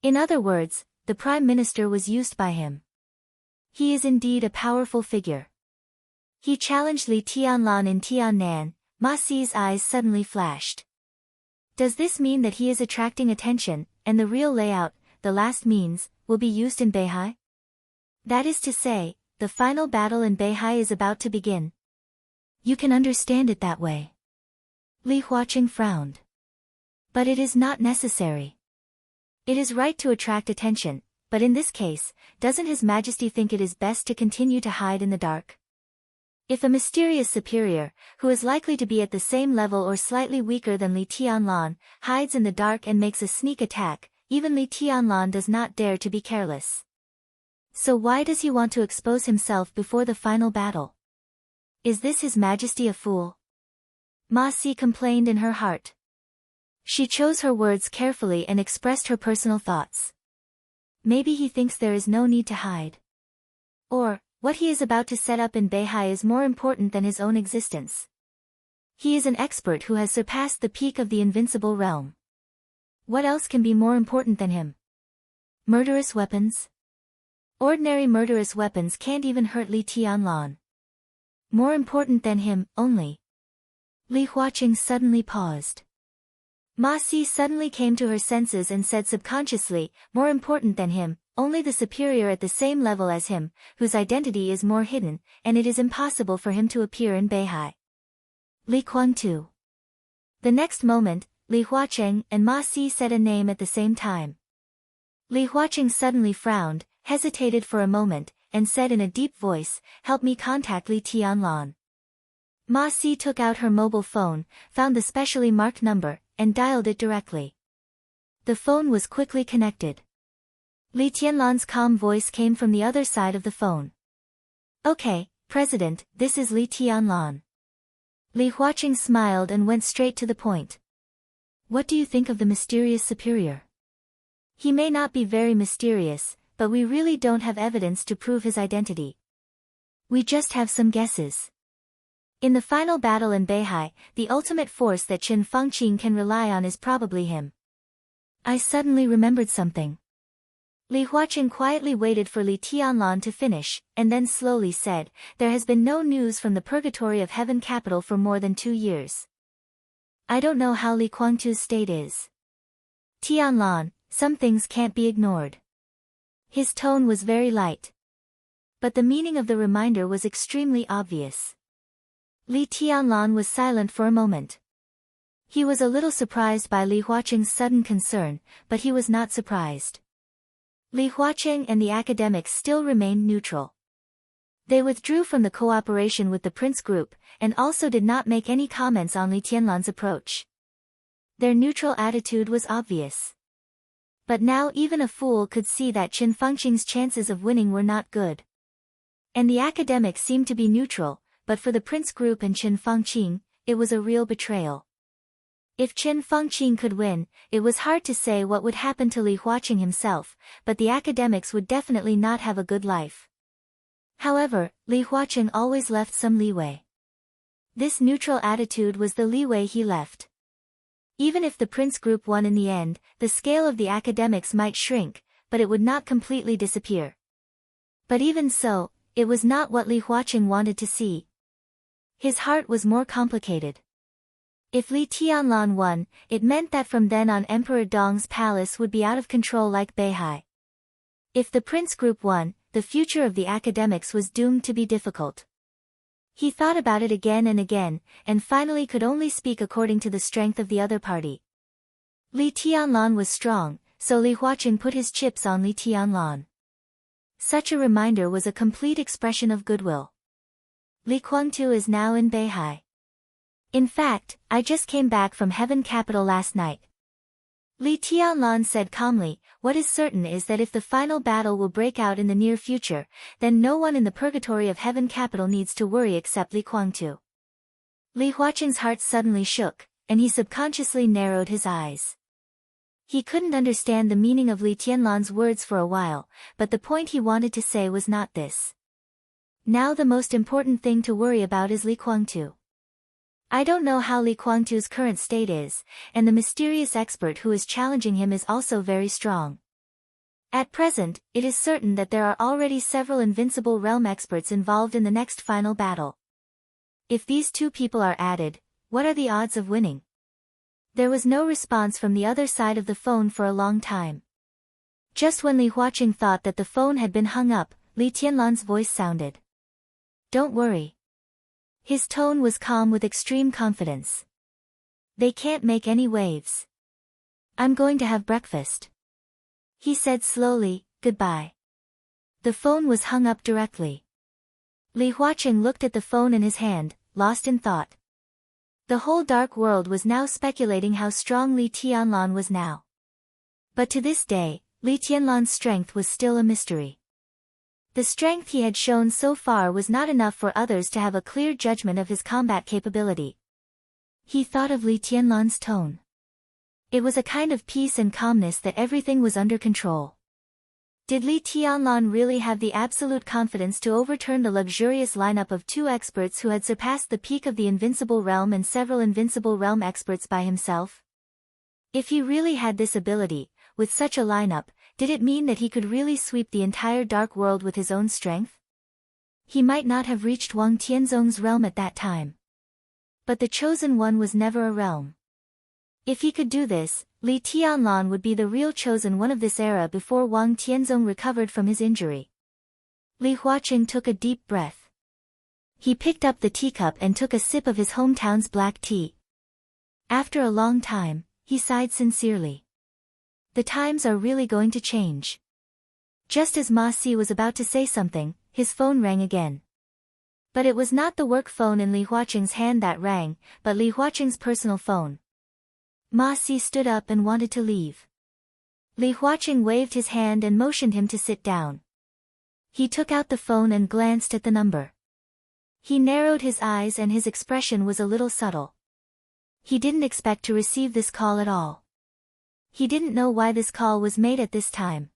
In other words, the Prime Minister was used by him. He is indeed a powerful figure. He challenged Li Tianlan in Tiannan. Ma Si's eyes suddenly flashed. Does this mean that he is attracting attention, and the real layout, the last means, will be used in Beihai? That is to say, the final battle in Beihai is about to begin. You can understand it that way. Li Huaqing frowned. But it is not necessary. It is right to attract attention, but in this case, doesn't His Majesty think it is best to continue to hide in the dark? If a mysterious superior, who is likely to be at the same level or slightly weaker than Li Tianlan, hides in the dark and makes a sneak attack, even Li Tianlan does not dare to be careless. So why does he want to expose himself before the final battle? Is this His Majesty a fool? Ma Si complained in her heart. She chose her words carefully and expressed her personal thoughts. Maybe he thinks there is no need to hide. Or, what he is about to set up in Beihai is more important than his own existence. He is an expert who has surpassed the peak of the invincible realm. What else can be more important than him? Murderous weapons? Ordinary murderous weapons can't even hurt Li Tianlan. More important than him, only. Li Huaqing suddenly paused. Ma Si suddenly came to her senses and said subconsciously, more important than him, only the superior at the same level as him, whose identity is more hidden, and it is impossible for him to appear in Beihai. Li Kuangtu. The next moment, Li Huaqing and Ma Si said a name at the same time. Li Huaqing suddenly frowned, hesitated for a moment, and said in a deep voice, "Help me contact Li Tianlan." Ma Si took out her mobile phone, found the specially marked number, and dialed it directly. The phone was quickly connected. Li Tianlan's calm voice came from the other side of the phone. "Okay, President, this is Li Tianlan." Li Huaqing smiled and went straight to the point. "What do you think of the mysterious superior? He may not be very mysterious, but we really don't have evidence to prove his identity. We just have some guesses. In the final battle in Beihai, the ultimate force that Qin Fangqing can rely on is probably him." I suddenly remembered something. Li Huaqing quietly waited for Li Tianlan to finish, and then slowly said, "There has been no news from the purgatory of Heaven Capital for more than 2 years. I don't know how Li Kuangtu's state is. Tianlan, some things can't be ignored." His tone was very light. But the meaning of the reminder was extremely obvious. Li Tianlan was silent for a moment. He was a little surprised by Li Huaqing's sudden concern, but he was not surprised. Li Huaqing and the academics still remained neutral. They withdrew from the cooperation with the Prince Group, and also did not make any comments on Li Tianlan's approach. Their neutral attitude was obvious. But now even a fool could see that Qin Fangqing's chances of winning were not good. And the academics seemed to be neutral, but for the Prince Group and Qin Fangqing, it was a real betrayal. If Qin Fangqing could win, it was hard to say what would happen to Li Huaqing himself, but the academics would definitely not have a good life. However, Li Huaqing always left some leeway. This neutral attitude was the leeway he left. Even if the Prince Group won in the end, the scale of the academics might shrink, but it would not completely disappear. But even so, it was not what Li Huaqing wanted to see. His heart was more complicated. If Li Tianlan won, it meant that from then on Emperor Dong's palace would be out of control like Beihai. If the Prince Group won, the future of the academics was doomed to be difficult. He thought about it again, and finally could only speak according to the strength of the other party. Li Tianlan was strong, so Li Huaqing put his chips on Li Tianlan. Such a reminder was a complete expression of goodwill. Li Kuangtu is now in Beihai. In fact, I just came back from Heaven Capital last night. Li Tianlan said calmly, "What is certain is that if the final battle will break out in the near future, then no one in the purgatory of Heaven Capital needs to worry except Li Kuangtu." Li Huaqing's heart suddenly shook, and he subconsciously narrowed his eyes. He couldn't understand the meaning of Li Tianlan's words for a while, but the point he wanted to say was not this. Now the most important thing to worry about is Li Kuangtu. I don't know how Li Kuangtu's current state is, and the mysterious expert who is challenging him is also very strong. At present, it is certain that there are already several invincible realm experts involved in the next final battle. If these two people are added, what are the odds of winning? There was no response from the other side of the phone for a long time. Just when Li Huaqing thought that the phone had been hung up, Li Tianlan's voice sounded. "Don't worry." His tone was calm with extreme confidence. "They can't make any waves. I'm going to have breakfast." He said slowly, "Goodbye." The phone was hung up directly. Li Huaqing looked at the phone in his hand, lost in thought. The whole dark world was now speculating how strong Li Tianlan was now. But to this day, Li Tianlan's strength was still a mystery. The strength he had shown so far was not enough for others to have a clear judgment of his combat capability. He thought of Li Tianlan's tone. It was a kind of peace and calmness that everything was under control. Did Li Tianlan really have the absolute confidence to overturn the luxurious lineup of 2 experts who had surpassed the peak of the Invincible Realm and several Invincible Realm experts by himself? If he really had this ability, with such a lineup, did it mean that he could really sweep the entire dark world with his own strength? He might not have reached Wang Tianzong's realm at that time. But the Chosen One was never a realm. If he could do this, Li Tianlan would be the real Chosen One of this era before Wang Tianzong recovered from his injury. Li Huaqing took a deep breath. He picked up the teacup and took a sip of his hometown's black tea. After a long time, he sighed sincerely. The times are really going to change. Just as Ma Si was about to say something, his phone rang again. But it was not the work phone in Li Huaqing's hand that rang, but Li Huaqing's personal phone. Ma Si stood up and wanted to leave. Li Huaqing waved his hand and motioned him to sit down. He took out the phone and glanced at the number. He narrowed his eyes and his expression was a little subtle. He didn't expect to receive this call at all. He didn't know why this call was made at this time.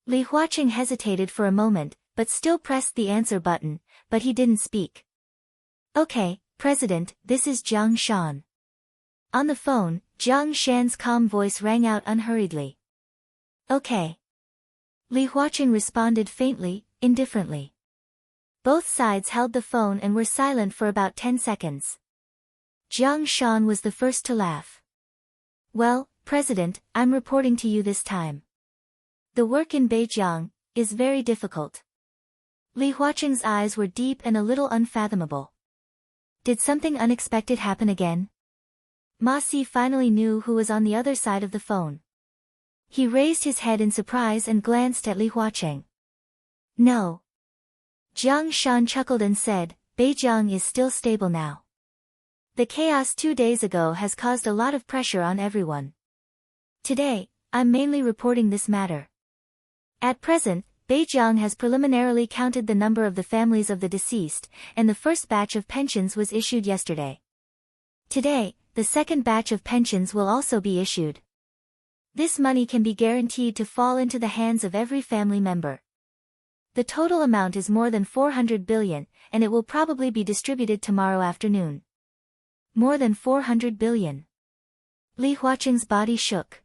Li Huaqing hesitated for a moment, but still pressed the answer button, but he didn't speak. "Okay, President, this is Jiang Shan." On the phone, Jiang Shan's calm voice rang out unhurriedly. "Okay." Li Huaqing responded faintly, indifferently. Both sides held the phone and were silent for about 10 seconds. Jiang Shan was the first to laugh. "Well, President, I'm reporting to you this time. The work in Beijing is very difficult." Li Huaqing's eyes were deep and a little unfathomable. Did something unexpected happen again? Ma Si finally knew who was on the other side of the phone. He raised his head in surprise and glanced at Li Huaqing. "No." Jiang Shan chuckled and said, "Beijing is still stable now. The chaos 2 days ago has caused a lot of pressure on everyone. Today, I'm mainly reporting this matter. At present, Beijing has preliminarily counted the number of the families of the deceased, and the first batch of pensions was issued yesterday. Today, the second batch of pensions will also be issued. This money can be guaranteed to fall into the hands of every family member. The total amount is more than 400 billion, and it will probably be distributed tomorrow afternoon." More than 400 billion. Li Huaqing's body shook.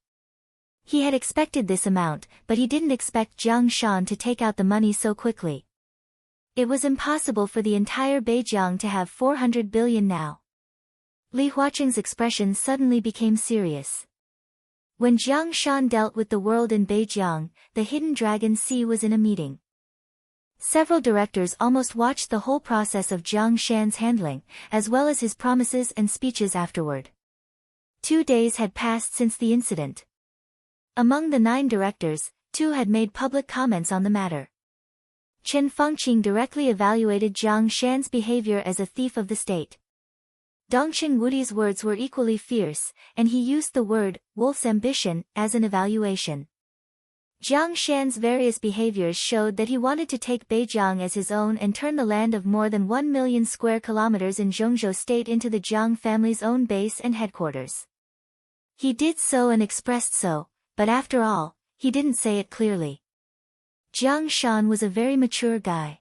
He had expected this amount, but he didn't expect Jiang Shan to take out the money so quickly. It was impossible for the entire Beijing to have 400 billion now. Li Huaqing's expression suddenly became serious. When Jiang Shan dealt with the world in Beijing, the Hidden Dragon Sea was in a meeting. Several directors almost watched the whole process of Jiang Shan's handling, as well as his promises and speeches afterward. 2 days had passed since the incident. Among the 9 directors, 2 had made public comments on the matter. Chen Fengqing directly evaluated Jiang Shan's behavior as a thief of the state. Dongqing Wudi's words were equally fierce, and he used the word, wolf's ambition, as an evaluation. Jiang Shan's various behaviors showed that he wanted to take Beijing as his own and turn the land of more than 1 million square kilometers in Zhongzhou state into the Jiang family's own base and headquarters. He did so and expressed so, but after all, he didn't say it clearly. Jiang Shan was a very mature guy.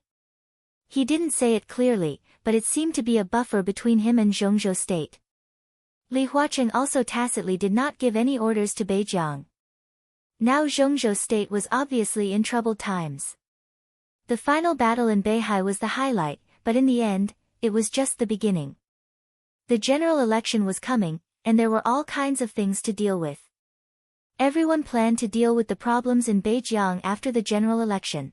He didn't say it clearly, but it seemed to be a buffer between him and Zhongzhou state. Li Huaqing also tacitly did not give any orders to Beijing. Now Zhongzhou state was obviously in troubled times. The final battle in Beihai was the highlight, but in the end, it was just the beginning. The general election was coming, and there were all kinds of things to deal with. Everyone planned to deal with the problems in Beijing after the general election.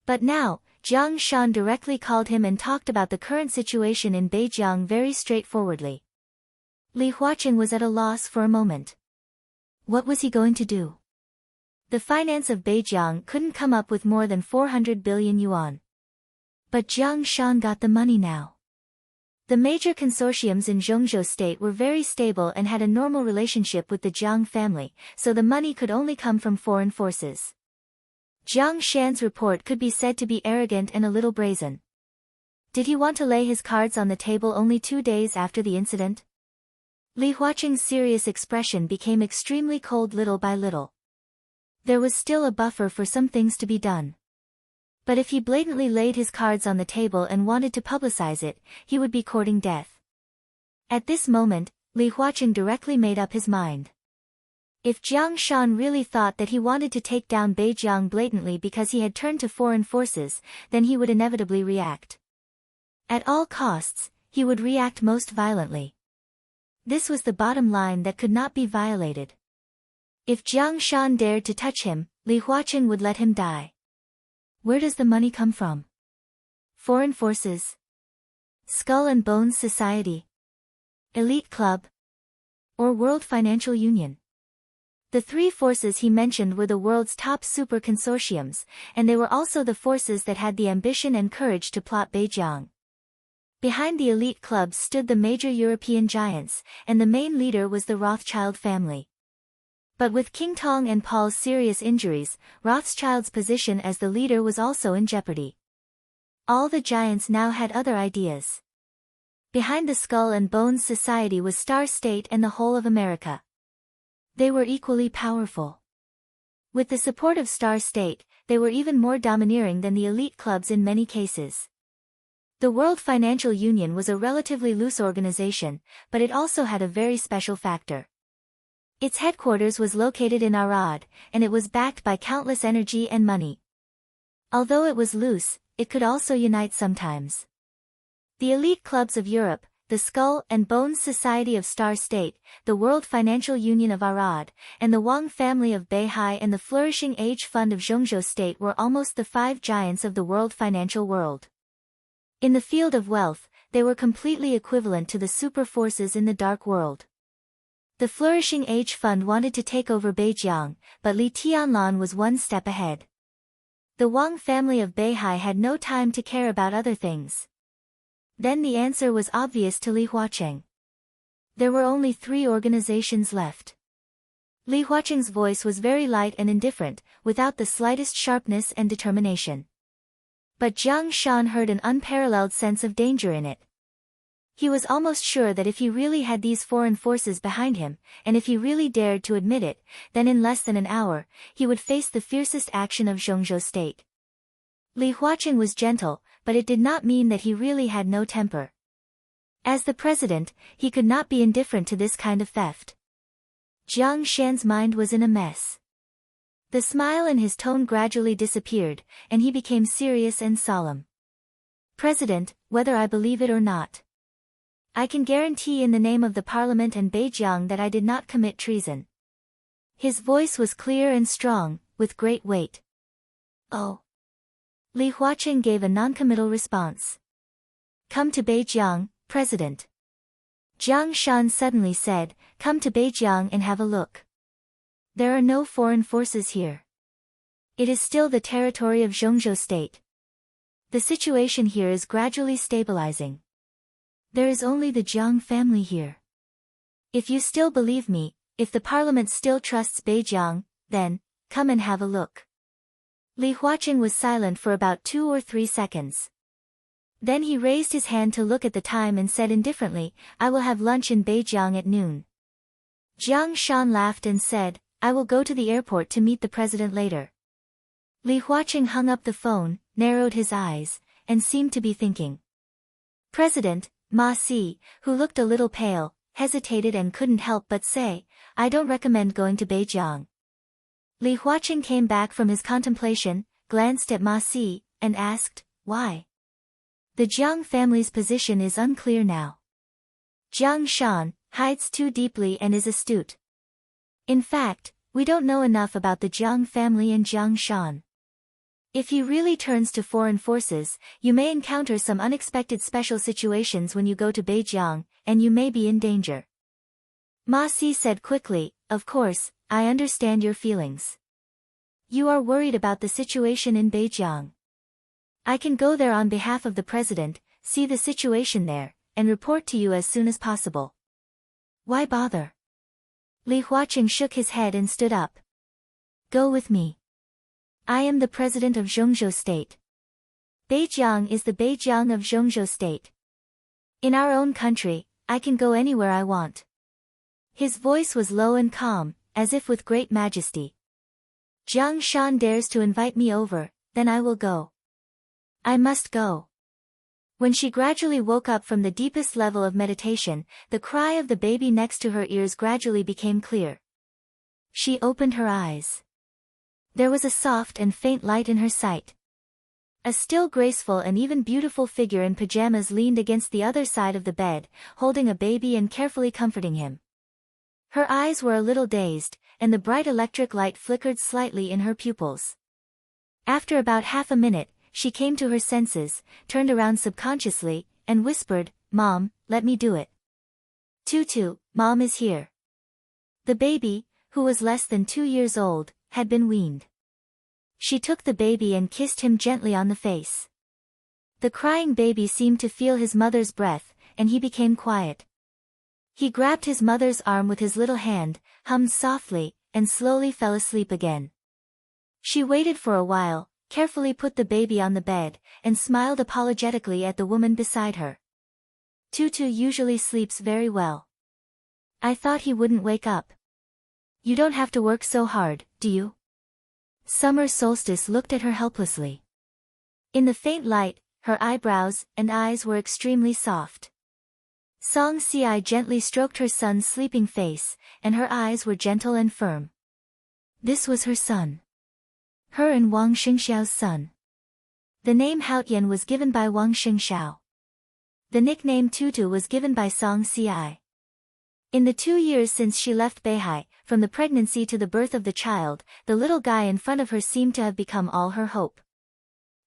But now, Jiang Shan directly called him and talked about the current situation in Beijing very straightforwardly. Li Huaqing was at a loss for a moment. What was he going to do? The finance of Beijing couldn't come up with more than 400 billion yuan. But Jiang Shan got the money now. The major consortiums in Zhongzhou state were very stable and had a normal relationship with the Jiang family, so the money could only come from foreign forces. Jiang Shan's report could be said to be arrogant and a little brazen. Did he want to lay his cards on the table only 2 days after the incident? Li Huaqing's serious expression became extremely cold little by little. There was still a buffer for some things to be done. But if he blatantly laid his cards on the table and wanted to publicize it, he would be courting death. At this moment, Li Huaqing directly made up his mind. If Jiang Shan really thought that he wanted to take down Beijiang blatantly because he had turned to foreign forces, then he would inevitably react. At all costs, he would react most violently. This was the bottom line that could not be violated. If Jiang Shan dared to touch him, Li Huaqing would let him die. Where does the money come from? Foreign forces? Skull and Bones Society? Elite Club? Or World Financial Union? The three forces he mentioned were the world's top super consortiums, and they were also the forces that had the ambition and courage to plot Beijiang. Behind the elite clubs stood the major European giants, and the main leader was the Rothschild family. But with King Tong and Paul's serious injuries, Rothschild's position as the leader was also in jeopardy. All the giants now had other ideas. Behind the Skull and Bones Society was Star State and the whole of America. They were equally powerful. With the support of Star State, they were even more domineering than the elite clubs in many cases. The World Financial Union was a relatively loose organization, but it also had a very special factor. Its headquarters was located in Arad, and it was backed by countless energy and money. Although it was loose, it could also unite sometimes. The elite clubs of Europe, the Skull and Bones Society of Star State, the World Financial Union of Arad, and the Wang family of Beihai and the flourishing Age Fund of Zhongzhou State were almost the five giants of the world financial world. In the field of wealth, they were completely equivalent to the super forces in the dark world. The flourishing Age Fund wanted to take over Beijiang, but Li Tianlan was one step ahead. The Wang family of Beihai had no time to care about other things. Then the answer was obvious to Li Huaqing. There were only three organizations left. Li Huaqing's voice was very light and indifferent, without the slightest sharpness and determination. But Jiang Shan heard an unparalleled sense of danger in it. He was almost sure that if he really had these foreign forces behind him, and if he really dared to admit it, then in less than an hour, he would face the fiercest action of Zhongzhou State. Li Huaqing was gentle, but it did not mean that he really had no temper. As the president, he could not be indifferent to this kind of theft. Jiang Shan's mind was in a mess. The smile in his tone gradually disappeared, and he became serious and solemn. President, whether I believe it or not, I can guarantee in the name of the Parliament and Beijiang that I did not commit treason. His voice was clear and strong, with great weight. Oh. Li Huaqing gave a noncommittal response. Come to Beijiang, President. Jiang Shan suddenly said, come to Beijiang and have a look. There are no foreign forces here. It is still the territory of Zhongzhou State. The situation here is gradually stabilizing. There is only the Jiang family here. If you still believe me, if the parliament still trusts Beijiang, then, come and have a look. Li Huaqing was silent for about 2 or 3 seconds. Then he raised his hand to look at the time and said indifferently, I will have lunch in Beijiang at noon. Jiang Shan laughed and said, I will go to the airport to meet the president later. Li Huaqing hung up the phone, narrowed his eyes, and seemed to be thinking. President Ma Si, who looked a little pale, hesitated and couldn't help but say, I don't recommend going to Beijiang. Li Huaqing came back from his contemplation, glanced at Ma Si, and asked, why? The Jiang family's position is unclear now. Jiang Shan hides too deeply and is astute. In fact, we don't know enough about the Jiang family and Jiang Shan. If he really turns to foreign forces, you may encounter some unexpected special situations when you go to Beijiang, and you may be in danger. Ma Si said quickly, of course, I understand your feelings. You are worried about the situation in Beijiang. I can go there on behalf of the president, see the situation there, and report to you as soon as possible. Why bother? Li Huaqing shook his head and stood up. Go with me. I am the president of Zhongzhou State. Beijiang is the Beijiang of Zhongzhou State. In our own country, I can go anywhere I want. His voice was low and calm, as if with great majesty. Jiang Shan dares to invite me over, then I will go. I must go. When she gradually woke up from the deepest level of meditation, the cry of the baby next to her ears gradually became clear. She opened her eyes. There was a soft and faint light in her sight. A still graceful and even beautiful figure in pajamas leaned against the other side of the bed, holding a baby and carefully comforting him. Her eyes were a little dazed, and the bright electric light flickered slightly in her pupils. After about half a minute, she came to her senses, turned around subconsciously, and whispered, "Mom, let me do it." "Tutu, Mom is here." The baby, who was less than 2 years old, had been weaned. She took the baby and kissed him gently on the face. The crying baby seemed to feel his mother's breath, and he became quiet. He grabbed his mother's arm with his little hand, hummed softly, and slowly fell asleep again. She waited for a while, carefully put the baby on the bed, and smiled apologetically at the woman beside her. "Tutu usually sleeps very well. I thought he wouldn't wake up. You don't have to work so hard, do you?" Summer Solstice looked at her helplessly. In the faint light, her eyebrows and eyes were extremely soft. Song Si gently stroked her son's sleeping face, and her eyes were gentle and firm. This was her son. Her and Wang Xingxiao's son. The name Haotian was given by Wang Xingxiao. The nickname Tutu was given by Song Si. In the 2 years since she left Beihai, from the pregnancy to the birth of the child, the little guy in front of her seemed to have become all her hope.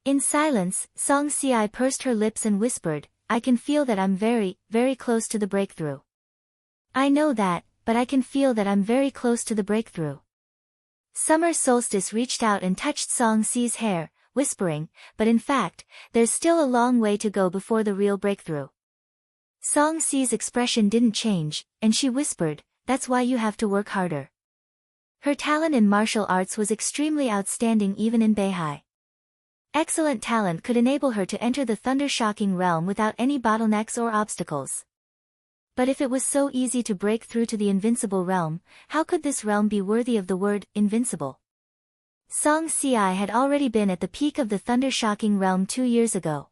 In silence, Song Si pursed her lips and whispered, "I can feel that I'm very, very close to the breakthrough." "I know that, but I can feel that I'm very close to the breakthrough." Summer Solstice reached out and touched Song Si's hair, whispering, "But in fact, there's still a long way to go before the real breakthrough." Song Si's expression didn't change, and she whispered, "That's why you have to work harder." Her talent in martial arts was extremely outstanding even in Beihai. Excellent talent could enable her to enter the thunder-shocking realm without any bottlenecks or obstacles. But if it was so easy to break through to the invincible realm, how could this realm be worthy of the word invincible? Song Si had already been at the peak of the thunder-shocking realm 2 years ago.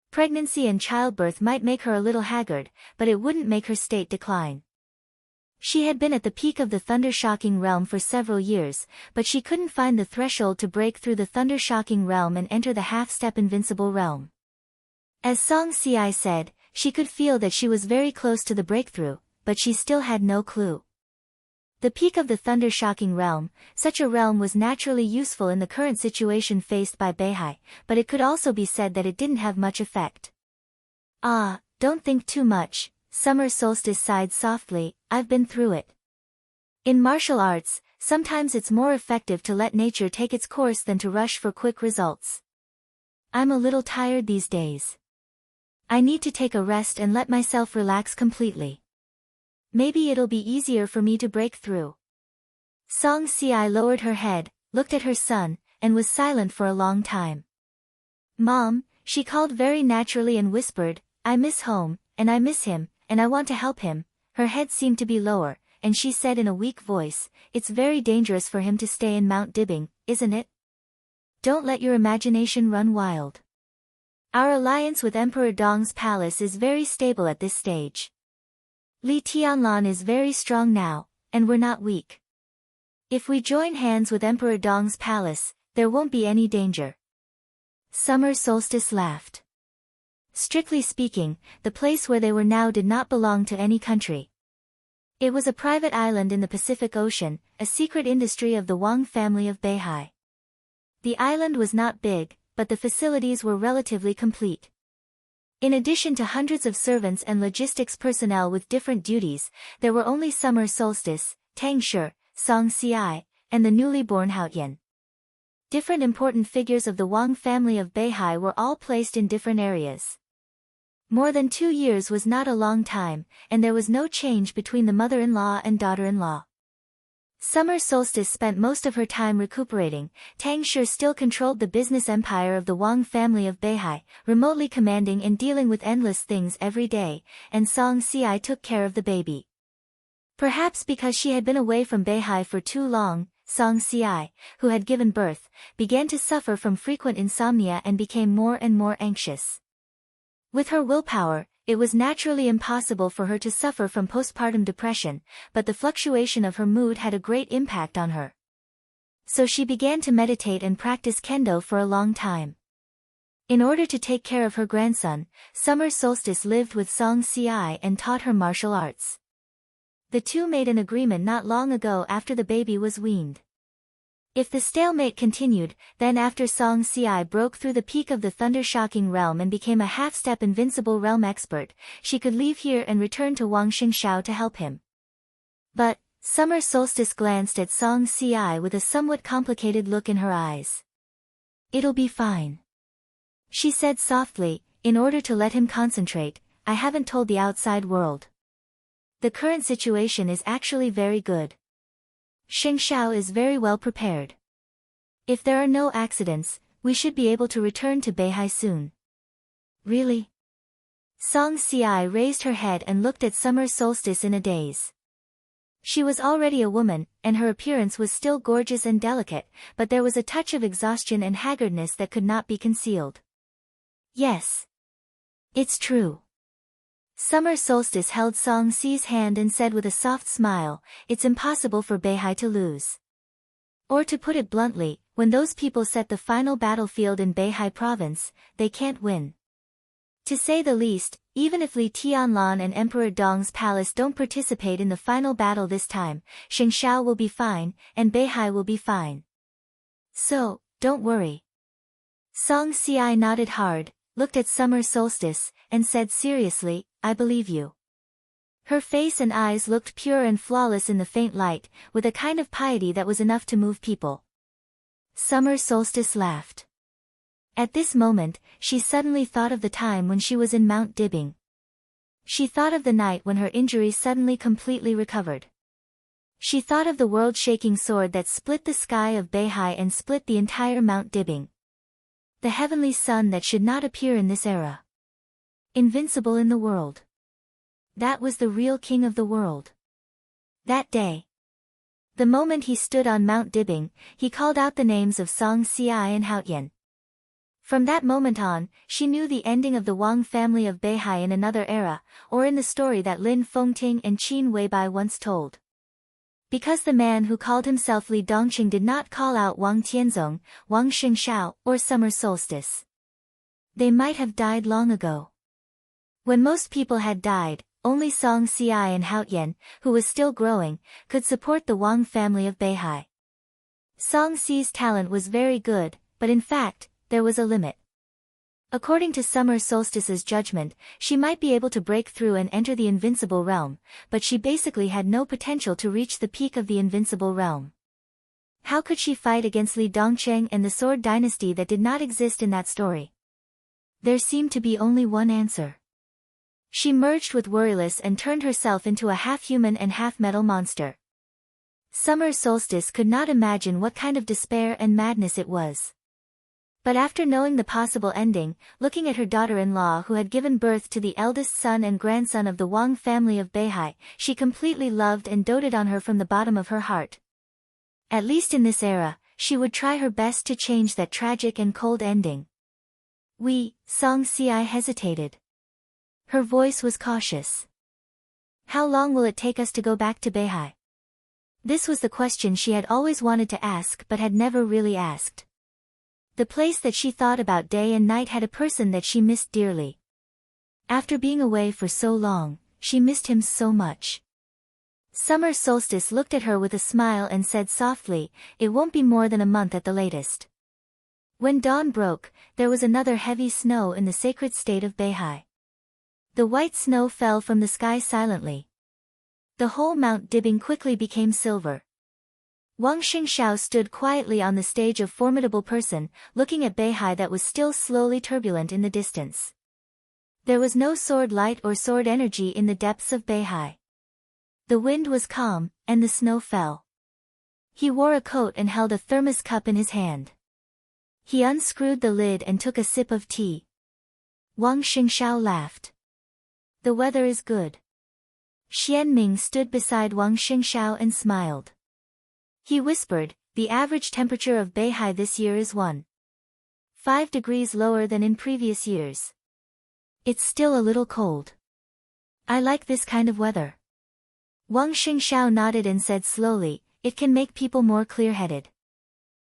Pregnancy and childbirth might make her a little haggard, but it wouldn't make her state decline. She had been at the peak of the thunder-shocking realm for several years, but she couldn't find the threshold to break through the thunder-shocking realm and enter the half-step invincible realm. As Song Si said, she could feel that she was very close to the breakthrough, but she still had no clue. The peak of the thunder-shocking realm, such a realm was naturally useful in the current situation faced by Beihai, but it could also be said that it didn't have much effect. "Ah, don't think too much," Summer Solstice sighed softly, "I've been through it." In martial arts, sometimes it's more effective to let nature take its course than to rush for quick results. "I'm a little tired these days. I need to take a rest and let myself relax completely. Maybe it'll be easier for me to break through." Song Si lowered her head, looked at her son, and was silent for a long time. "Mom," she called very naturally and whispered, "I miss home, and I miss him, and I want to help him." Her head seemed to be lower, and she said in a weak voice, "It's very dangerous for him to stay in Mount Dibbing, isn't it? Don't let your imagination run wild. Our alliance with Emperor Dong's palace is very stable at this stage. Li Tianlan is very strong now, and we're not weak. If we join hands with Emperor Dong's palace, there won't be any danger." Summer Solstice laughed. Strictly speaking, the place where they were now did not belong to any country. It was a private island in the Pacific Ocean, a secret industry of the Wang family of Beihai. The island was not big, but the facilities were relatively complete. In addition to hundreds of servants and logistics personnel with different duties, there were only Summer Solstice, Tang Shi, Song Si, and the newly born Haotian. Different important figures of the Wang family of Beihai were all placed in different areas. More than 2 years was not a long time, and there was no change between the mother-in-law and daughter-in-law. Summer Solstice spent most of her time recuperating. Tang Shi still controlled the business empire of the Wang family of Beihai, remotely commanding and dealing with endless things every day, and Song Si took care of the baby. Perhaps because she had been away from Beihai for too long, Song Si, who had given birth, began to suffer from frequent insomnia and became more and more anxious. With her willpower, it was naturally impossible for her to suffer from postpartum depression, but the fluctuation of her mood had a great impact on her. So she began to meditate and practice kendo for a long time. In order to take care of her grandson, Summer Solstice lived with Song Si and taught her martial arts. The two made an agreement not long ago after the baby was weaned. If the stalemate continued, then after Song Si broke through the peak of the thunder-shocking realm and became a half-step invincible realm expert, she could leave here and return to Wang Xingshao to help him. But, Summer Solstice glanced at Song Si with a somewhat complicated look in her eyes. "It'll be fine," she said softly, in order to let him concentrate. "I haven't told the outside world. The current situation is actually very good. Xingshao is very well prepared. If there are no accidents, we should be able to return to Beihai soon." "Really?" Song Si raised her head and looked at Summer Solstice in a daze. She was already a woman, and her appearance was still gorgeous and delicate, but there was a touch of exhaustion and haggardness that could not be concealed. "Yes. It's true." Summer Solstice held Song Si's hand and said with a soft smile, "It's impossible for Beihai to lose. Or to put it bluntly, when those people set the final battlefield in Beihai province, they can't win. To say the least, even if Li Tianlan and Emperor Dong's palace don't participate in the final battle this time, Xingshao will be fine, and Beihai will be fine. So, don't worry." Song Si nodded hard, looked at Summer Solstice, and said seriously, "I believe you." Her face and eyes looked pure and flawless in the faint light, with a kind of piety that was enough to move people. Summer Solstice laughed. At this moment, she suddenly thought of the time when she was in Mount Dibbing. She thought of the night when her injury suddenly completely recovered. She thought of the world-shaking sword that split the sky of Beihai and split the entire Mount Dibbing. The heavenly sun that should not appear in this era. Invincible in the world. That was the real king of the world. That day. The moment he stood on Mount Dibbing, he called out the names of Song Si and Haotian. From that moment on, she knew the ending of the Wang family of Beihai in another era, or in the story that Lin Fengting and Qin Weibai once told. Because the man who called himself Li Dongqing did not call out Wang Tianzong, Wang Xingshao, or Summer Solstice. They might have died long ago. When most people had died, only Song Si and Haotian, who was still growing, could support the Wang family of Beihai. Song Si's talent was very good, but in fact, there was a limit. According to Summer Solstice's judgment, she might be able to break through and enter the invincible realm, but she basically had no potential to reach the peak of the invincible realm. How could she fight against Li Dongcheng and the Sword Dynasty that did not exist in that story? There seemed to be only one answer. She merged with Worryless and turned herself into a half-human and half-metal monster. Summer Solstice could not imagine what kind of despair and madness it was. But after knowing the possible ending, looking at her daughter-in-law who had given birth to the eldest son and grandson of the Wang family of Beihai, she completely loved and doted on her from the bottom of her heart. At least in this era, she would try her best to change that tragic and cold ending. Song Si hesitated. Her voice was cautious. "How long will it take us to go back to Beihai?" This was the question she had always wanted to ask but had never really asked. The place that she thought about day and night had a person that she missed dearly. After being away for so long, she missed him so much. Summer Solstice looked at her with a smile and said softly, "It won't be more than a month at the latest." When dawn broke, there was another heavy snow in the sacred state of Beihai. The white snow fell from the sky silently. The whole Mount Dibbing quickly became silver. Wang Xingshao stood quietly on the stage of formidable person, looking at Beihai that was still slowly turbulent in the distance. There was no sword light or sword energy in the depths of Beihai. The wind was calm, and the snow fell. He wore a coat and held a thermos cup in his hand. He unscrewed the lid and took a sip of tea. Wang Xingshao laughed. "The weather is good," Xianming stood beside Wang Xingshao and smiled. He whispered, "The average temperature of Beihai this year is 1.5 degrees lower than in previous years. It's still a little cold. I like this kind of weather." Wang Xingshao nodded and said slowly, "It can make people more clear-headed."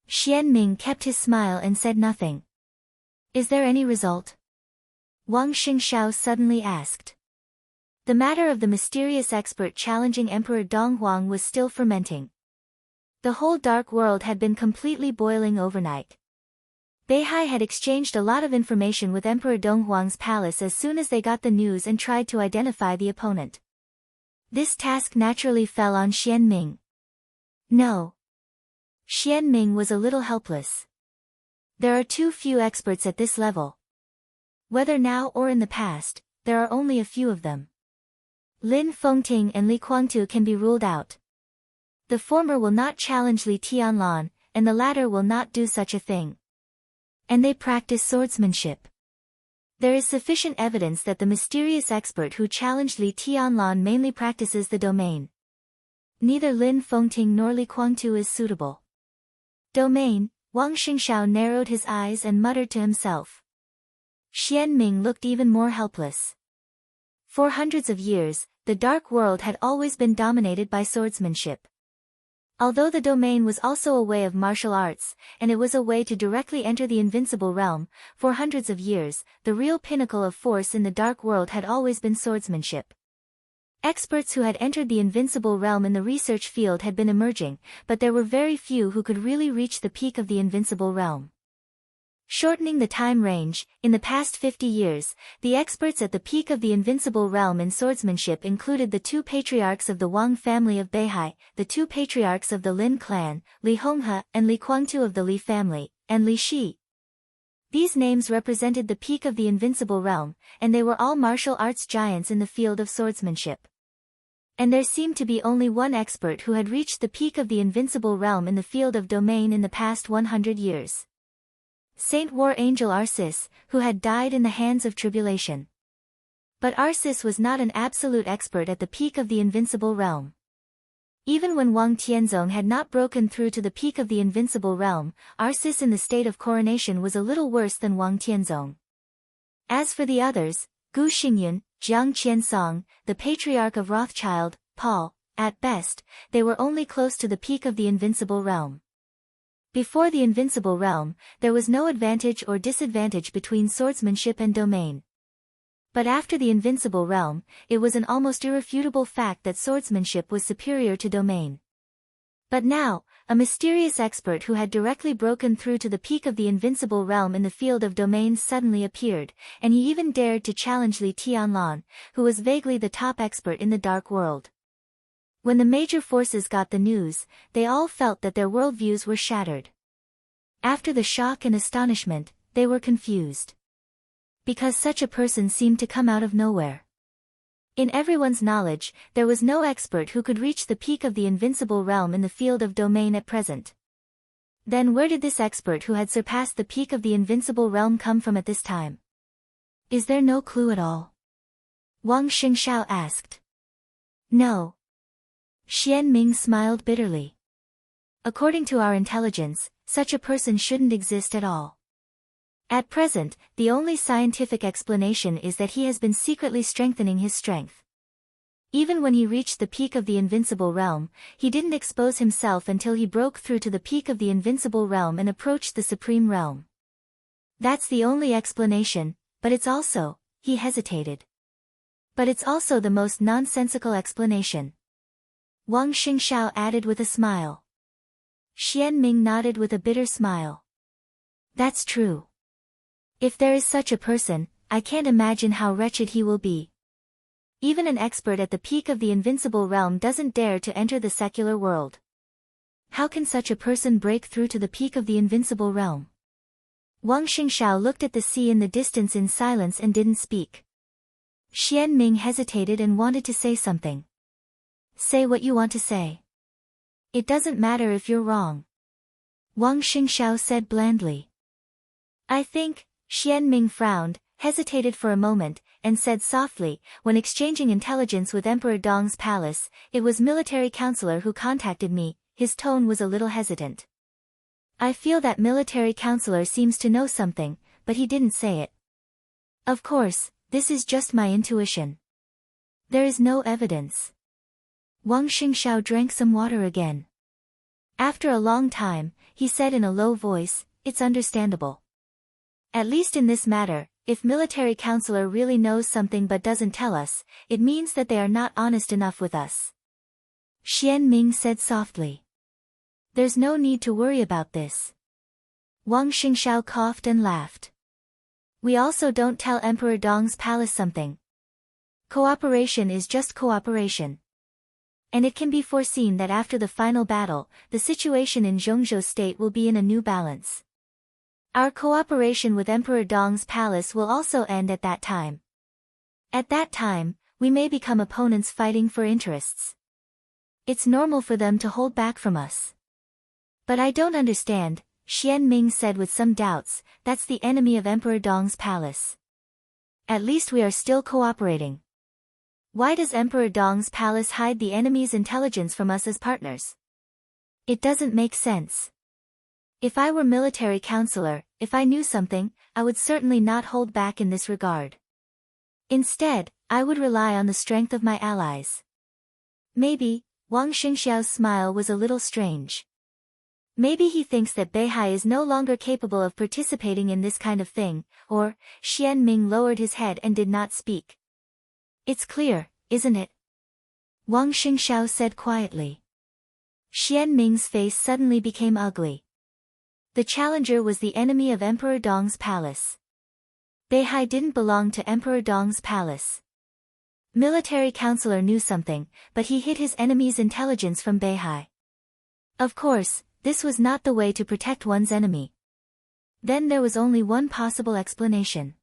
Xianming kept his smile and said nothing. "Is there any result?" Wang Xingshao suddenly asked. The matter of the mysterious expert challenging Emperor Donghuang was still fermenting. The whole dark world had been completely boiling overnight. Beihai had exchanged a lot of information with Emperor Donghuang's palace as soon as they got the news and tried to identify the opponent. This task naturally fell on Xianming. No. Xianming was a little helpless. There are too few experts at this level. Whether now or in the past, there are only a few of them. Lin Fengting and Li Guangtu can be ruled out. The former will not challenge Li Tianlan, and the latter will not do such a thing. And they practice swordsmanship. There is sufficient evidence that the mysterious expert who challenged Li Tianlan mainly practices the domain. Neither Lin Fengting nor Li Guangtu is suitable. Domain, Wang Xingshao narrowed his eyes and muttered to himself. Xianming looked even more helpless. For hundreds of years, the dark world had always been dominated by swordsmanship. Although the domain was also a way of martial arts, and it was a way to directly enter the invincible realm, for hundreds of years, the real pinnacle of force in the dark world had always been swordsmanship. Experts who had entered the invincible realm in the research field had been emerging, but there were very few who could really reach the peak of the invincible realm. Shortening the time range, in the past 50 years, the experts at the peak of the invincible realm in swordsmanship included the two patriarchs of the Wang family of Beihai, the two patriarchs of the Lin clan, Li Honghe and Li Guangtu of the Li family, and Li Shi. These names represented the peak of the invincible realm, and they were all martial arts giants in the field of swordsmanship. And there seemed to be only one expert who had reached the peak of the invincible realm in the field of domain in the past 100 years. Saint War Angel Arcis, who had died in the hands of tribulation. But Arcis was not an absolute expert at the peak of the invincible realm. Even when Wang Tianzong had not broken through to the peak of the invincible realm, Arcis in the state of coronation was a little worse than Wang Tianzong. As for the others, Gu Xingyun, Jiang Qiansong, the patriarch of Rothschild, Paul, at best, they were only close to the peak of the invincible realm. Before the invincible realm, there was no advantage or disadvantage between swordsmanship and domain. But after the invincible realm, it was an almost irrefutable fact that swordsmanship was superior to domain. But now, a mysterious expert who had directly broken through to the peak of the invincible realm in the field of domain suddenly appeared, and he even dared to challenge Li Tianlan, who was vaguely the top expert in the dark world. When the major forces got the news, they all felt that their worldviews were shattered. After the shock and astonishment, they were confused. Because such a person seemed to come out of nowhere. In everyone's knowledge, there was no expert who could reach the peak of the invincible realm in the field of domain at present. Then where did this expert who had surpassed the peak of the invincible realm come from at this time? Is there no clue at all? Wang Xingshao asked. No. Xianming smiled bitterly. According to our intelligence, such a person shouldn't exist at all. At present, the only scientific explanation is that he has been secretly strengthening his strength. Even when he reached the peak of the invincible realm, he didn't expose himself until he broke through to the peak of the invincible realm and approached the supreme realm. That's the only explanation, but it's also, he hesitated. But it's also the most nonsensical explanation. Wang Xingshao added with a smile. Xianming nodded with a bitter smile. That's true. If there is such a person, I can't imagine how wretched he will be. Even an expert at the peak of the invincible realm doesn't dare to enter the secular world. How can such a person break through to the peak of the invincible realm? Wang Xingshao looked at the sea in the distance in silence and didn't speak. Xianming hesitated and wanted to say something. Say what you want to say. It doesn't matter if you're wrong. Wang Xingshao said blandly. I think, Xianming frowned, hesitated for a moment, and said softly, when exchanging intelligence with Emperor Dong's palace, it was military counselor who contacted me. His tone was a little hesitant. I feel that military counselor seems to know something, but he didn't say it. Of course, this is just my intuition. There is no evidence. Wang Xingxiao drank some water again. After a long time, he said in a low voice, "It's understandable. At least in this matter, if military counselor really knows something but doesn't tell us, it means that they are not honest enough with us." Xian Ming said softly. "There's no need to worry about this." Wang Xingxiao coughed and laughed. "We also don't tell Emperor Dong's palace something. Cooperation is just cooperation. And it can be foreseen that after the final battle, the situation in Zhongzhou state will be in a new balance. Our cooperation with Emperor Dong's palace will also end at that time. At that time, we may become opponents fighting for interests. It's normal for them to hold back from us." "But I don't understand," Xian Ming said with some doubts. "That's the enemy of Emperor Dong's palace. At least we are still cooperating. Why does Emperor Dong's palace hide the enemy's intelligence from us as partners? It doesn't make sense. If I were military counselor, if I knew something, I would certainly not hold back in this regard. Instead, I would rely on the strength of my allies." Maybe, Wang Xingxiao's smile was a little strange. Maybe he thinks that Beihai is no longer capable of participating in this kind of thing, or, Xian Ming lowered his head and did not speak. "It's clear, isn't it?" Wang Xingxiao said quietly. Xian Ming's face suddenly became ugly. The challenger was the enemy of Emperor Dong's palace. Beihai didn't belong to Emperor Dong's palace. Military counselor knew something, but he hid his enemy's intelligence from Beihai. Of course, this was not the way to protect one's enemy. Then there was only one possible explanation.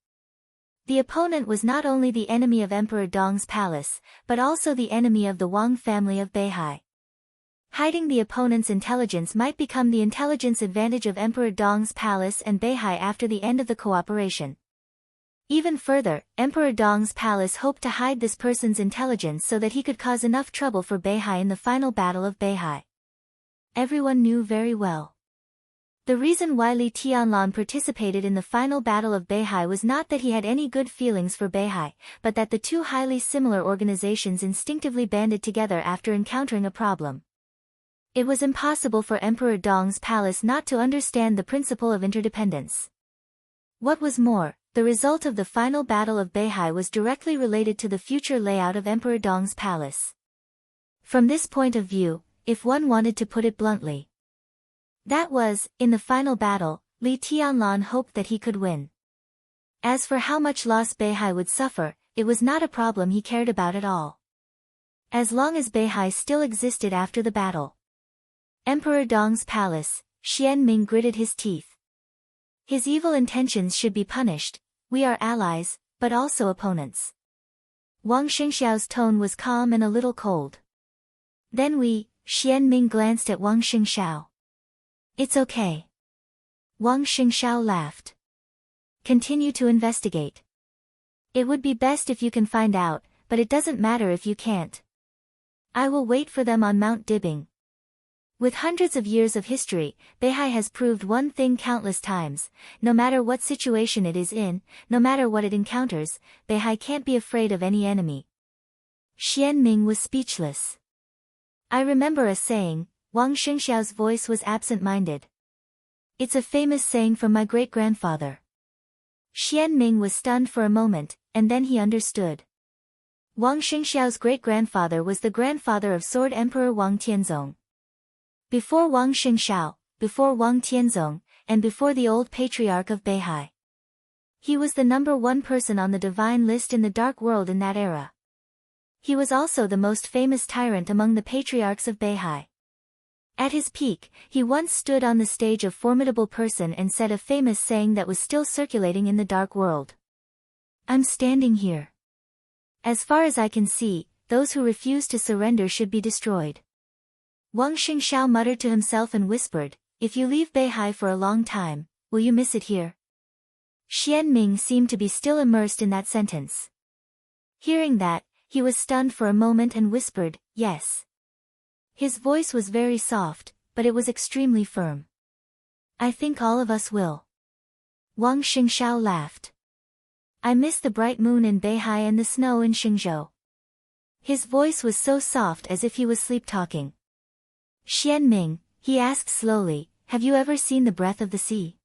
The opponent was not only the enemy of Emperor Dong's palace, but also the enemy of the Wang family of Beihai. Hiding the opponent's intelligence might become the intelligence advantage of Emperor Dong's palace and Beihai after the end of the cooperation. Even further, Emperor Dong's palace hoped to hide this person's intelligence so that he could cause enough trouble for Beihai in the final battle of Beihai. Everyone knew very well. The reason why Li Tianlan participated in the final battle of Beihai was not that he had any good feelings for Beihai, but that the two highly similar organizations instinctively banded together after encountering a problem. It was impossible for Emperor Dong's palace not to understand the principle of interdependence. What was more, the result of the final battle of Beihai was directly related to the future layout of Emperor Dong's palace. From this point of view, if one wanted to put it bluntly, that was, in the final battle, Li Tianlan hoped that he could win. As for how much loss Beihai would suffer, it was not a problem he cared about at all. As long as Beihai still existed after the battle. Emperor Dong's palace, Xian Ming gritted his teeth. His evil intentions should be punished. We are allies, but also opponents. Wang Xingxiao's tone was calm and a little cold. Then Xian Ming glanced at Wang Xingxiao. "It's okay." Wang Xingxiao laughed. "Continue to investigate. It would be best if you can find out, but it doesn't matter if you can't. I will wait for them on Mount Dibing." With hundreds of years of history, Beihai has proved one thing countless times: no matter what situation it is in, no matter what it encounters, Beihai can't be afraid of any enemy. Xian Ming was speechless. "I remember a saying," Wang Xingxiao's voice was absent-minded. "It's a famous saying from my great-grandfather." Xian Ming was stunned for a moment, and then he understood. Wang Xingxiao's great-grandfather was the grandfather of Sword Emperor Wang Tianzong. Before Wang Xingxiao, before Wang Tianzong, and before the old patriarch of Beihai. He was the number one person on the divine list in the dark world in that era. He was also the most famous tyrant among the patriarchs of Beihai. At his peak, he once stood on the stage of Formidable Person and said a famous saying that was still circulating in the dark world. "I'm standing here. As far as I can see, those who refuse to surrender should be destroyed." Wang Xingxiao muttered to himself and whispered, "If you leave Beihai for a long time, will you miss it here?" Xian Ming seemed to be still immersed in that sentence. Hearing that, he was stunned for a moment and whispered, "Yes." His voice was very soft, but it was extremely firm. "I think all of us will." Wang Xingshao laughed. "I miss the bright moon in Beihai and the snow in Xingzhou." His voice was so soft as if he was sleep-talking. "Xian Ming," he asked slowly, "have you ever seen the breath of the sea?"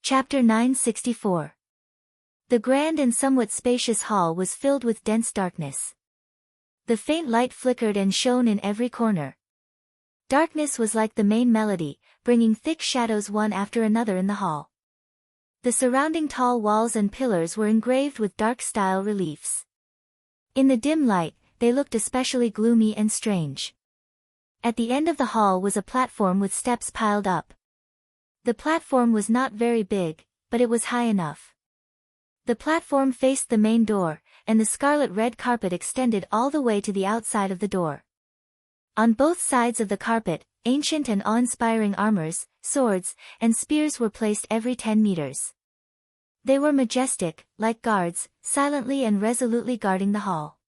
Chapter 964. The grand and somewhat spacious hall was filled with dense darkness. The faint light flickered and shone in every corner. Darkness was like the main melody, bringing thick shadows one after another in the hall. The surrounding tall walls and pillars were engraved with dark-style reliefs. In the dim light, they looked especially gloomy and strange. At the end of the hall was a platform with steps piled up. The platform was not very big, but it was high enough. The platform faced the main door, and the scarlet-red carpet extended all the way to the outside of the door. On both sides of the carpet, ancient and awe-inspiring armors, swords, and spears were placed every 10 meters. They were majestic, like guards, silently and resolutely guarding the hall.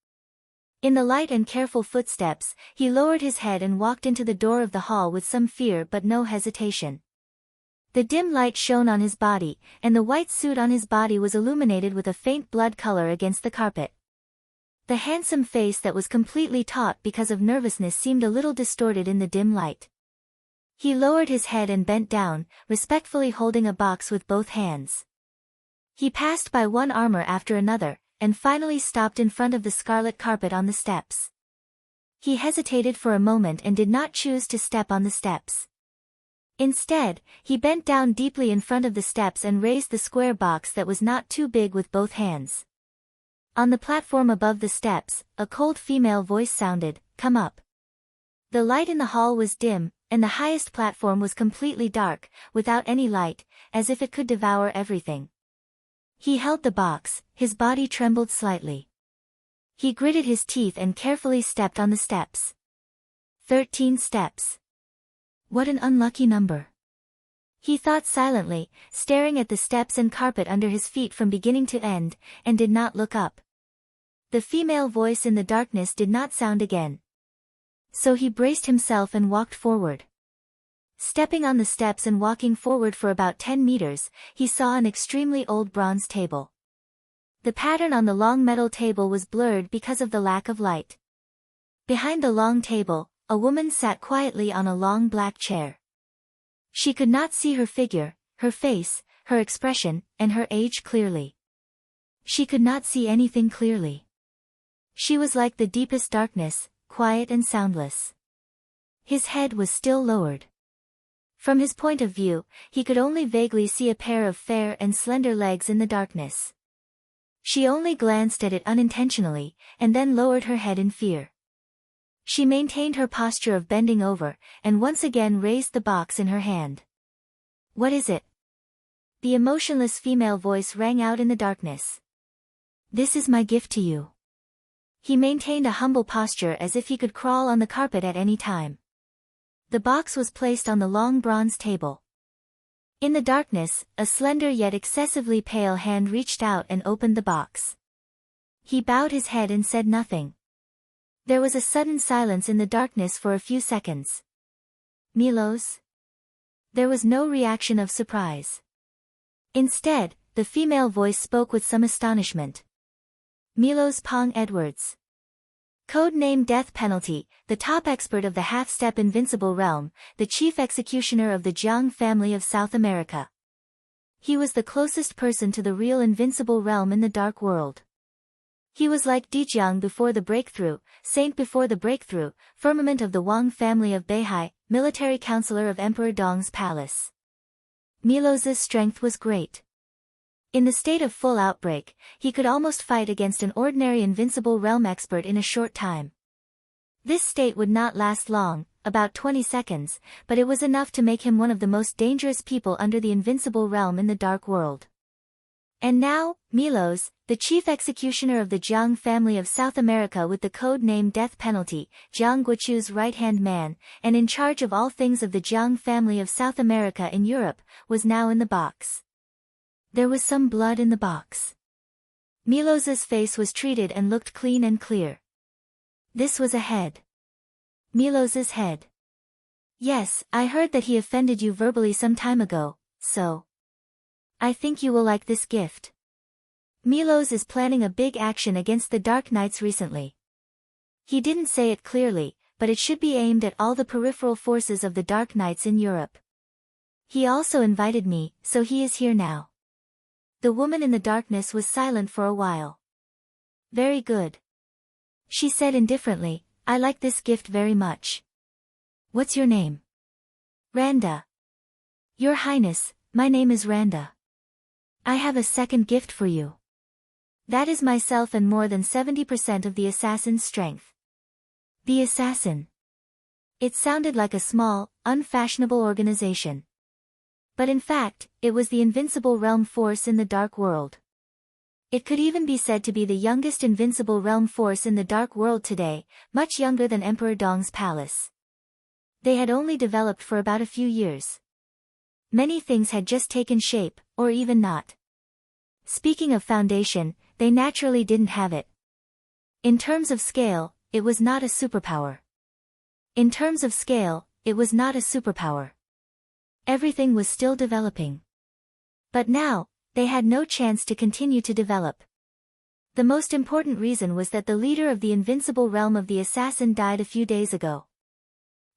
In the light and careful footsteps, he lowered his head and walked into the door of the hall with some fear but no hesitation. The dim light shone on his body, and the white suit on his body was illuminated with a faint blood color against the carpet. The handsome face that was completely taut because of nervousness seemed a little distorted in the dim light. He lowered his head and bent down, respectfully holding a box with both hands. He passed by one armor after another, and finally stopped in front of the scarlet carpet on the steps. He hesitated for a moment and did not choose to step on the steps. Instead, he bent down deeply in front of the steps and raised the square box that was not too big with both hands. On the platform above the steps, a cold female voice sounded, "Come up." The light in the hall was dim, and the highest platform was completely dark, without any light, as if it could devour everything. He held the box, his body trembled slightly. He gritted his teeth and carefully stepped on the steps. 13 steps. What an unlucky number. He thought silently, staring at the steps and carpet under his feet from beginning to end, and did not look up. The female voice in the darkness did not sound again. So he braced himself and walked forward. Stepping on the steps and walking forward for about 10 meters, he saw an extremely old bronze table. The pattern on the long metal table was blurred because of the lack of light. Behind the long table, a woman sat quietly on a long black chair. She could not see her figure, her face, her expression, and her age clearly. She could not see anything clearly. She was like the deepest darkness, quiet and soundless. His head was still lowered. From his point of view, he could only vaguely see a pair of fair and slender legs in the darkness. She only glanced at it unintentionally, and then lowered her head in fear. She maintained her posture of bending over, and once again raised the box in her hand. "What is it?" The emotionless female voice rang out in the darkness. "This is my gift to you." He maintained a humble posture as if he could crawl on the carpet at any time. The box was placed on the long bronze table. In the darkness, a slender yet excessively pale hand reached out and opened the box. He bowed his head and said nothing. There was a sudden silence in the darkness for a few seconds. "Milos?" There was no reaction of surprise. Instead, the female voice spoke with some astonishment. "Milos Pong Edwards. Code name Death Penalty, the top expert of the half-step invincible realm, the chief executioner of the Jiang family of South America. He was the closest person to the real invincible realm in the dark world. He was like Dijiang before the breakthrough, saint before the breakthrough, firmament of the Wang family of Beihai, military counselor of Emperor Dong's palace. Milos's strength was great. In the state of full outbreak, he could almost fight against an ordinary invincible realm expert in a short time. This state would not last long, about 20 seconds, but it was enough to make him one of the most dangerous people under the invincible realm in the dark world. And now, Milos, the chief executioner of the Jiang family of South America with the code name Death Penalty, Jiang Guochu's right-hand man, and in charge of all things of the Jiang family of South America in Europe, was now in the box. There was some blood in the box. Milos's face was treated and looked clean and clear. This was a head. Milos's head. Yes, I heard that he offended you verbally some time ago, so I think you will like this gift. Milos is planning a big action against the Dark Knights recently. He didn't say it clearly, but it should be aimed at all the peripheral forces of the Dark Knights in Europe. He also invited me, so he is here now. The woman in the darkness was silent for a while. Very good. She said indifferently, I like this gift very much. What's your name? Randa. Your Highness, my name is Randa. I have a second gift for you. That is myself and more than 70% of the assassin's strength. The assassin. It sounded like a small, unfashionable organization. But in fact, it was the invincible realm force in the dark world. It could even be said to be the youngest invincible realm force in the dark world today, much younger than Emperor Dong's palace. They had only developed for about a few years. Many things had just taken shape, or even not. Speaking of foundation, they naturally didn't have it. In terms of scale, it was not a superpower. In terms of scale, it was not a superpower. Everything was still developing. But now, they had no chance to continue to develop. The most important reason was that the leader of the invincible realm of the assassin died a few days ago.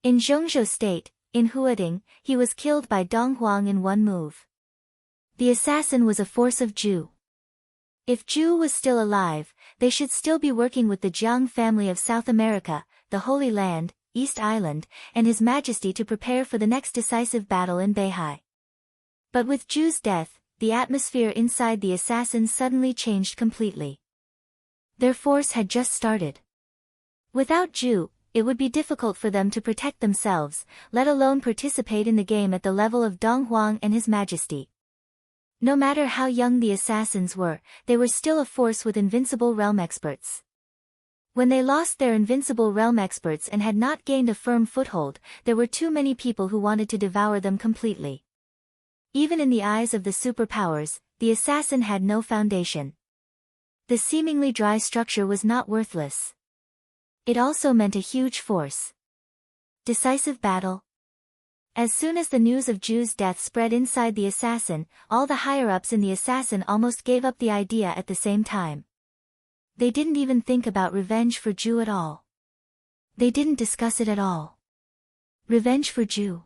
In Zhongzhou State, in Huading, he was killed by Dong Huang in one move. The assassin was a force of Zhu. If Zhu was still alive, they should still be working with the Jiang family of South America, the Holy Land, East Island, and His Majesty to prepare for the next decisive battle in Beihai. But with Zhu's death, the atmosphere inside the assassins suddenly changed completely. Their force had just started. Without Zhu, it would be difficult for them to protect themselves, let alone participate in the game at the level of Dong Huang and His Majesty. No matter how young the assassins were, they were still a force with invincible realm experts. When they lost their invincible realm experts and had not gained a firm foothold, there were too many people who wanted to devour them completely. Even in the eyes of the superpowers, the assassin had no foundation. The seemingly dry structure was not worthless. It also meant a huge force. Decisive battle. As soon as the news of Zhu's death spread inside the assassin, all the higher-ups in the assassin almost gave up the idea at the same time. They didn't even think about revenge for Zhu at all. They didn't discuss it at all. Revenge for Zhu.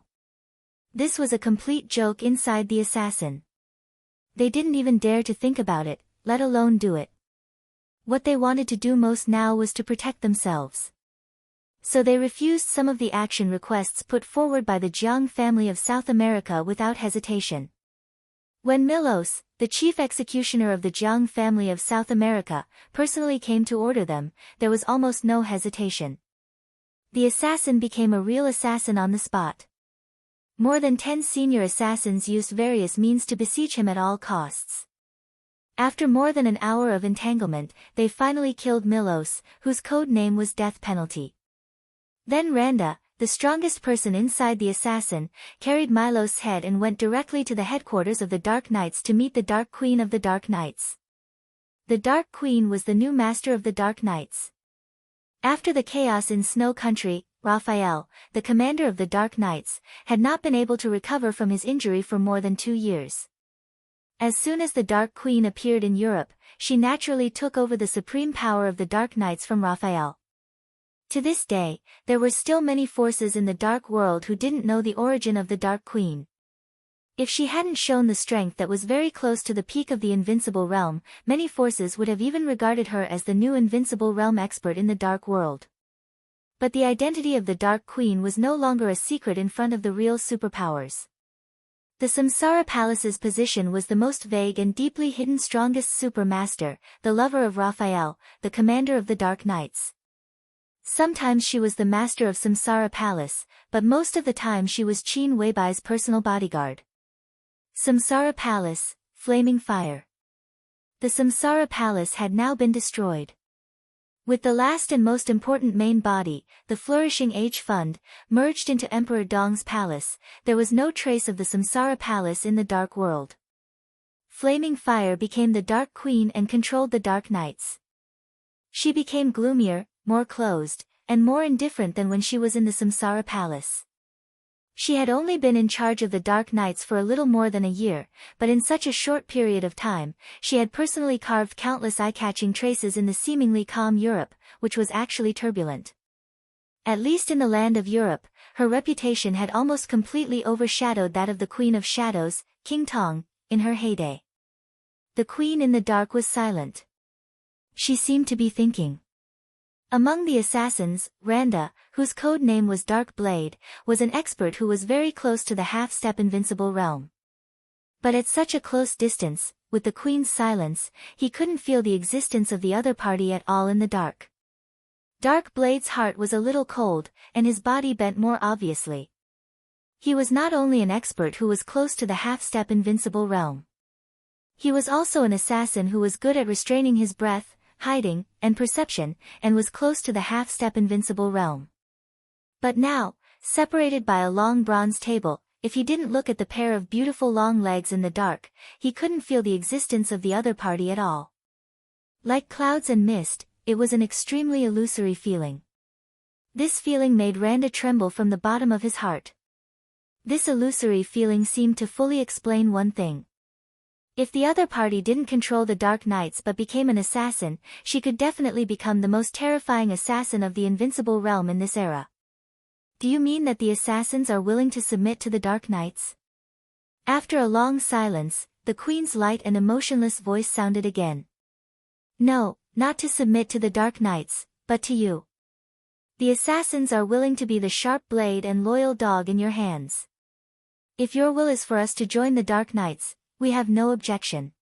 This was a complete joke inside the assassin. They didn't even dare to think about it, let alone do it. What they wanted to do most now was to protect themselves. So they refused some of the action requests put forward by the Jiang family of South America without hesitation. When Milos, the chief executioner of the Jiang family of South America, personally came to order them, there was almost no hesitation. The assassin became a real assassin on the spot. More than 10 senior assassins used various means to besiege him at all costs. After more than an hour of entanglement, they finally killed Milos, whose code name was Death Penalty. Then Randa, the strongest person inside the assassin, carried Milos' head and went directly to the headquarters of the Dark Knights to meet the Dark Queen of the Dark Knights. The Dark Queen was the new master of the Dark Knights. After the chaos in Snow Country, Raphael, the commander of the Dark Knights, had not been able to recover from his injury for more than 2 years. As soon as the Dark Queen appeared in Europe, she naturally took over the supreme power of the Dark Knights from Raphael. To this day, there were still many forces in the Dark World who didn't know the origin of the Dark Queen. If she hadn't shown the strength that was very close to the peak of the Invincible Realm, many forces would have even regarded her as the new Invincible Realm expert in the Dark World. But the identity of the Dark Queen was no longer a secret in front of the real superpowers. The Samsara Palace's position was the most vague and deeply hidden strongest supermaster, the lover of Raphael, the commander of the Dark Knights. Sometimes she was the master of Samsara Palace, but most of the time she was Qin Weibai's personal bodyguard. Samsara Palace, Flaming Fire. The Samsara Palace had now been destroyed. With the last and most important main body, the Flourishing Age Fund, merged into Emperor Dong's palace, there was no trace of the Samsara Palace in the Dark World. Flaming Fire became the Dark Queen and controlled the Dark Knights. She became gloomier, more closed, and more indifferent than when she was in the Samsara Palace. She had only been in charge of the Dark Knights for a little more than a year, but in such a short period of time, she had personally carved countless eye-catching traces in the seemingly calm Europe, which was actually turbulent. At least in the land of Europe, her reputation had almost completely overshadowed that of the Queen of Shadows, King Tong, in her heyday. The Queen in the Dark was silent. She seemed to be thinking. Among the assassins, Randa, whose code name was Dark Blade, was an expert who was very close to the half-step invincible realm. But at such a close distance, with the Queen's silence, he couldn't feel the existence of the other party at all in the dark. Dark Blade's heart was a little cold, and his body bent more obviously. He was not only an expert who was close to the half-step invincible realm. He was also an assassin who was good at restraining his breath, hiding, and perception, and was close to the half-step invincible realm. But now, separated by a long bronze table, if he didn't look at the pair of beautiful long legs in the dark, he couldn't feel the existence of the other party at all. Like clouds and mist, it was an extremely illusory feeling. This feeling made Randa tremble from the bottom of his heart. This illusory feeling seemed to fully explain one thing. If the other party didn't control the Dark Knights but became an assassin, she could definitely become the most terrifying assassin of the invincible realm in this era. Do you mean that the assassins are willing to submit to the Dark Knights? After a long silence, the Queen's light and emotionless voice sounded again. No, not to submit to the Dark Knights, but to you. The assassins are willing to be the sharp blade and loyal dog in your hands. If your will is for us to join the Dark Knights, we have no objection.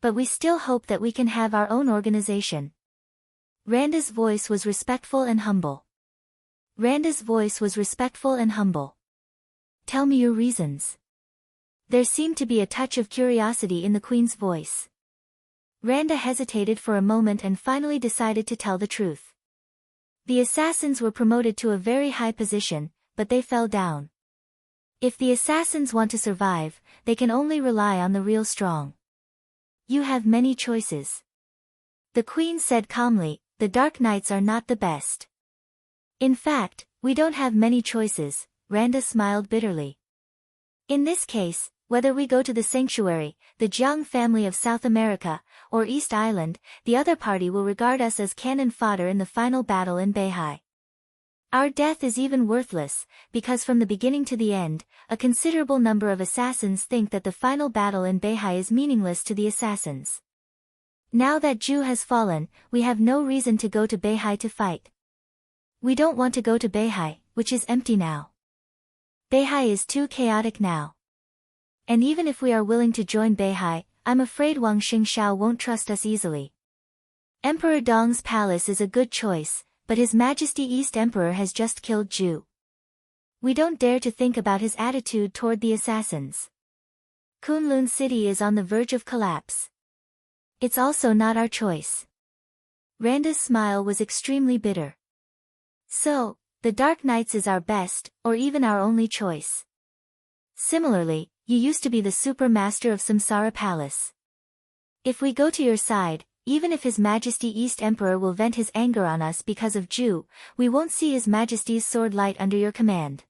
But we still hope that we can have our own organization. Randa's voice was respectful and humble. Randa's voice was respectful and humble. Tell me your reasons. There seemed to be a touch of curiosity in the Queen's voice. Randa hesitated for a moment and finally decided to tell the truth. The assassins were promoted to a very high position, but they fell down. If the assassins want to survive, they can only rely on the real strong. You have many choices. The Queen said calmly, the Dark Knights are not the best. In fact, we don't have many choices, Randa smiled bitterly. In this case, whether we go to the sanctuary, the Jiang family of South America, or East Island, the other party will regard us as cannon fodder in the final battle in Beihai. Our death is even worthless, because from the beginning to the end, a considerable number of assassins think that the final battle in Beihai is meaningless to the assassins. Now that Zhu has fallen, we have no reason to go to Beihai to fight. We don't want to go to Beihai, which is empty now. Beihai is too chaotic now. And even if we are willing to join Beihai, I'm afraid Wang Xingxiao won't trust us easily. Emperor Dong's palace is a good choice, but His Majesty East Emperor has just killed Zhu. We don't dare to think about his attitude toward the assassins. Kunlun City is on the verge of collapse. It's also not our choice. Randa's smile was extremely bitter. So, the Dark Knights is our best, or even our only choice. Similarly, you used to be the super master of Samsara Palace. If we go to your side, even if His Majesty East Emperor will vent his anger on us because of Zhu, we won't see His Majesty's sword light under your command.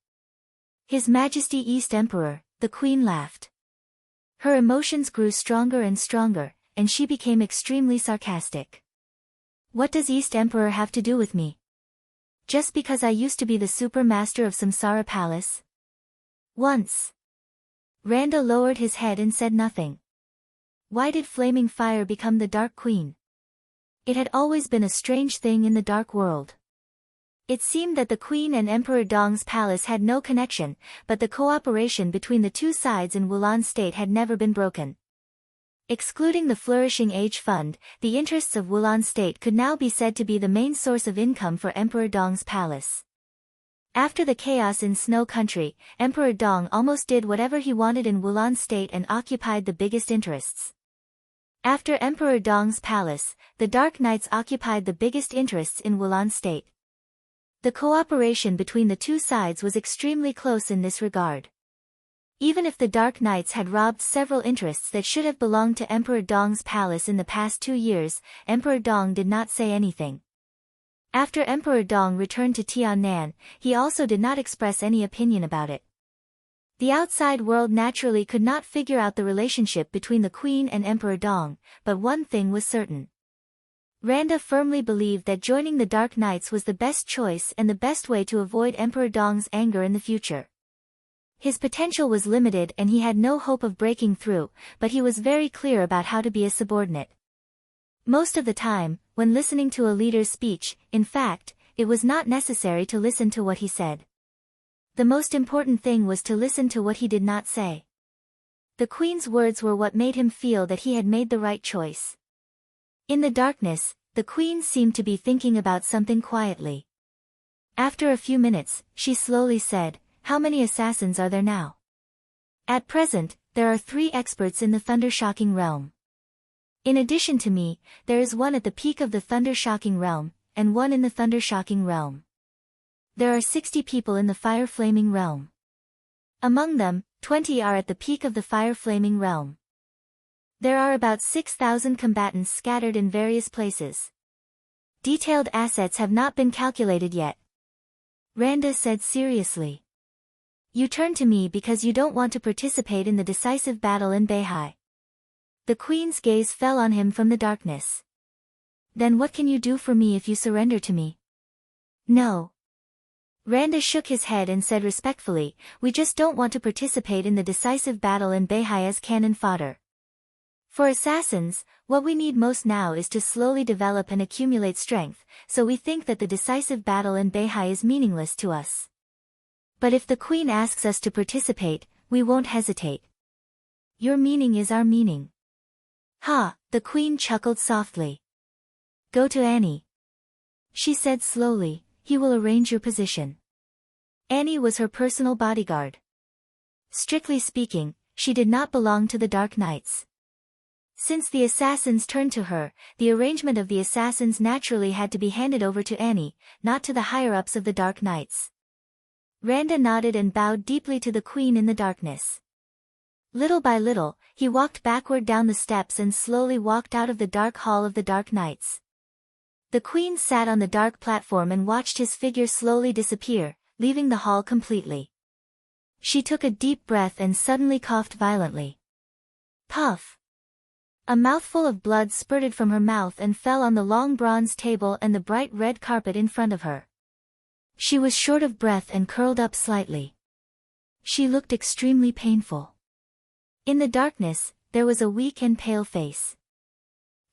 His Majesty East Emperor, the Queen laughed. Her emotions grew stronger and stronger, and she became extremely sarcastic. What does East Emperor have to do with me? Just because I used to be the super master of Samsara Palace? Once. Randa lowered his head and said nothing. Why did Flaming Fire become the Dark Queen? It had always been a strange thing in the dark world. It seemed that the Queen and Emperor Dong's palace had no connection, but the cooperation between the two sides in Wulan State had never been broken. Excluding the Flourishing Age Fund, the interests of Wulan State could now be said to be the main source of income for Emperor Dong's palace. After the chaos in Snow Country, Emperor Dong almost did whatever he wanted in Wulan State and occupied the biggest interests. After Emperor Dong's palace, the Dark Knights occupied the biggest interests in Wulan State. The cooperation between the two sides was extremely close in this regard. Even if the Dark Knights had robbed several interests that should have belonged to Emperor Dong's palace in the past 2 years, Emperor Dong did not say anything. After Emperor Dong returned to Tiannan, he also did not express any opinion about it. The outside world naturally could not figure out the relationship between the Queen and Emperor Dong, but one thing was certain. Randa firmly believed that joining the Dark Knights was the best choice and the best way to avoid Emperor Dong's anger in the future. His potential was limited and he had no hope of breaking through, but he was very clear about how to be a subordinate. Most of the time, when listening to a leader's speech, in fact, it was not necessary to listen to what he said. The most important thing was to listen to what he did not say. The Queen's words were what made him feel that he had made the right choice. In the darkness, the Queen seemed to be thinking about something quietly. After a few minutes, she slowly said, "How many assassins are there now?" "At present, there are 3 experts in the thunder-shocking realm. In addition to me, there is one at the peak of the thunder-shocking realm, and one in the thunder-shocking realm. There are 60 people in the fire-flaming realm. Among them, 20 are at the peak of the fire-flaming realm. There are about 6,000 combatants scattered in various places. Detailed assets have not been calculated yet," Randa said seriously. "You turn to me because you don't want to participate in the decisive battle in Beihai." The Queen's gaze fell on him from the darkness. "Then what can you do for me if you surrender to me?" "No." Randa shook his head and said respectfully, "We just don't want to participate in the decisive battle in Beihai as cannon fodder. For assassins, what we need most now is to slowly develop and accumulate strength, so we think that the decisive battle in Beihai is meaningless to us. But if the Queen asks us to participate, we won't hesitate. Your meaning is our meaning." "Ha," the Queen chuckled softly. "Go to Annie," she said slowly, "he will arrange your position." Annie was her personal bodyguard. Strictly speaking, she did not belong to the Dark Knights. Since the assassins turned to her, the arrangement of the assassins naturally had to be handed over to Annie, not to the higher-ups of the Dark Knights. Randa nodded and bowed deeply to the Queen in the darkness. Little by little, he walked backward down the steps and slowly walked out of the dark hall of the Dark Knights. The Queen sat on the dark platform and watched his figure slowly disappear, leaving the hall completely. She took a deep breath and suddenly coughed violently. Puff! A mouthful of blood spurted from her mouth and fell on the long bronze table and the bright red carpet in front of her. She was short of breath and curled up slightly. She looked extremely painful. In the darkness, there was a weak and pale face.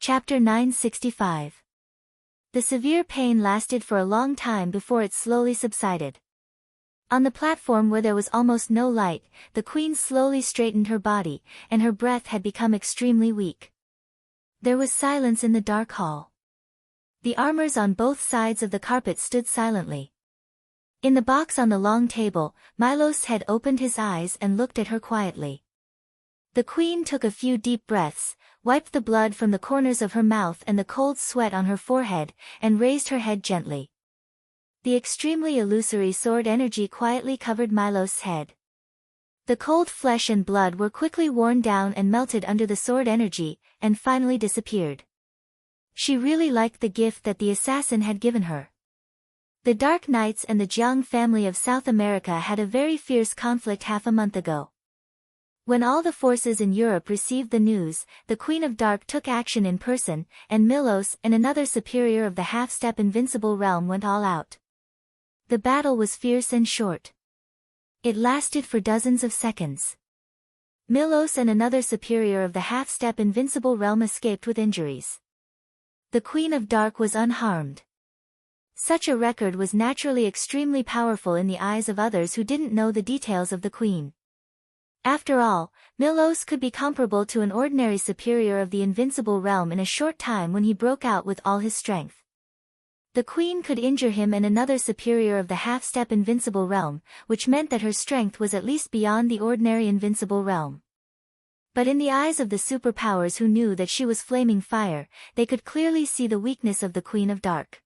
Chapter 965. The severe pain lasted for a long time before it slowly subsided. On the platform where there was almost no light, the Queen slowly straightened her body, and her breath had become extremely weak. There was silence in the dark hall. The armors on both sides of the carpet stood silently. In the box on the long table, Milos had opened his eyes and looked at her quietly. The Queen took a few deep breaths, wiped the blood from the corners of her mouth and the cold sweat on her forehead, and raised her head gently. The extremely illusory sword energy quietly covered Milos' head. The cold flesh and blood were quickly worn down and melted under the sword energy, and finally disappeared. She really liked the gift that the assassin had given her. The Dark Knights and the Jiang family of South America had a very fierce conflict half a month ago. When all the forces in Europe received the news, the Queen of Dark took action in person, and Milos and another superior of the half-step invincible realm went all out. The battle was fierce and short. It lasted for dozens of seconds. Milos and another superior of the half-step invincible realm escaped with injuries. The Queen of Dark was unharmed. Such a record was naturally extremely powerful in the eyes of others who didn't know the details of the Queen. After all, Milos could be comparable to an ordinary superior of the invincible realm in a short time when he broke out with all his strength. The Queen could injure him and another superior of the half-step invincible realm, which meant that her strength was at least beyond the ordinary invincible realm. But in the eyes of the superpowers who knew that she was flaming fire, they could clearly see the weakness of the Queen of Dark.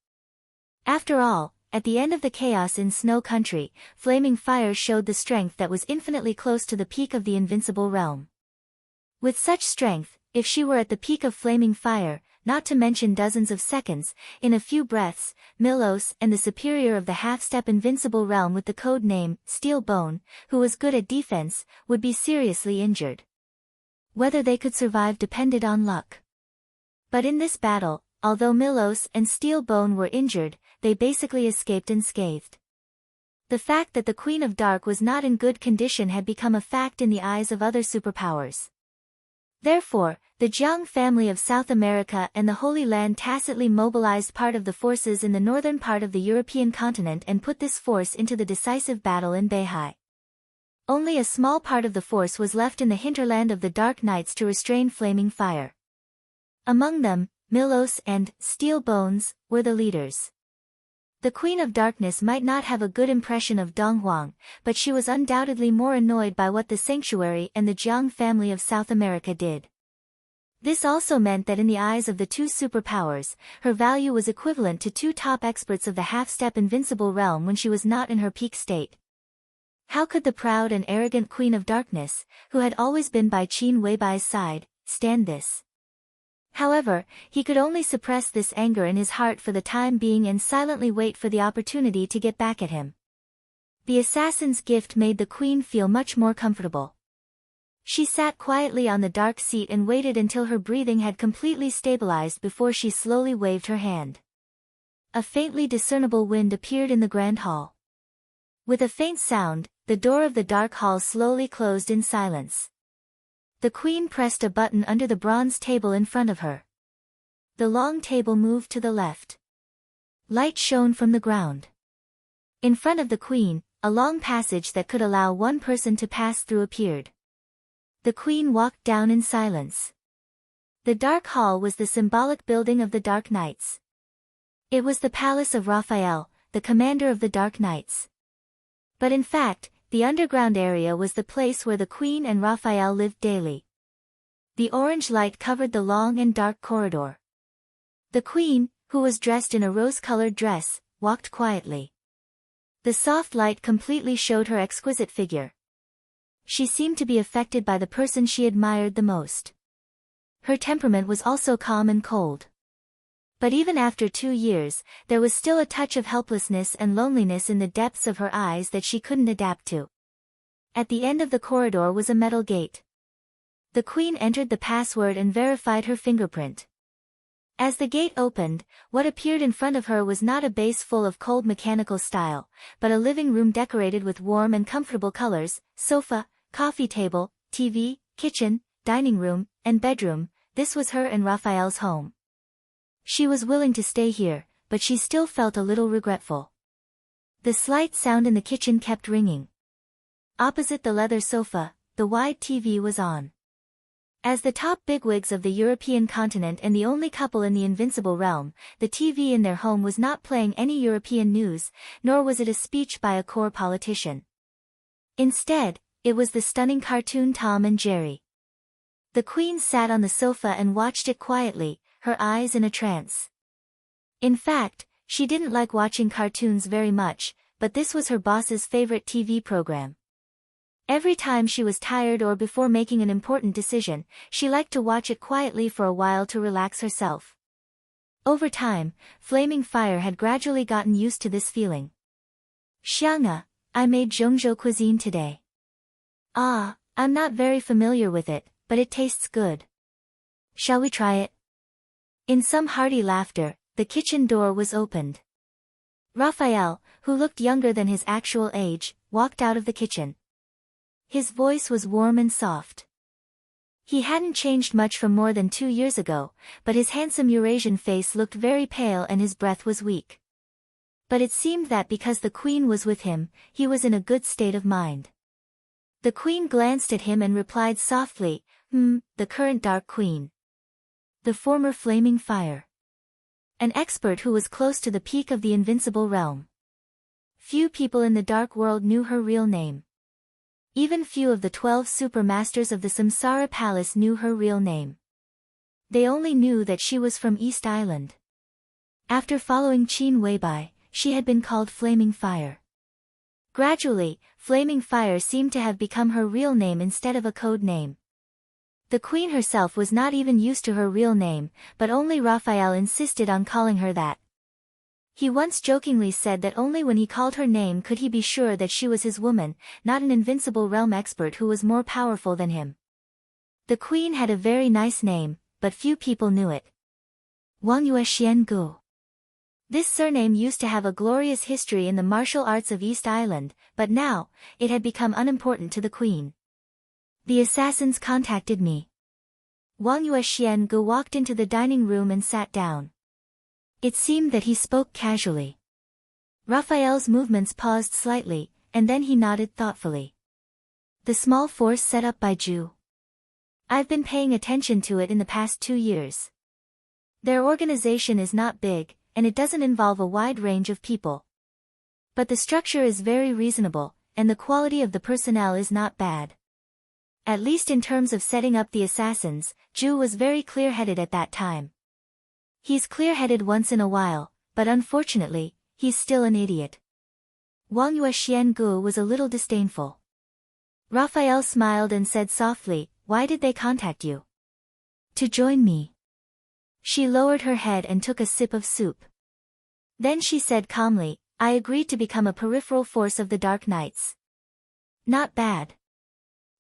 After all, at the end of the chaos in Snow Country, flaming fire showed the strength that was infinitely close to the peak of the invincible realm. With such strength, if she were at the peak of flaming fire, not to mention dozens of seconds, in a few breaths, Milos and the superior of the half-step invincible realm with the code name, Steel Bone, who was good at defense, would be seriously injured. Whether they could survive depended on luck. But in this battle, although Milos and Steel Bone were injured, they basically escaped unscathed. The fact that the Queen of Dark was not in good condition had become a fact in the eyes of other superpowers. Therefore, the Jiang family of South America and the Holy Land tacitly mobilized part of the forces in the northern part of the European continent and put this force into the decisive battle in Beihai. Only a small part of the force was left in the hinterland of the Dark Knights to restrain flaming fire. Among them, Milos and Steel Bones were the leaders. The Queen of Darkness might not have a good impression of Dong Huang, but she was undoubtedly more annoyed by what the Sanctuary and the Jiang family of South America did. This also meant that in the eyes of the two superpowers, her value was equivalent to two top experts of the half-step invincible realm when she was not in her peak state. How could the proud and arrogant Queen of Darkness, who had always been by Qin Weibai's side, stand this? However, he could only suppress this anger in his heart for the time being and silently wait for the opportunity to get back at him. The assassin's gift made the queen feel much more comfortable. She sat quietly on the dark seat and waited until her breathing had completely stabilized before she slowly waved her hand. A faintly discernible wind appeared in the grand hall. With a faint sound, the door of the dark hall slowly closed in silence. The queen pressed a button under the bronze table in front of her. The long table moved to the left. Light shone from the ground. In front of the queen, a long passage that could allow one person to pass through appeared. The queen walked down in silence. The dark hall was the symbolic building of the Dark Knights. It was the palace of Raphael, the commander of the Dark Knights. But in fact, the underground area was the place where the Queen and Raphael lived daily. The orange light covered the long and dark corridor. The Queen, who was dressed in a rose-colored dress, walked quietly. The soft light completely showed her exquisite figure. She seemed to be affected by the person she admired the most. Her temperament was also calm and cold. But even after 2 years, there was still a touch of helplessness and loneliness in the depths of her eyes that she couldn't adapt to. At the end of the corridor was a metal gate. The queen entered the password and verified her fingerprint. As the gate opened, what appeared in front of her was not a base full of cold mechanical style, but a living room decorated with warm and comfortable colors, sofa, coffee table, TV, kitchen, dining room, and bedroom. This was her and Raphael's home. She was willing to stay here, but she still felt a little regretful. The slight sound in the kitchen kept ringing. Opposite the leather sofa, the wide TV was on. As the top bigwigs of the European continent and the only couple in the invincible realm, the TV in their home was not playing any European news, nor was it a speech by a core politician. Instead, it was the stunning cartoon Tom and Jerry. The queen sat on the sofa and watched it quietly, her eyes in a trance. In fact, she didn't like watching cartoons very much, but this was her boss's favorite TV program. Every time she was tired or before making an important decision, she liked to watch it quietly for a while to relax herself. Over time, Flaming Fire had gradually gotten used to this feeling. Xiang'a, I made Zhongzhou cuisine today. Ah, I'm not very familiar with it, but it tastes good. Shall we try it? In some hearty laughter, the kitchen door was opened. Raphael, who looked younger than his actual age, walked out of the kitchen. His voice was warm and soft. He hadn't changed much from more than 2 years ago, but his handsome Eurasian face looked very pale and his breath was weak. But it seemed that because the queen was with him, he was in a good state of mind. The queen glanced at him and replied softly, the current Dark Queen. The former Flaming Fire. An expert who was close to the peak of the invincible realm. Few people in the dark world knew her real name. Even few of the 12 super masters of the Samsara Palace knew her real name. They only knew that she was from East Island. After following Qin Weibai, she had been called Flaming Fire. Gradually, Flaming Fire seemed to have become her real name instead of a code name. The queen herself was not even used to her real name, but only Raphael insisted on calling her that. He once jokingly said that only when he called her name could he be sure that she was his woman, not an invincible realm expert who was more powerful than him. The queen had a very nice name, but few people knew it. Wang Yue Xian Gu. This surname used to have a glorious history in the martial arts of East Island, but now, it had become unimportant to the queen. The assassins contacted me. Wang Yue Xian Gu walked into the dining room and sat down. It seemed that he spoke casually. Raphael's movements paused slightly, and then he nodded thoughtfully. The small force set up by Zhu. I've been paying attention to it in the past 2 years. Their organization is not big, and it doesn't involve a wide range of people. But the structure is very reasonable, and the quality of the personnel is not bad. At least in terms of setting up the assassins, Zhu was very clear-headed at that time. He's clear-headed once in a while, but unfortunately, he's still an idiot. Wang Yue Xian Gu was a little disdainful. Raphael smiled and said softly, "Why did they contact you?" "To join me." She lowered her head and took a sip of soup. Then she said calmly, "I agreed to become a peripheral force of the Dark Knights." "Not bad."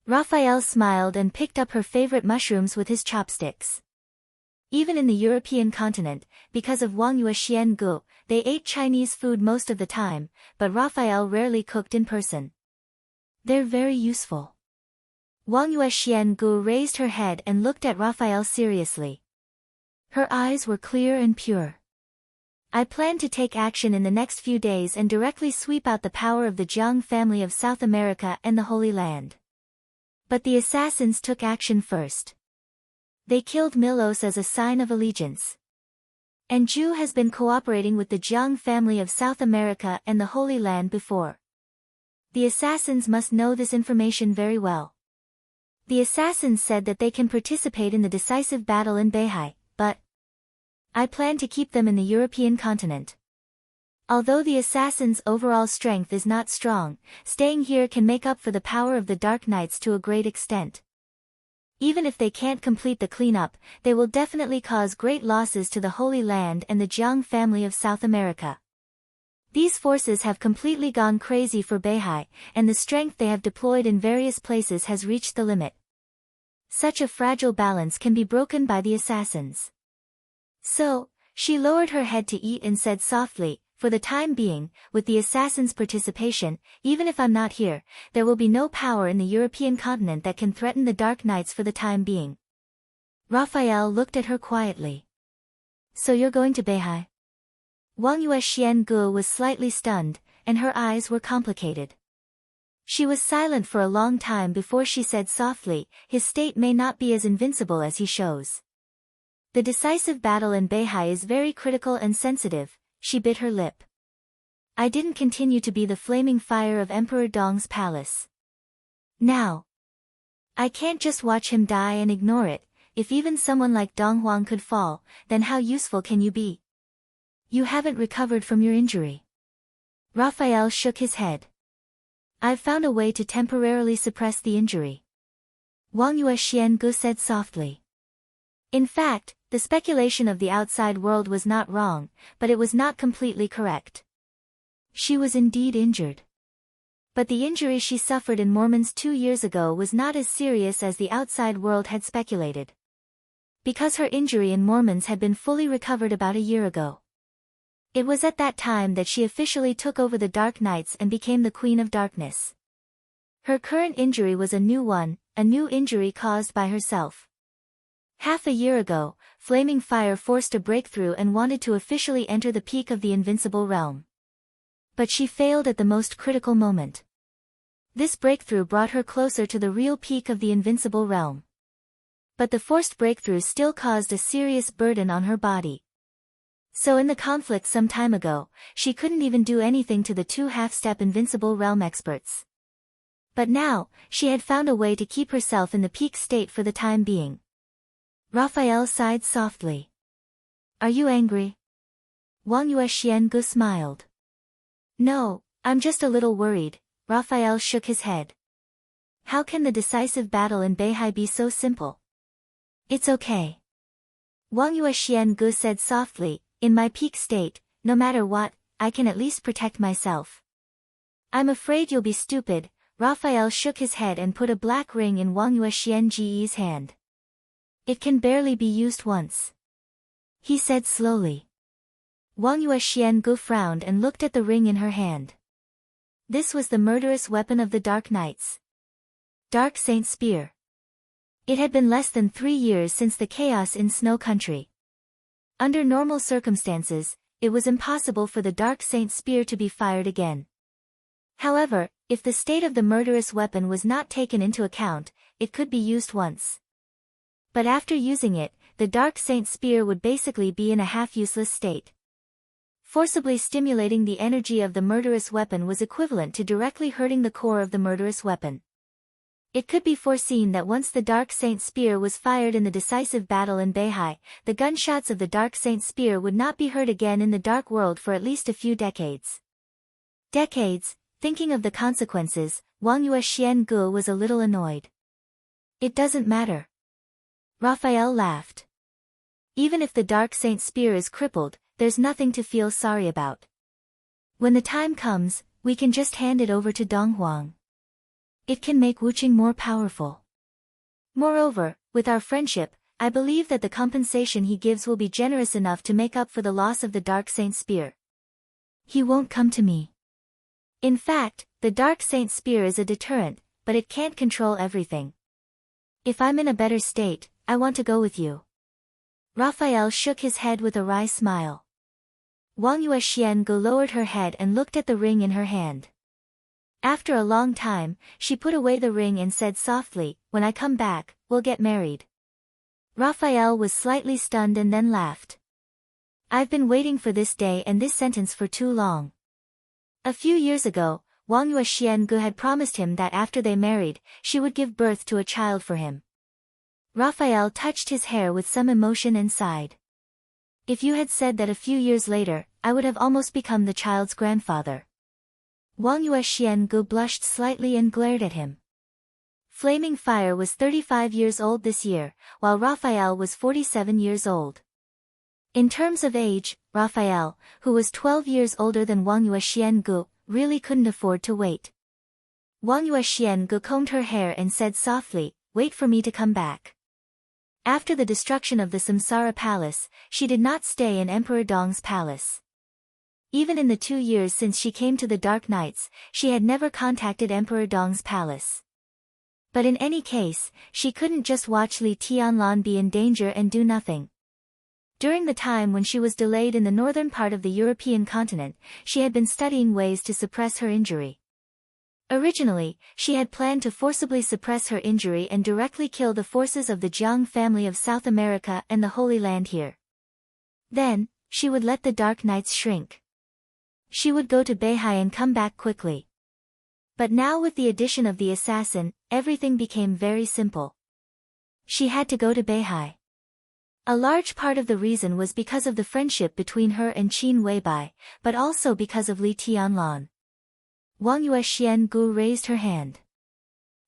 Raphael smiled and picked up her favorite mushrooms with his chopsticks. Even in the European continent, because of Wang Yue Xian Gu, they ate Chinese food most of the time, but Raphael rarely cooked in person. "They're very useful." Wang Yue Xian Gu raised her head and looked at Raphael seriously. Her eyes were clear and pure. "I plan to take action in the next few days and directly sweep out the power of the Jiang family of South America and the Holy Land." But the assassins took action first. They killed Milos as a sign of allegiance. And Zhu has been cooperating with the Jiang family of South America and the Holy Land before. The assassins must know this information very well. The assassins said that they can participate in the decisive battle in Beihai, but I plan to keep them in the European continent. Although the assassins' overall strength is not strong, staying here can make up for the power of the Dark Knights to a great extent. Even if they can't complete the cleanup, they will definitely cause great losses to the Holy Land and the Jiang family of South America. These forces have completely gone crazy for Beihai, and the strength they have deployed in various places has reached the limit. Such a fragile balance can be broken by the assassins. So, she lowered her head to eat and said softly, "For the time being, with the assassins' participation, even if I'm not here, there will be no power in the European continent that can threaten the Dark Knights for the time being." Raphael looked at her quietly. "So you're going to Beihai?" Wang Yue Xian Gu was slightly stunned, and her eyes were complicated. She was silent for a long time before she said softly, "His state may not be as invincible as he shows. The decisive battle in Beihai is very critical and sensitive." She bit her lip. "I didn't continue to be the flaming fire of Emperor Dong's palace. Now, I can't just watch him die and ignore it. If even someone like Dong Huang could fall, then how useful can you be? You haven't recovered from your injury." Raphael shook his head. "I've found a way to temporarily suppress the injury," Wang Yue Xian Gu said softly. In fact, the speculation of the outside world was not wrong, but it was not completely correct. She was indeed injured. But the injury she suffered in Mormons 2 years ago was not as serious as the outside world had speculated. Because her injury in Mormons had been fully recovered about a year ago. It was at that time that she officially took over the Dark Knights and became the Queen of Darkness. Her current injury was a new one, a new injury caused by herself. Half a year ago, Flaming Fire forced a breakthrough and wanted to officially enter the peak of the invincible realm. But she failed at the most critical moment. This breakthrough brought her closer to the real peak of the invincible realm. But the forced breakthrough still caused a serious burden on her body. So in the conflict some time ago, she couldn't even do anything to the 2 half-step invincible realm experts. But now, she had found a way to keep herself in the peak state for the time being. Raphael sighed softly. "Are you angry?" Wang Yue Xian Gu smiled. No, I'm just a little worried. Raphael shook his head. How can the decisive battle in Beihai be so simple? It's okay. Wang Yuexian said softly, in my peak state, no matter what, I can at least protect myself. I'm afraid you'll be stupid. Raphael shook his head and put a black ring in Wang Yuexian's hand. It can barely be used once, he said slowly. Wang Yuexian frowned and looked at the ring in her hand. This was the murderous weapon of the Dark Knights. Dark Saint Spear. It had been less than 3 years since the chaos in Snow Country. Under normal circumstances, it was impossible for the Dark Saint Spear to be fired again. However, if the state of the murderous weapon was not taken into account, it could be used once. But after using it, the Dark Saint Spear would basically be in a half-useless state. Forcibly stimulating the energy of the murderous weapon was equivalent to directly hurting the core of the murderous weapon. It could be foreseen that once the Dark Saint Spear was fired in the decisive battle in Beihai, the gunshots of the Dark Saint Spear would not be heard again in the Dark World for at least a few decades. Decades? Thinking of the consequences, Wang Yuexian was a little annoyed. It doesn't matter. Raphael laughed. Even if the Dark Saint Spear is crippled, there's nothing to feel sorry about. When the time comes, we can just hand it over to Dong Huang. It can make Wuqing more powerful. Moreover, with our friendship, I believe that the compensation he gives will be generous enough to make up for the loss of the Dark Saint Spear. He won't come to me. In fact, the Dark Saint Spear is a deterrent, but it can't control everything. If I'm in a better state, I want to go with you. Raphael shook his head with a wry smile. Wang Yuexian lowered her head and looked at the ring in her hand. After a long time, she put away the ring and said softly, when I come back, we'll get married. Raphael was slightly stunned and then laughed. I've been waiting for this day and this sentence for too long. A few years ago, Wang Yuexian had promised him that after they married, she would give birth to a child for him. Raphael touched his hair with some emotion and sighed. If you had said that a few years later, I would have almost become the child's grandfather. Wang Yuexian blushed slightly and glared at him. Flaming Fire was 35 years old this year, while Raphael was 47 years old. In terms of age, Raphael, who was 12 years older than Wang Yuexian, really couldn't afford to wait. Wang Yuexian combed her hair and said softly, wait for me to come back. After the destruction of the Samsara Palace, she did not stay in Emperor Dong's palace. Even in the 2 years since she came to the Dark Knights, she had never contacted Emperor Dong's palace. But in any case, she couldn't just watch Li Tianlan be in danger and do nothing. During the time when she was delayed in the northern part of the European continent, she had been studying ways to suppress her injury. Originally, she had planned to forcibly suppress her injury and directly kill the forces of the Jiang family of South America and the Holy Land here. Then, she would let the Dark Knights shrink. She would go to Beihai and come back quickly. But now with the addition of the assassin, everything became very simple. She had to go to Beihai. A large part of the reason was because of the friendship between her and Qin Weibai, but also because of Li Tianlan. Wang Yuexian raised her hand.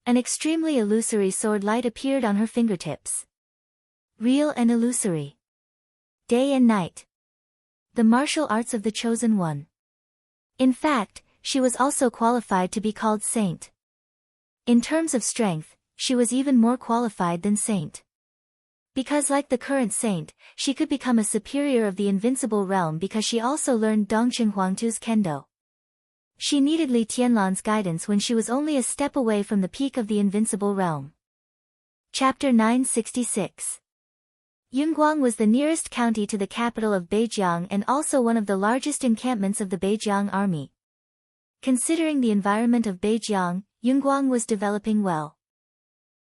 An extremely illusory sword light appeared on her fingertips. Real and illusory. Day and night. The martial arts of the chosen one. In fact, she was also qualified to be called saint. In terms of strength, she was even more qualified than saint. Because like the current saint, she could become a superior of the invincible realm because she also learned Dongqing Huangtu's kendo. She needed Li Tianlan's guidance when she was only a step away from the peak of the invincible realm. Chapter 966. Yunguang was the nearest county to the capital of Beijiang and also one of the largest encampments of the Beijiang army. Considering the environment of Beijiang, Yunguang was developing well.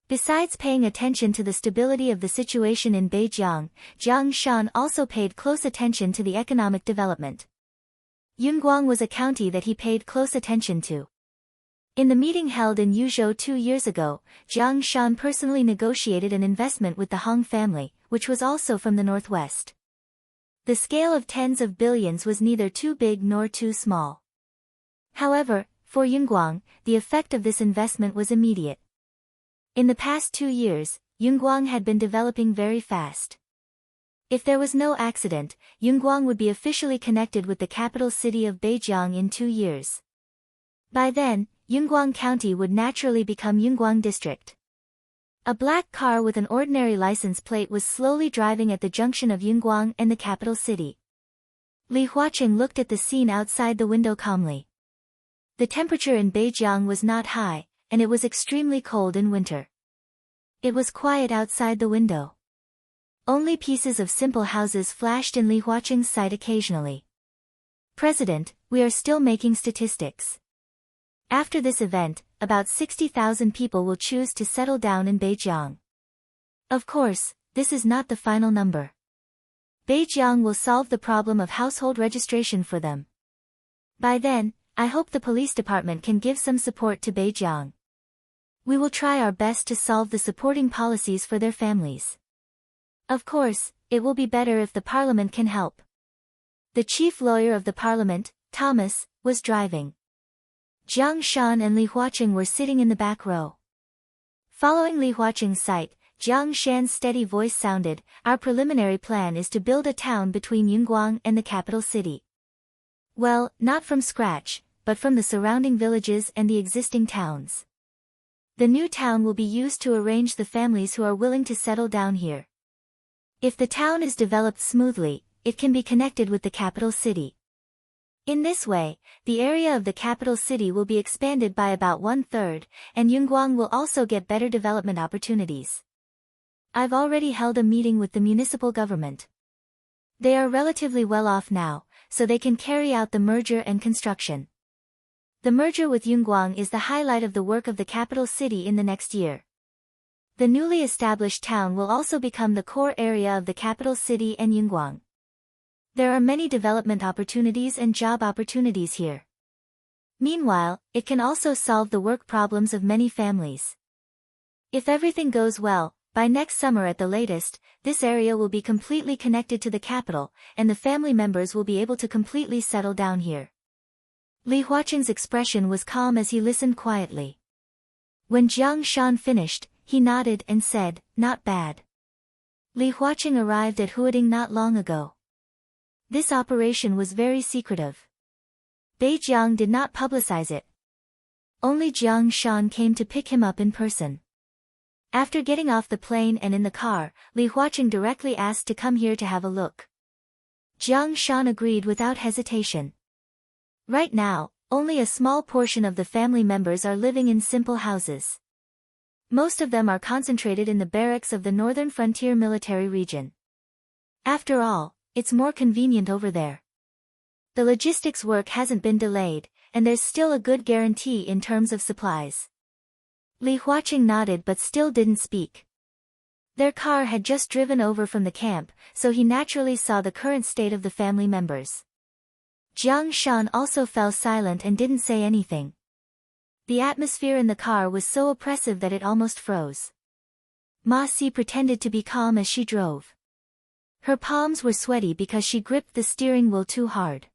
Besides paying attention to the stability of the situation in Beijiang, Jiang Shan also paid close attention to the economic development. Yunguang was a county that he paid close attention to. In the meeting held in Yuzhou 2 years ago, Jiang Shan personally negotiated an investment with the Hong family, which was also from the northwest. The scale of tens of billions was neither too big nor too small. However, for Yunguang, the effect of this investment was immediate. In the past 2 years, Yunguang had been developing very fast. If there was no accident, Yunguang would be officially connected with the capital city of Beijing in 2 years. By then, Yunguang County would naturally become Yunguang District. A black car with an ordinary license plate was slowly driving at the junction of Yunguang and the capital city. Li Huaqing looked at the scene outside the window calmly. The temperature in Beijing was not high, and it was extremely cold in winter. It was quiet outside the window. Only pieces of simple houses flashed in Li Huaqing's sight occasionally. President, we are still making statistics. After this event, about 60,000 people will choose to settle down in Beijing. Of course, this is not the final number. Beijing will solve the problem of household registration for them. By then, I hope the police department can give some support to Beijing. We will try our best to solve the supporting policies for their families. Of course, it will be better if the parliament can help. The chief lawyer of the parliament, Thomas, was driving. Jiang Shan and Li Huaqing were sitting in the back row. Following Li Huaqing's sight, Jiang Shan's steady voice sounded, "Our preliminary plan is to build a town between Yunguang and the capital city. Well, not from scratch, but from the surrounding villages and the existing towns. The new town will be used to arrange the families who are willing to settle down here. If the town is developed smoothly, it can be connected with the capital city. In this way, the area of the capital city will be expanded by about 1/3, and Yunguang will also get better development opportunities. I've already held a meeting with the municipal government. They are relatively well off now, so they can carry out the merger and construction. The merger with Yunguang is the highlight of the work of the capital city in the next year. The newly established town will also become the core area of the capital city and Yunguang. There are many development opportunities and job opportunities here. Meanwhile, it can also solve the work problems of many families. If everything goes well, by next summer at the latest, this area will be completely connected to the capital, and the family members will be able to completely settle down here." Li Huaqing's expression was calm as he listened quietly. When Jiang Shan finished, he nodded and said, "Not bad." Li Huaqing arrived at Huading not long ago. This operation was very secretive. Beijing did not publicize it. Only Jiang Shan came to pick him up in person. After getting off the plane and in the car, Li Huaqing directly asked to come here to have a look. Jiang Shan agreed without hesitation. Right now, only a small portion of the family members are living in simple houses. Most of them are concentrated in the barracks of the northern frontier military region. After all, it's more convenient over there. The logistics work hasn't been delayed, and there's still a good guarantee in terms of supplies. Li Huaqing nodded but still didn't speak. Their car had just driven over from the camp, so he naturally saw the current state of the family members. Jiang Shan also fell silent and didn't say anything. The atmosphere in the car was so oppressive that it almost froze. Ma Si pretended to be calm as she drove. Her palms were sweaty because she gripped the steering wheel too hard.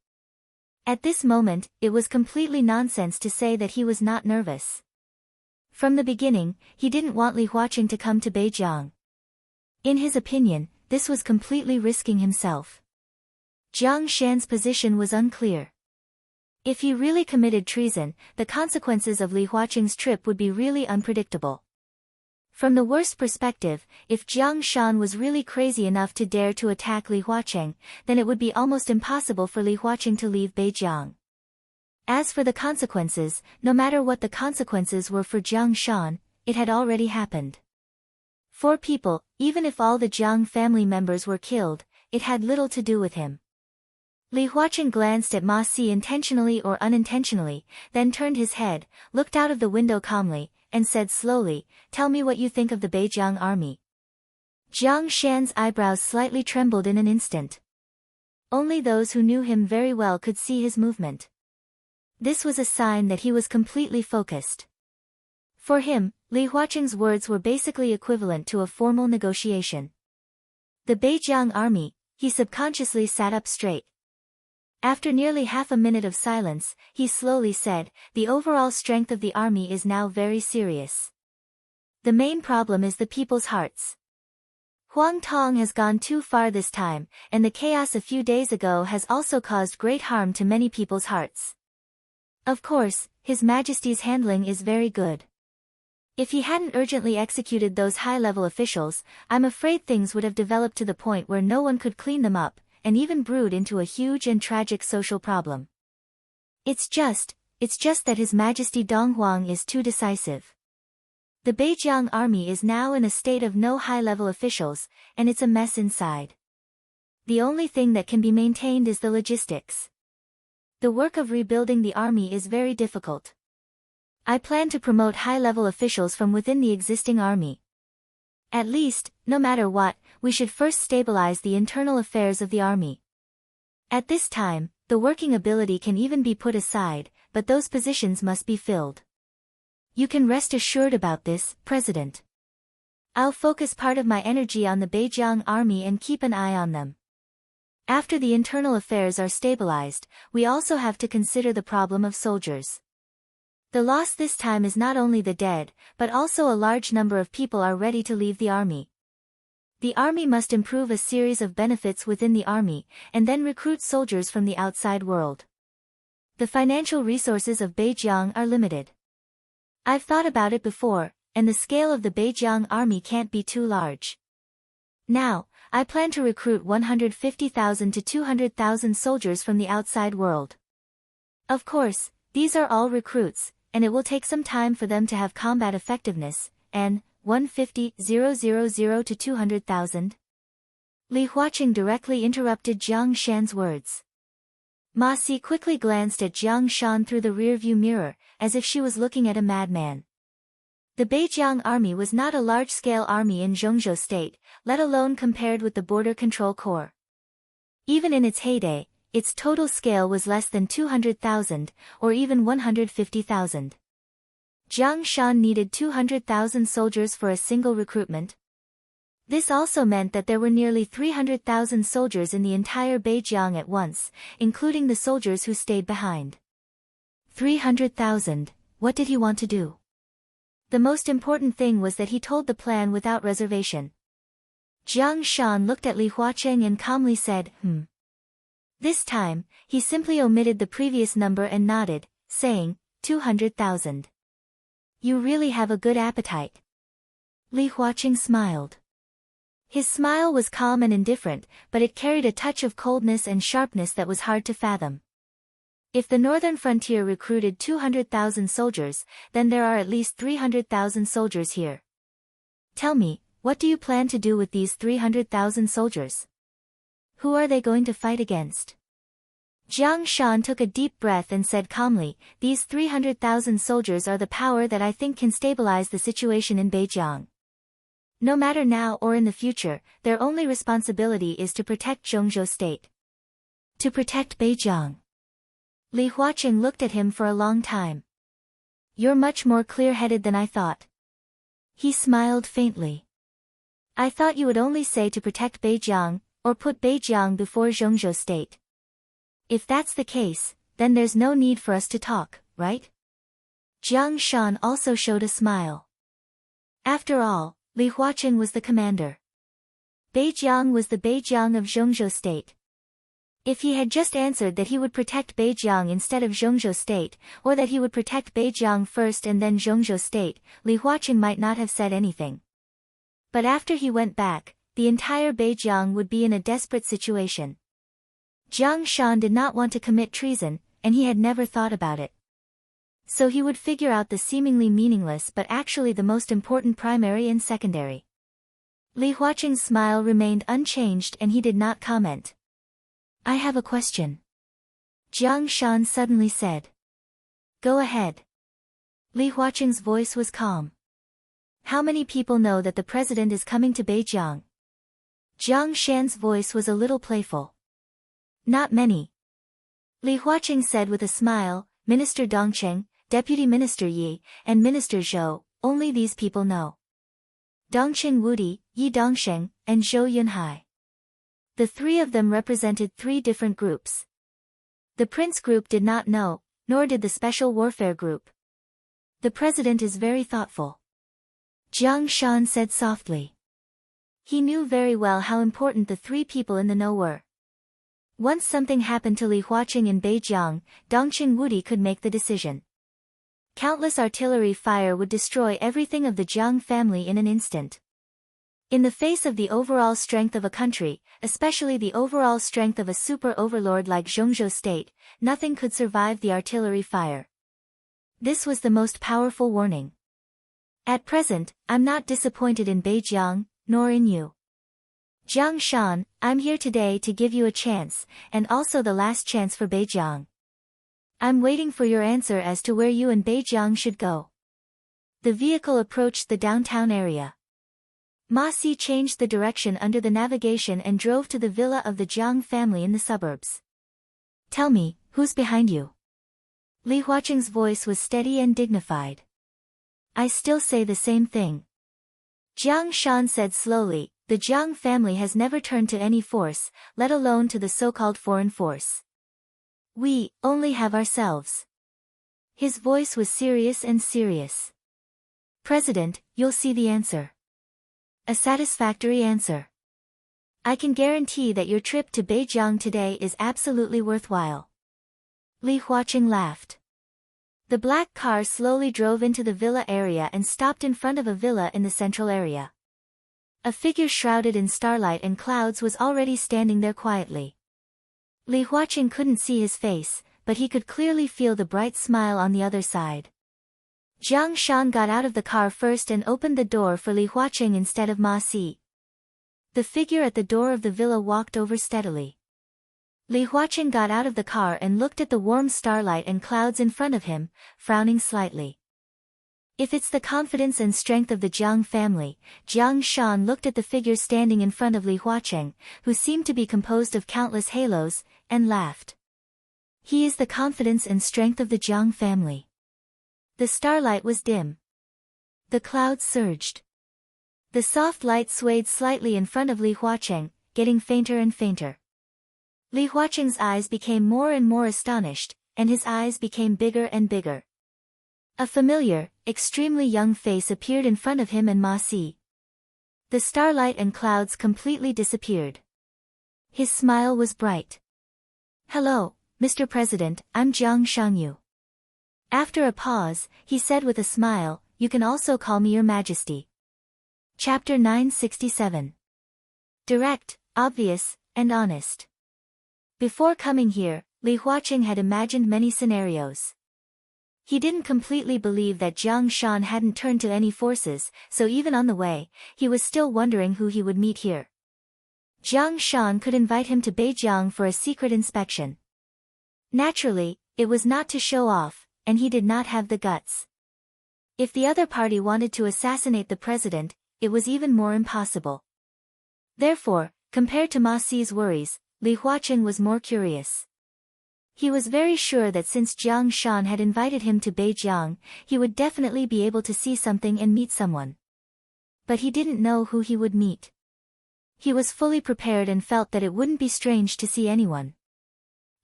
At this moment, it was completely nonsense to say that he was not nervous. From the beginning, he didn't want Li Huaqing to come to Beijing. In his opinion, this was completely risking himself. Jiang Shan's position was unclear. If he really committed treason, the consequences of Li Huaqing's trip would be really unpredictable. From the worst perspective, if Jiang Shan was really crazy enough to dare to attack Li Huaqing, then it would be almost impossible for Li Huaqing to leave Beijing. As for the consequences, no matter what the consequences were for Jiang Shan, it had already happened. 4 people, even if all the Jiang family members were killed, it had little to do with him. Li Huaqing glanced at Ma Si intentionally or unintentionally, then turned his head, looked out of the window calmly, and said slowly, "Tell me what you think of the Beijing army." Jiang Shan's eyebrows slightly trembled in an instant. Only those who knew him very well could see his movement. This was a sign that he was completely focused. For him, Li Huaqing's words were basically equivalent to a formal negotiation. The Beijing army, he subconsciously sat up straight. After nearly half a minute of silence, he slowly said, "The overall strength of the army is now very serious. The main problem is the people's hearts. Huang Tong has gone too far this time, and the chaos a few days ago has also caused great harm to many people's hearts. Of course, His Majesty's handling is very good. If he hadn't urgently executed those high-level officials, I'm afraid things would have developed to the point where no one could clean them up, and even brewed into a huge and tragic social problem. It's just that His Majesty Dong Huang is too decisive. The Beijiang army is now in a state of no high-level officials, and it's a mess inside. The only thing that can be maintained is the logistics. The work of rebuilding the army is very difficult. I plan to promote high-level officials from within the existing army. At least, no matter what, we should first stabilize the internal affairs of the army. At this time, the working ability can even be put aside, but those positions must be filled. You can rest assured about this, President. I'll focus part of my energy on the Beijiang army and keep an eye on them. After the internal affairs are stabilized, we also have to consider the problem of soldiers. The loss this time is not only the dead, but also a large number of people are ready to leave the army. The army must improve a series of benefits within the army, and then recruit soldiers from the outside world. The financial resources of Beijiang are limited. I've thought about it before, and the scale of the Beijiang army can't be too large. Now, I plan to recruit 150,000 to 200,000 soldiers from the outside world. Of course, these are all recruits, and it will take some time for them to have combat effectiveness, and 150,000 to 200,000. Li Huaqing directly interrupted Jiang Shan's words. Ma Si quickly glanced at Jiang Shan through the rearview mirror, as if she was looking at a madman. The Beijiang army was not a large-scale army in Zhongzhou state, let alone compared with the Border Control Corps. Even in its heyday, its total scale was less than 200,000, or even 150,000. Jiang Shan needed 200,000 soldiers for a single recruitment. This also meant that there were nearly 300,000 soldiers in the entire Beijiang at once, including the soldiers who stayed behind. 300,000, what did he want to do? The most important thing was that he told the plan without reservation. Jiang Shan looked at Li Huaqing and calmly said, This time, he simply omitted the previous number and nodded, saying, 200,000. You really have a good appetite. Li Huaqing smiled. His smile was calm and indifferent, but it carried a touch of coldness and sharpness that was hard to fathom. If the northern frontier recruited 200,000 soldiers, then there are at least 300,000 soldiers here. Tell me, what do you plan to do with these 300,000 soldiers? Who are they going to fight against? Jiang Shan took a deep breath and said calmly, These 300,000 soldiers are the power that I think can stabilize the situation in Beijiang. No matter now or in the future, their only responsibility is to protect Zhongzhou state. To protect Beijiang. Li Huaqing looked at him for a long time. You're much more clear-headed than I thought. He smiled faintly. I thought you would only say to protect Beijiang, or put Beijiang before Zhongzhou state. If that's the case, then there's no need for us to talk, right? Jiang Shan also showed a smile. After all, Li Huaqing was the commander. Beijiang was the Beijiang of Zhongzhou state. If he had just answered that he would protect Beijiang instead of Zhongzhou state, or that he would protect Beijiang first and then Zhongzhou state, Li Huaqing might not have said anything. But after he went back, the entire Beijiang would be in a desperate situation. Jiang Shan did not want to commit treason, and he had never thought about it. So he would figure out the seemingly meaningless but actually the most important primary and secondary. Li Huaqing's smile remained unchanged and he did not comment. I have a question. Jiang Shan suddenly said. Go ahead. Li Huaqing's voice was calm. How many people know that the president is coming to Beijiang? Jiang Shan's voice was a little playful. Not many. Li Huaqing said with a smile, Minister Dongcheng, Deputy Minister Yi, and Minister Zhou, only these people know. Dongcheng Wudi, Yi Dongsheng, and Zhou Yunhai. The three of them represented three different groups. The Prince Group did not know, nor did the Special Warfare Group. The president is very thoughtful, Jiang Shan said softly. He knew very well how important the three people in the know were. Once something happened to Li Huaqing in Beijiang, Dongqing Wudi could make the decision. Countless artillery fire would destroy everything of the Jiang family in an instant. In the face of the overall strength of a country, especially the overall strength of a super overlord like Zhongzhou state, nothing could survive the artillery fire. This was the most powerful warning. At present, I'm not disappointed in Beijiang, nor in you. Jiang Shan, I'm here today to give you a chance, and also the last chance for Beijiang. I'm waiting for your answer as to where you and Beijiang should go. The vehicle approached the downtown area. Ma Si changed the direction under the navigation and drove to the villa of the Jiang family in the suburbs. Tell me, who's behind you? Li Huaqing's voice was steady and dignified. I still say the same thing. Jiang Shan said slowly, the Jiang family has never turned to any force, let alone to the so-called foreign force. We only have ourselves. His voice was serious and serious. President, you'll see the answer. A satisfactory answer. I can guarantee that your trip to Beijiang today is absolutely worthwhile. Li Huaqing laughed. The black car slowly drove into the villa area and stopped in front of a villa in the central area. A figure shrouded in starlight and clouds was already standing there quietly. Li Huaqing couldn't see his face, but he could clearly feel the bright smile on the other side. Jiang Shan got out of the car first and opened the door for Li Huaqing instead of Ma Si. The figure at the door of the villa walked over steadily. Li Huaqing got out of the car and looked at the warm starlight and clouds in front of him, frowning slightly. If it's the confidence and strength of the Jiang family, Jiang Shan looked at the figure standing in front of Li Huaqing, who seemed to be composed of countless halos, and laughed. He is the confidence and strength of the Jiang family. The starlight was dim. The clouds surged. The soft light swayed slightly in front of Li Huaqing, getting fainter and fainter. Li Huaqing's eyes became more and more astonished, and his eyes became bigger and bigger. A familiar, extremely young face appeared in front of him and Ma Si. The starlight and clouds completely disappeared. His smile was bright. Hello, Mr. President, I'm Jiang Shangyu. After a pause, he said with a smile, you can also call me Your Majesty. Chapter 967. Direct, obvious, and honest. Before coming here, Li Huaqing had imagined many scenarios. He didn't completely believe that Jiang Shan hadn't turned to any forces, so even on the way, he was still wondering who he would meet here. Jiang Shan could invite him to Beijiang for a secret inspection. Naturally, it was not to show off, and he did not have the guts. If the other party wanted to assassinate the president, it was even more impossible. Therefore, compared to Ma Si's worries, Li Huaqing was more curious. He was very sure that since Jiang Shan had invited him to Beijiang, he would definitely be able to see something and meet someone. But he didn't know who he would meet. He was fully prepared and felt that it wouldn't be strange to see anyone.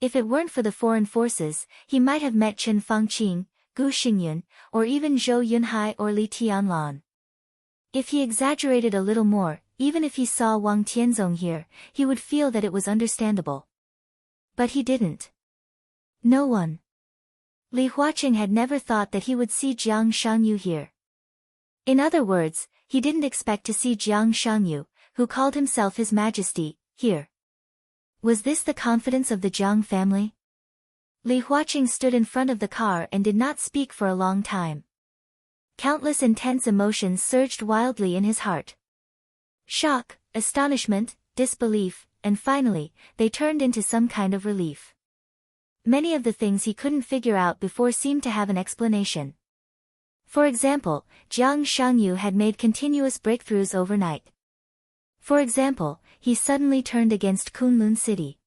If it weren't for the foreign forces, he might have met Chen Fangqing, Gu Xingyun, or even Zhou Yunhai or Li Tianlan. If he exaggerated a little more, even if he saw Wang Tianzong here, he would feel that it was understandable. But he didn't. No one. Li Huaqing had never thought that he would see Jiang Shangyu here. In other words, he didn't expect to see Jiang Shangyu, who called himself His Majesty, here. Was this the confidence of the Jiang family? Li Huaqing stood in front of the car and did not speak for a long time. Countless intense emotions surged wildly in his heart. Shock, astonishment, disbelief, and finally, they turned into some kind of relief. Many of the things he couldn't figure out before seemed to have an explanation. For example, Jiang Shangyu had made continuous breakthroughs overnight. For example, he suddenly turned against Kunlun City.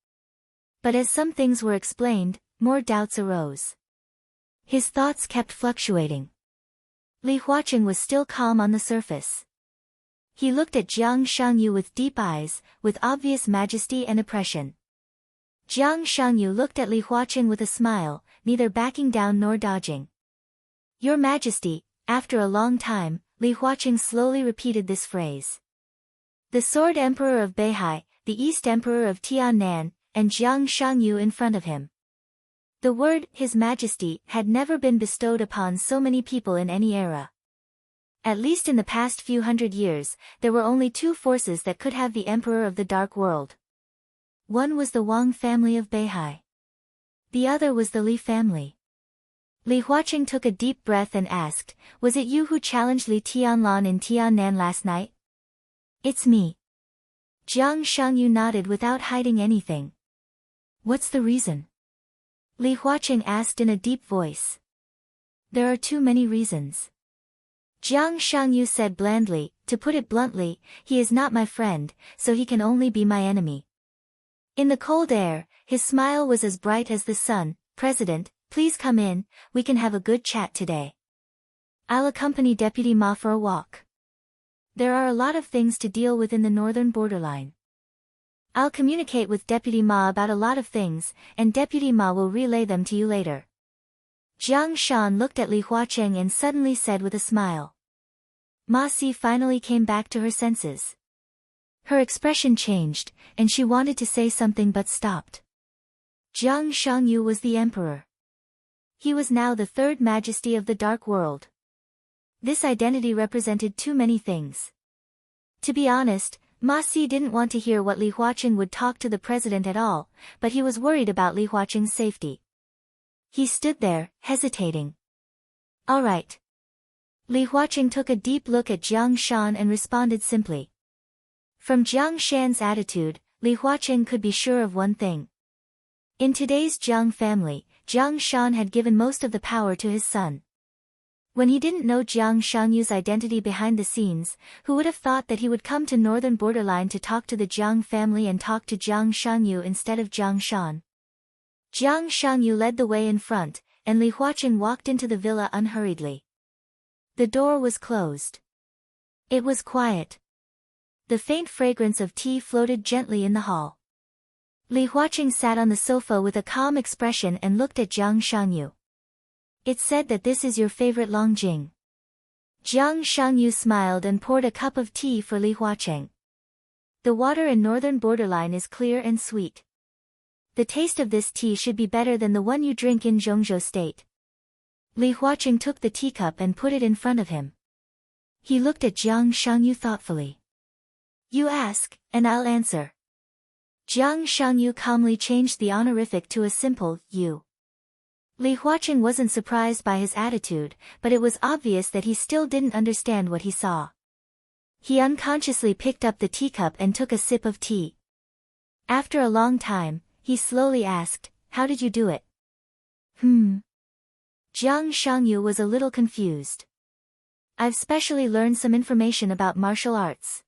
But as some things were explained, more doubts arose. His thoughts kept fluctuating. Li Huaqing was still calm on the surface. He looked at Jiang Shangyu with deep eyes, with obvious majesty and oppression. Jiang Shangyu looked at Li Huaqing with a smile, neither backing down nor dodging. Your Majesty, after a long time, Li Huaqing slowly repeated this phrase. The Sword Emperor of Beihai, the East Emperor of Tiannan, and Jiang Shangyu in front of him. The word, His Majesty, had never been bestowed upon so many people in any era. At least in the past few hundred years, there were only two forces that could have the Emperor of the Dark World. One was the Wang family of Beihai. The other was the Li family. Li Huaqing took a deep breath and asked, was it you who challenged Li Tianlan in Tiannan last night? It's me. Jiang Shangyu nodded without hiding anything. What's the reason? Li Huaqing asked in a deep voice. There are too many reasons. Jiang Shangyu said blandly, to put it bluntly, he is not my friend, so he can only be my enemy. In the cold air, his smile was as bright as the sun. President, please come in, we can have a good chat today. I'll accompany Deputy Ma for a walk. There are a lot of things to deal with in the northern borderline. I'll communicate with Deputy Ma about a lot of things, and Deputy Ma will relay them to you later. Jiang Shan looked at Li Huaqing and suddenly said with a smile. Ma Si finally came back to her senses. Her expression changed, and she wanted to say something but stopped. Jiang Shangyu was the emperor. He was now the third majesty of the Dark World. This identity represented too many things. To be honest, Ma Si didn't want to hear what Li Huaqing would talk to the president at all, but he was worried about Li Huaqing's safety. He stood there, hesitating. All right. Li Huaqing took a deep look at Jiang Shan and responded simply. From Jiang Shan's attitude, Li Huaqing could be sure of one thing. In today's Jiang family, Jiang Shan had given most of the power to his son. When he didn't know Jiang Shangyu's identity behind the scenes, who would have thought that he would come to northern borderline to talk to the Jiang family and talk to Jiang Shangyu instead of Jiang Shan? Jiang Shangyu led the way in front, and Li Huaqing walked into the villa unhurriedly. The door was closed. It was quiet. The faint fragrance of tea floated gently in the hall. Li Huaqing sat on the sofa with a calm expression and looked at Jiang Shangyu. It's said that this is your favorite Longjing. Jiang Shangyu smiled and poured a cup of tea for Li Huaqing. The water in northern borderline is clear and sweet. The taste of this tea should be better than the one you drink in Zhongzhou State. Li Huaqing took the teacup and put it in front of him. He looked at Jiang Shangyu thoughtfully. You ask, and I'll answer. Jiang Shangyu calmly changed the honorific to a simple, you. Li Huaqing wasn't surprised by his attitude, but it was obvious that he still didn't understand what he saw. He unconsciously picked up the teacup and took a sip of tea. After a long time, he slowly asked, how did you do it? Jiang Shangyu was a little confused. I've specially learned some information about martial arts.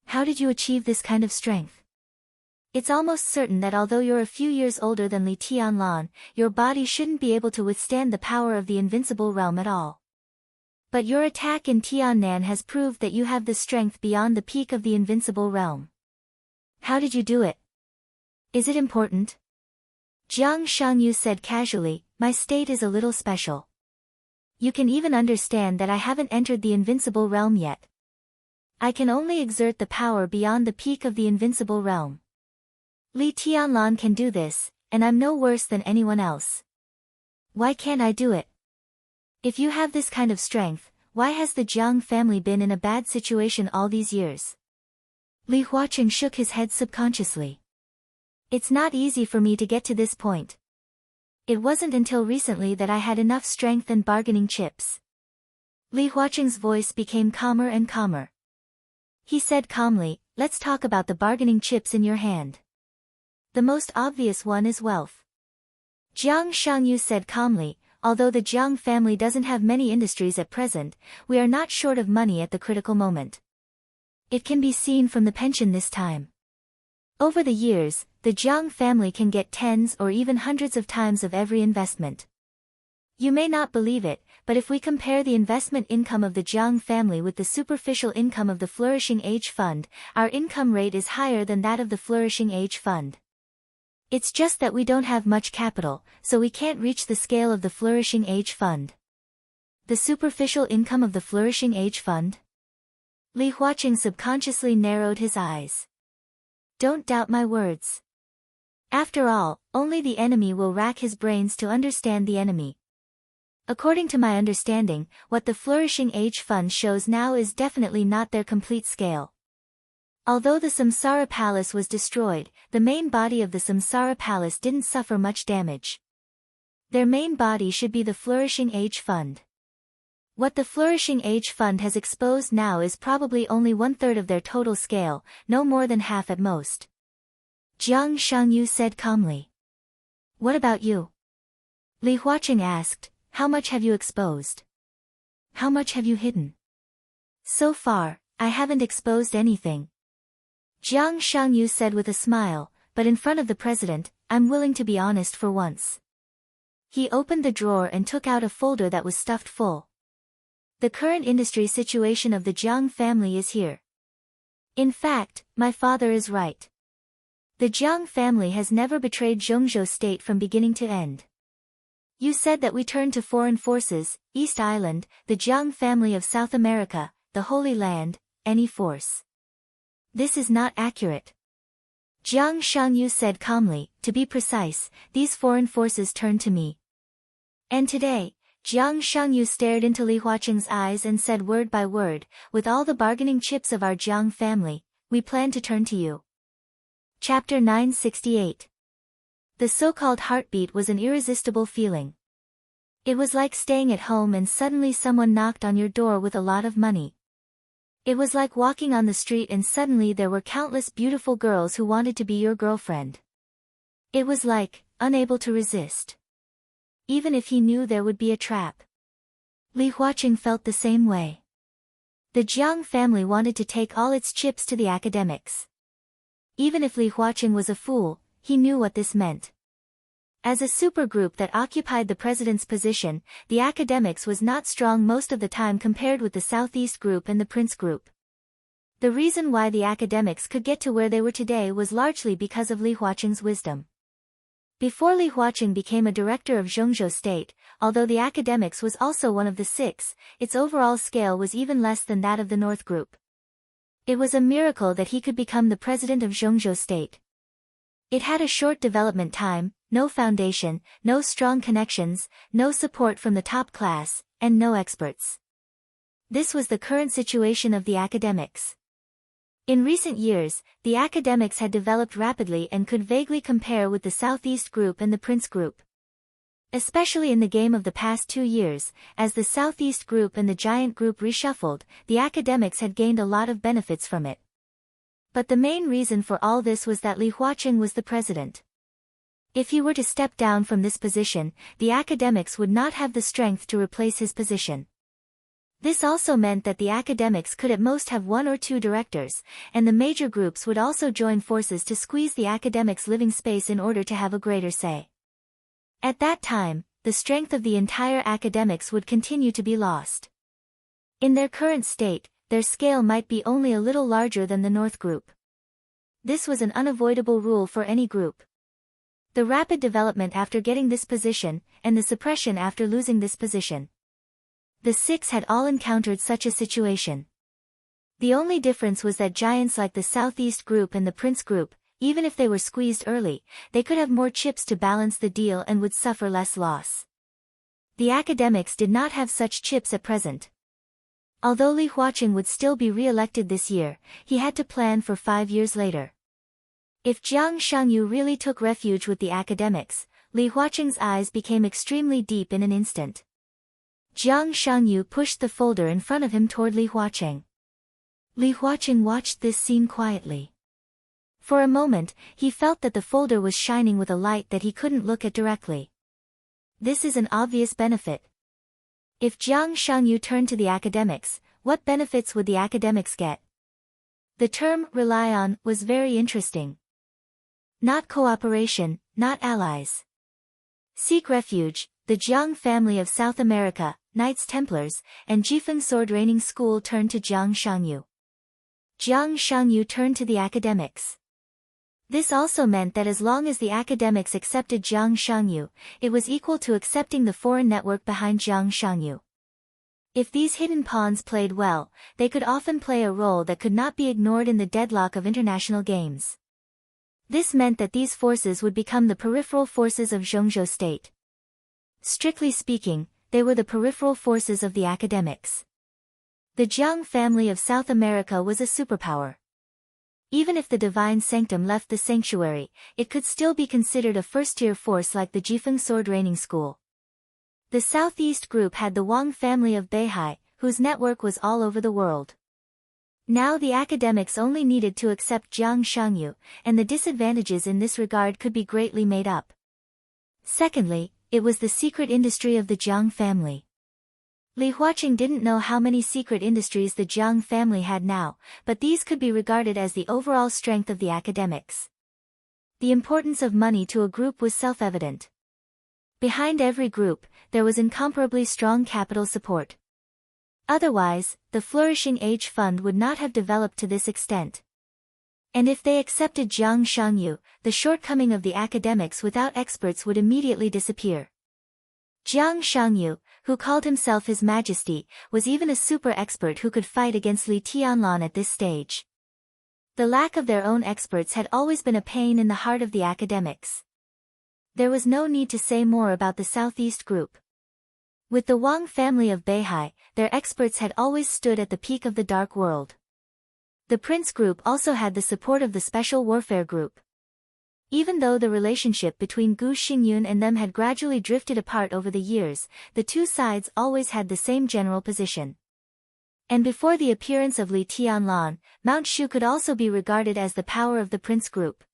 How did you achieve this kind of strength? It's almost certain that although you're a few years older than Li Tianlan, your body shouldn't be able to withstand the power of the invincible realm at all. But your attack in Tiannan has proved that you have the strength beyond the peak of the invincible realm. How did you do it? Is it important? Jiang Shangyu said casually, my state is a little special. You can even understand that I haven't entered the invincible realm yet. I can only exert the power beyond the peak of the invincible realm. Li Tianlan can do this, and I'm no worse than anyone else. Why can't I do it? If you have this kind of strength, why has the Jiang family been in a bad situation all these years? Li Huaqing shook his head subconsciously. It's not easy for me to get to this point. It wasn't until recently that I had enough strength and bargaining chips. Li Huaqing's voice became calmer and calmer. He said calmly, let's talk about the bargaining chips in your hand. The most obvious one is wealth. Jiang Shangyu said calmly, although the Jiang family doesn't have many industries at present, we are not short of money at the critical moment. It can be seen from the pension this time. Over the years, the Jiang family can get tens or even hundreds of times of every investment. You may not believe it, but if we compare the investment income of the Jiang family with the superficial income of the Flourishing Age Fund, our income rate is higher than that of the Flourishing Age Fund. It's just that we don't have much capital, so we can't reach the scale of the Flourishing Age Fund. The superficial income of the Flourishing Age Fund? Li Huaqing subconsciously narrowed his eyes. Don't doubt my words. After all, only the enemy will rack his brains to understand the enemy. According to my understanding, what the Flourishing Age Fund shows now is definitely not their complete scale. Although the Samsara Palace was destroyed, the main body of the Samsara Palace didn't suffer much damage. Their main body should be the Flourishing Age Fund. What the Flourishing Age Fund has exposed now is probably only 1/3 of their total scale, no more than half at most. Jiang Shangyu said calmly. What about you? Li Huaqing asked, how much have you exposed? How much have you hidden? So far, I haven't exposed anything. Jiang Shangyu said with a smile, but in front of the president, I'm willing to be honest for once. He opened the drawer and took out a folder that was stuffed full. The current industry situation of the Jiang family is here. In fact, my father is right. The Jiang family has never betrayed Zhongzhou state from beginning to end. You said that we turned to foreign forces, East Island, the Jiang family of South America, the Holy Land, any force. This is not accurate. Jiang Shangyu said calmly, to be precise, these foreign forces turned to me. And today, Jiang Shangyu stared into Li Huaqing's eyes and said word by word, with all the bargaining chips of our Jiang family, we plan to turn to you. Chapter 968. The so-called heartbeat was an irresistible feeling. It was like staying at home and suddenly someone knocked on your door with a lot of money. It was like walking on the street and suddenly there were countless beautiful girls who wanted to be your girlfriend. It was like, unable to resist. Even if he knew there would be a trap. Li Huaqing felt the same way. The Jiang family wanted to take all its chips to the academics. Even if Li Huaqing was a fool, he knew what this meant. As a supergroup that occupied the president's position, the academics was not strong most of the time compared with the Southeast group and the Prince group. The reason why the academics could get to where they were today was largely because of Li Huaqing's wisdom. Before Li Huaqing became a director of Zhongzhou State, although the academics was also one of the six, its overall scale was even less than that of the North group. It was a miracle that he could become the president of Zhongzhou State. It had a short development time, no foundation, no strong connections, no support from the top class, and no experts. This was the current situation of the academics. In recent years, the academics had developed rapidly and could vaguely compare with the Southeast group and the Prince group. Especially in the game of the past 2 years, as the Southeast group and the Giant group reshuffled, the academics had gained a lot of benefits from it. But the main reason for all this was that Li Huaqing was the president. If he were to step down from this position, the academics would not have the strength to replace his position. This also meant that the academics could at most have 1 or 2 directors, and the major groups would also join forces to squeeze the academics' living space in order to have a greater say. At that time, the strength of the entire academics would continue to be lost. In their current state, their scale might be only a little larger than the North group. This was an unavoidable rule for any group. The rapid development after getting this position, and the suppression after losing this position. The 6 had all encountered such a situation. The only difference was that giants like the Southeast group and the Prince group, even if they were squeezed early, they could have more chips to balance the deal and would suffer less loss. The academics did not have such chips at present. Although Li Huaqing would still be re-elected this year, he had to plan for 5 years later. If Jiang Shangyu really took refuge with the academics, Li Huaqing's eyes became extremely deep in an instant. Jiang Shangyu pushed the folder in front of him toward Li Huaqing. Li Huaqing watched this scene quietly. For a moment, he felt that the folder was shining with a light that he couldn't look at directly. This is an obvious benefit. If Jiang Shangyu turned to the academics, what benefits would the academics get? The term rely on was very interesting. Not cooperation, not allies. Seek refuge. The Jiang family of South America, Knights Templars, and Jifeng Sword Raining School turned to Jiang Shangyu. Jiang Shangyu turned to the academics. This also meant that as long as the academics accepted Jiang Shangyu, it was equal to accepting the foreign network behind Jiang Shangyu. If these hidden pawns played well, they could often play a role that could not be ignored in the deadlock of international games. This meant that these forces would become the peripheral forces of Zhongzhou state. Strictly speaking, they were the peripheral forces of the academics. The Jiang family of South America was a superpower. Even if the divine sanctum left the sanctuary, it could still be considered a first-tier force like the Jifeng sword training school. The southeast group had the Wang family of Beihai, whose network was all over the world. Now the academics only needed to accept Jiang Shangyu, and the disadvantages in this regard could be greatly made up. Secondly, it was the secret industry of the Jiang family. Li Huaqing didn't know how many secret industries the Jiang family had now, but these could be regarded as the overall strength of the academics. The importance of money to a group was self-evident. Behind every group, there was incomparably strong capital support. Otherwise, the Flourishing Age Fund would not have developed to this extent. And if they accepted Jiang Shangyu, the shortcoming of the academics without experts would immediately disappear. Jiang Shangyu, who called himself His Majesty, was even a super expert who could fight against Li Tianlan at this stage. The lack of their own experts had always been a pain in the heart of the academics. There was no need to say more about the Southeast group. With the Wang family of Beihai, their experts had always stood at the peak of the dark world. The Prince group also had the support of the Special Warfare group. Even though the relationship between Gu Xingyun and them had gradually drifted apart over the years, the two sides always had the same general position. And before the appearance of Li Tianlan, Mount Shu could also be regarded as the power of the Prince group.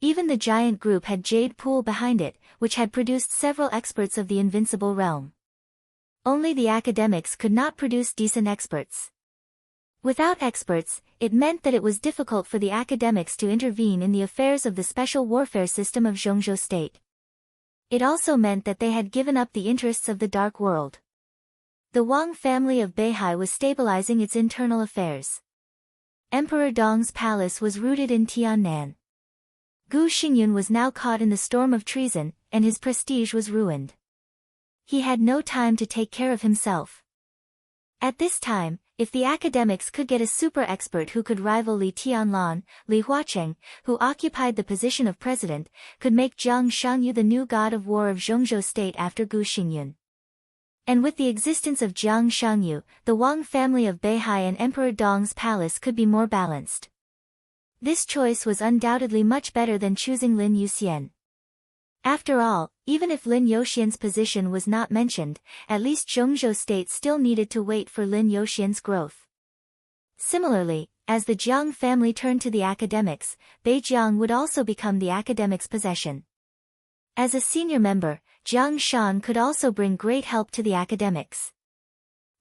Even the giant group had Jade Pool behind it, which had produced several experts of the invincible realm. Only the academics could not produce decent experts. Without experts, it meant that it was difficult for the academics to intervene in the affairs of the special warfare system of Zhongzhou state. It also meant that they had given up the interests of the dark world. The Wang family of Beihai was stabilizing its internal affairs. Emperor Dong's palace was rooted in Tiannan. Gu Xingyun was now caught in the storm of treason, and his prestige was ruined. He had no time to take care of himself. At this time, if the academics could get a super expert who could rival Li Tianlan, Li Huaqing, who occupied the position of president, could make Jiang Shangyu the new god of war of Zhongzhou state after Gu Xingyun. And with the existence of Jiang Shangyu, the Wang family of Beihai and Emperor Dong's palace could be more balanced. This choice was undoubtedly much better than choosing Lin Yuxian. After all, even if Lin Youxian's position was not mentioned, at least Zhongzhou state still needed to wait for Lin Youxian's growth. Similarly, as the Jiang family turned to the academics, Beijiang would also become the academics' possession. As a senior member, Jiang Shan could also bring great help to the academics.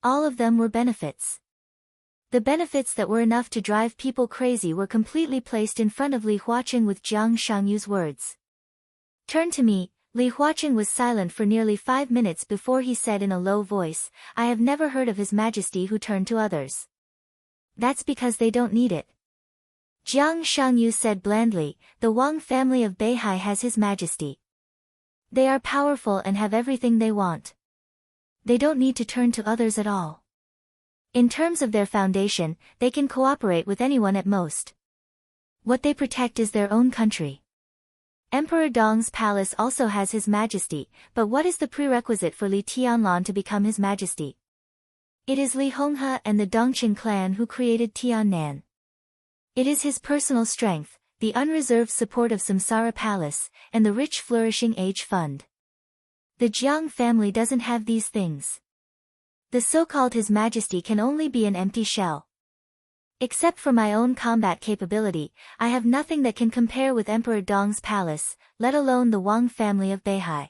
All of them were benefits. The benefits that were enough to drive people crazy were completely placed in front of Li Huaqing with Jiang Shangyu's words. "Turn to me." Li Huaqing was silent for nearly 5 minutes before he said in a low voice, "I have never heard of His Majesty who turned to others." "That's because they don't need it." Jiang Shangyu said blandly, "The Wang family of Beihai has His Majesty. They are powerful and have everything they want. They don't need to turn to others at all. In terms of their foundation, they can cooperate with anyone at most. What they protect is their own country. Emperor Dong's palace also has His Majesty, but what is the prerequisite for Li Tianlan to become His Majesty? It is Li Honghe and the Dongqing clan who created Tiannan. It is his personal strength, the unreserved support of Samsara Palace, and the rich Flourishing Age Fund. The Jiang family doesn't have these things. The so-called His Majesty can only be an empty shell. Except for my own combat capability, I have nothing that can compare with Emperor Dong's palace, let alone the Wang family of Beihai.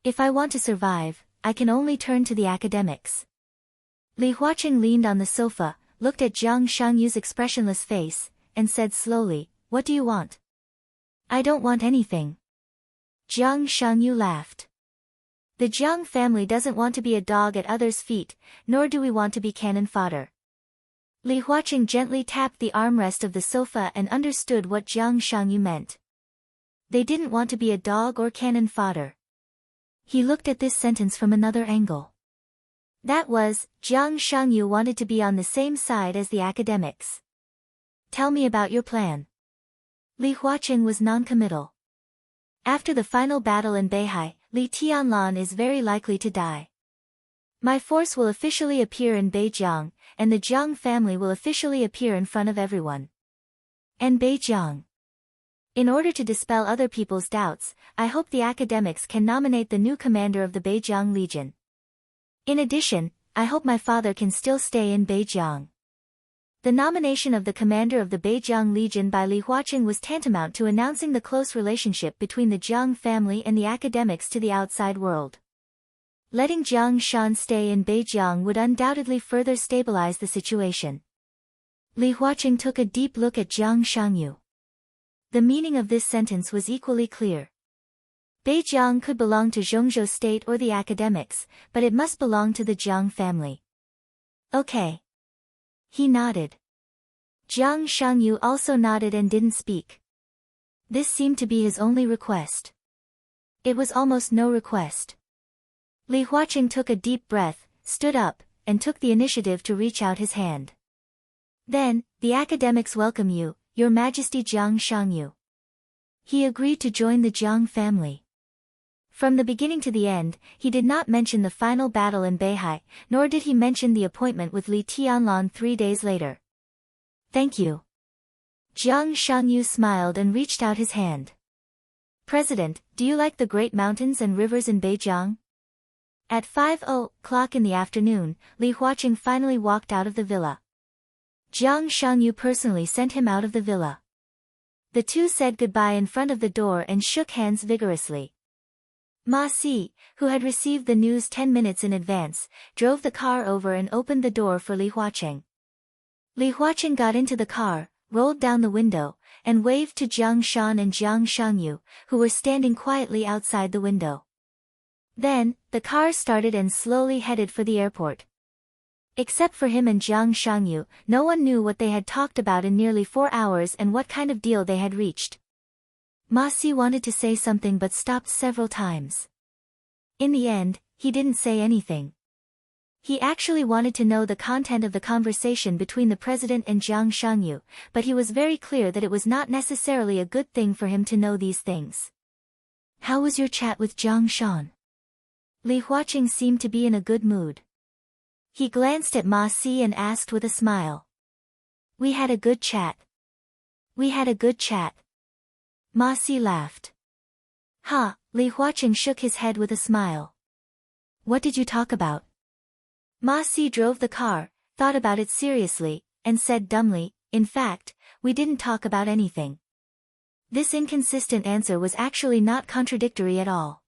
If I want to survive, I can only turn to the academics." Li Huaqing leaned on the sofa, looked at Jiang Shangyu's expressionless face, and said slowly, "What do you want?" "I don't want anything." Jiang Shangyu laughed. "The Jiang family doesn't want to be a dog at others' feet, nor do we want to be cannon fodder. Li Huaqing gently tapped the armrest of the sofa and understood what Jiang Shangyu meant. They didn't want to be a dog or cannon fodder. He looked at this sentence from another angle. That was, Jiang Shangyu wanted to be on the same side as the academics. Tell me about your plan. Li Huaqing was non-committal. After the final battle in Beihai, Li Tianlan is very likely to die. My force will officially appear in Beijiang, and the Jiang family will officially appear in front of everyone. And Beijiang. In order to dispel other people's doubts, I hope the academics can nominate the new commander of the Beijiang Legion. In addition, I hope my father can still stay in Beijiang. The nomination of the commander of the Beijiang Legion by Li Huaqing was tantamount to announcing the close relationship between the Jiang family and the academics to the outside world. Letting Jiang Shan stay in Beijiang would undoubtedly further stabilize the situation. Li Huaqing took a deep look at Jiang Shangyu. The meaning of this sentence was equally clear. Beijiang could belong to Zhongzhou State or the academics, but it must belong to the Jiang family. Okay. He nodded. Jiang Shangyu also nodded and didn't speak. This seemed to be his only request. It was almost no request. Li Huaqing took a deep breath, stood up, and took the initiative to reach out his hand. Then, the academics welcome you, Your Majesty Jiang Shangyu. He agreed to join the Jiang family. From the beginning to the end, he did not mention the final battle in Beihai, nor did he mention the appointment with Li Tianlan 3 days later. Thank you. Jiang Shangyu smiled and reached out his hand. President, do you like the great mountains and rivers in Beijiang? At 5:00 in the afternoon, Li Huaqing finally walked out of the villa. Jiang Shangyu personally sent him out of the villa. The two said goodbye in front of the door and shook hands vigorously. Ma Si, who had received the news 10 minutes in advance, drove the car over and opened the door for Li Huaqing. Li Huaqing got into the car, rolled down the window, and waved to Jiang Shan and Jiang Shangyu, who were standing quietly outside the window. Then, the car started and slowly headed for the airport. Except for him and Jiang Shangyu, no one knew what they had talked about in nearly 4 hours and what kind of deal they had reached. Ma Si wanted to say something but stopped several times. In the end, he didn't say anything. He actually wanted to know the content of the conversation between the president and Jiang Shangyu, but he was very clear that it was not necessarily a good thing for him to know these things. How was your chat with Jiang Shan? Li Huaqing seemed to be in a good mood. He glanced at Ma Si and asked with a smile. We had a good chat. We had a good chat. Ma Si laughed. Ha, Li Huaqing shook his head with a smile. What did you talk about? Ma Si drove the car, thought about it seriously, and said dumbly, in fact, we didn't talk about anything. This inconsistent answer was actually not contradictory at all.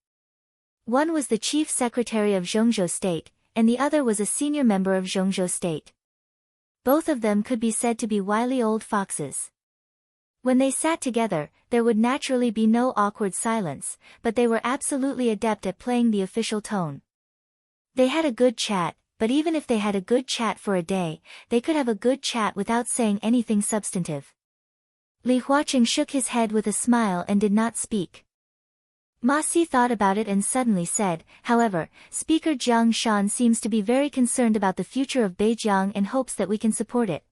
One was the chief secretary of Zhongzhou State, and the other was a senior member of Zhongzhou State. Both of them could be said to be wily old foxes. When they sat together, there would naturally be no awkward silence, but they were absolutely adept at playing the official tone. They had a good chat, but even if they had a good chat for a day, they could have a good chat without saying anything substantive. Li Huaqing shook his head with a smile and did not speak. Ma Si thought about it and suddenly said, however, Speaker Jiang Shan seems to be very concerned about the future of Beijiang and hopes that we can support it.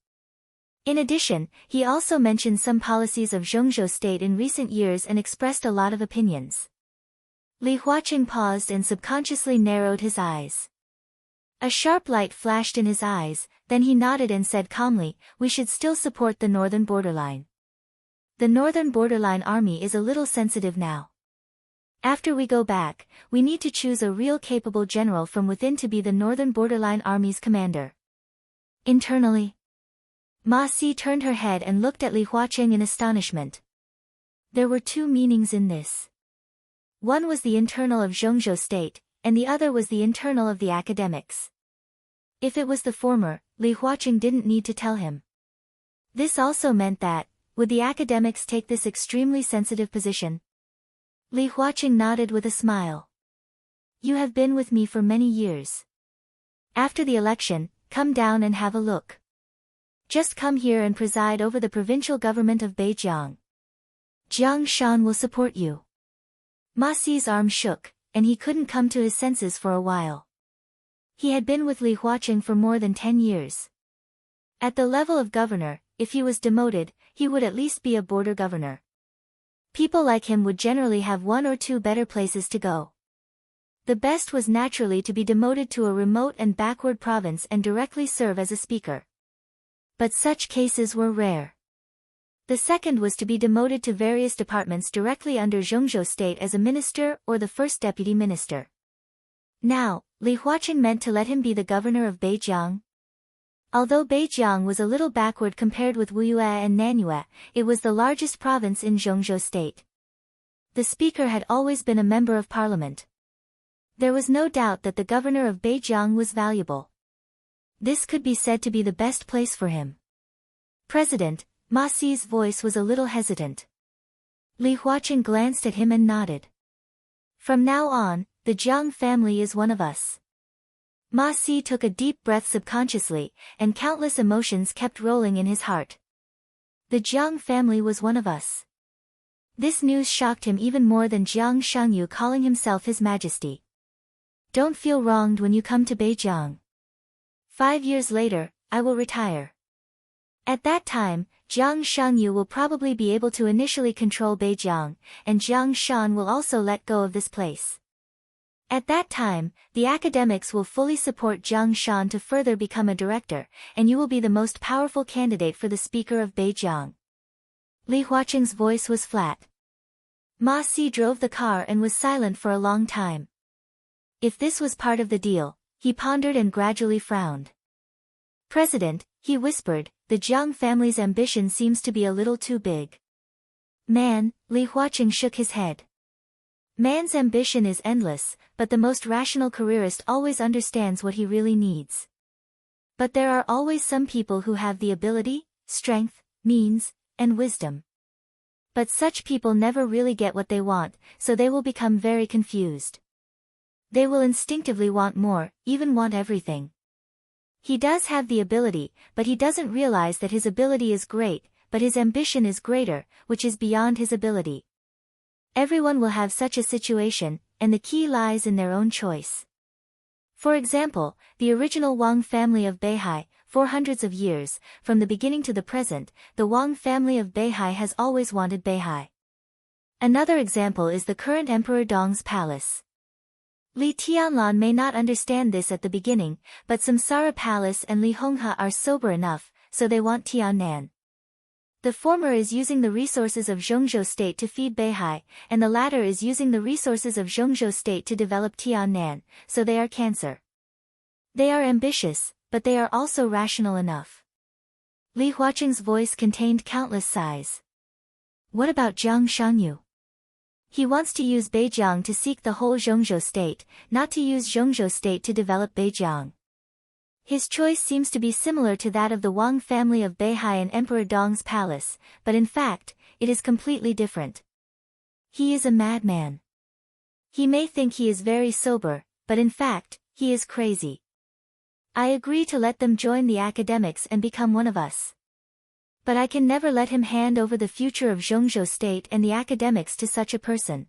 In addition, he also mentioned some policies of Zhongzhou State in recent years and expressed a lot of opinions. Li Huaqing paused and subconsciously narrowed his eyes. A sharp light flashed in his eyes, then he nodded and said calmly, we should still support the northern borderline. The northern borderline army is a little sensitive now. After we go back, we need to choose a real capable general from within to be the northern borderline army's commander. Internally. Ma Si turned her head and looked at Li Huaqing in astonishment. There were two meanings in this. One was the internal of Zhongzhou State, and the other was the internal of the academics. If it was the former, Li Huaqing didn't need to tell him. This also meant that, would the academics take this extremely sensitive position? Li Huaqing nodded with a smile. You have been with me for many years. After the election, come down and have a look. Just come here and preside over the provincial government of Beijiang. Jiang Shan will support you. Ma Si's arm shook, and he couldn't come to his senses for a while. He had been with Li Huaqing for more than 10 years. At the level of governor, if he was demoted, he would at least be a border governor. People like him would generally have one or two better places to go. The best was naturally to be demoted to a remote and backward province and directly serve as a speaker. But such cases were rare. The second was to be demoted to various departments directly under Zhengzhou State as a minister or the first deputy minister. Now, Li Huaqing meant to let him be the governor of Beijiang. Although Beijiang was a little backward compared with Wuyue and Nanyue, it was the largest province in Zhengzhou State. The speaker had always been a member of parliament. There was no doubt that the governor of Beijiang was valuable. This could be said to be the best place for him. President, Ma Si's voice was a little hesitant. Li Huaqing glanced at him and nodded. From now on, the Jiang family is one of us. Ma Si took a deep breath subconsciously, and countless emotions kept rolling in his heart. The Jiang family was one of us. This news shocked him even more than Jiang Shangyu calling himself His Majesty. Don't feel wronged when you come to Beijiang. 5 years later, I will retire. At that time, Jiang Shangyu will probably be able to initially control Beijiang, and Jiang Shan will also let go of this place. At that time, the academics will fully support Jiang Shan to further become a director, and you will be the most powerful candidate for the speaker of Beijiang. Li Huaqing's voice was flat. Ma Si drove the car and was silent for a long time. If this was part of the deal, he pondered and gradually frowned. President, he whispered, the Jiang family's ambition seems to be a little too big. Man, Li Huaqing shook his head. Man's ambition is endless, but the most rational careerist always understands what he really needs. But there are always some people who have the ability, strength, means, and wisdom. But such people never really get what they want, so they will become very confused. They will instinctively want more, even want everything. He does have the ability, but he doesn't realize that his ability is great, but his ambition is greater, which is beyond his ability. Everyone will have such a situation, and the key lies in their own choice. For example, the original Wang family of Beihai, for hundreds of years, from the beginning to the present, the Wang family of Beihai has always wanted Beihai. Another example is the current Emperor Dong's palace. Li Tianlan may not understand this at the beginning, but Samsara Palace and Li Honghe are sober enough, so they want Tiannan. The former is using the resources of Zhengzhou State to feed Beihai, and the latter is using the resources of Zhengzhou State to develop Tiannan, so they are cancer. They are ambitious, but they are also rational enough. Li Huaqing's voice contained countless sighs. What about Jiang Shangyu? He wants to use Beijiang to seek the whole Zhengzhou State, not to use Zhengzhou State to develop Beijiang. His choice seems to be similar to that of the Wang family of Beihai and Emperor Dong's palace, but in fact, it is completely different. He is a madman. He may think he is very sober, but in fact, he is crazy. I agree to let them join the academics and become one of us. But I can never let him hand over the future of Zhengzhou State and the academics to such a person.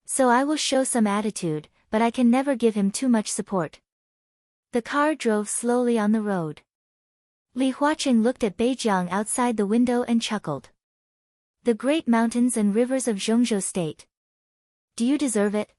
So I will show some attitude, but I can never give him too much support. The car drove slowly on the road. Li Huaqing looked at Beijiang outside the window and chuckled. The great mountains and rivers of Zhengzhou State. Do you deserve it?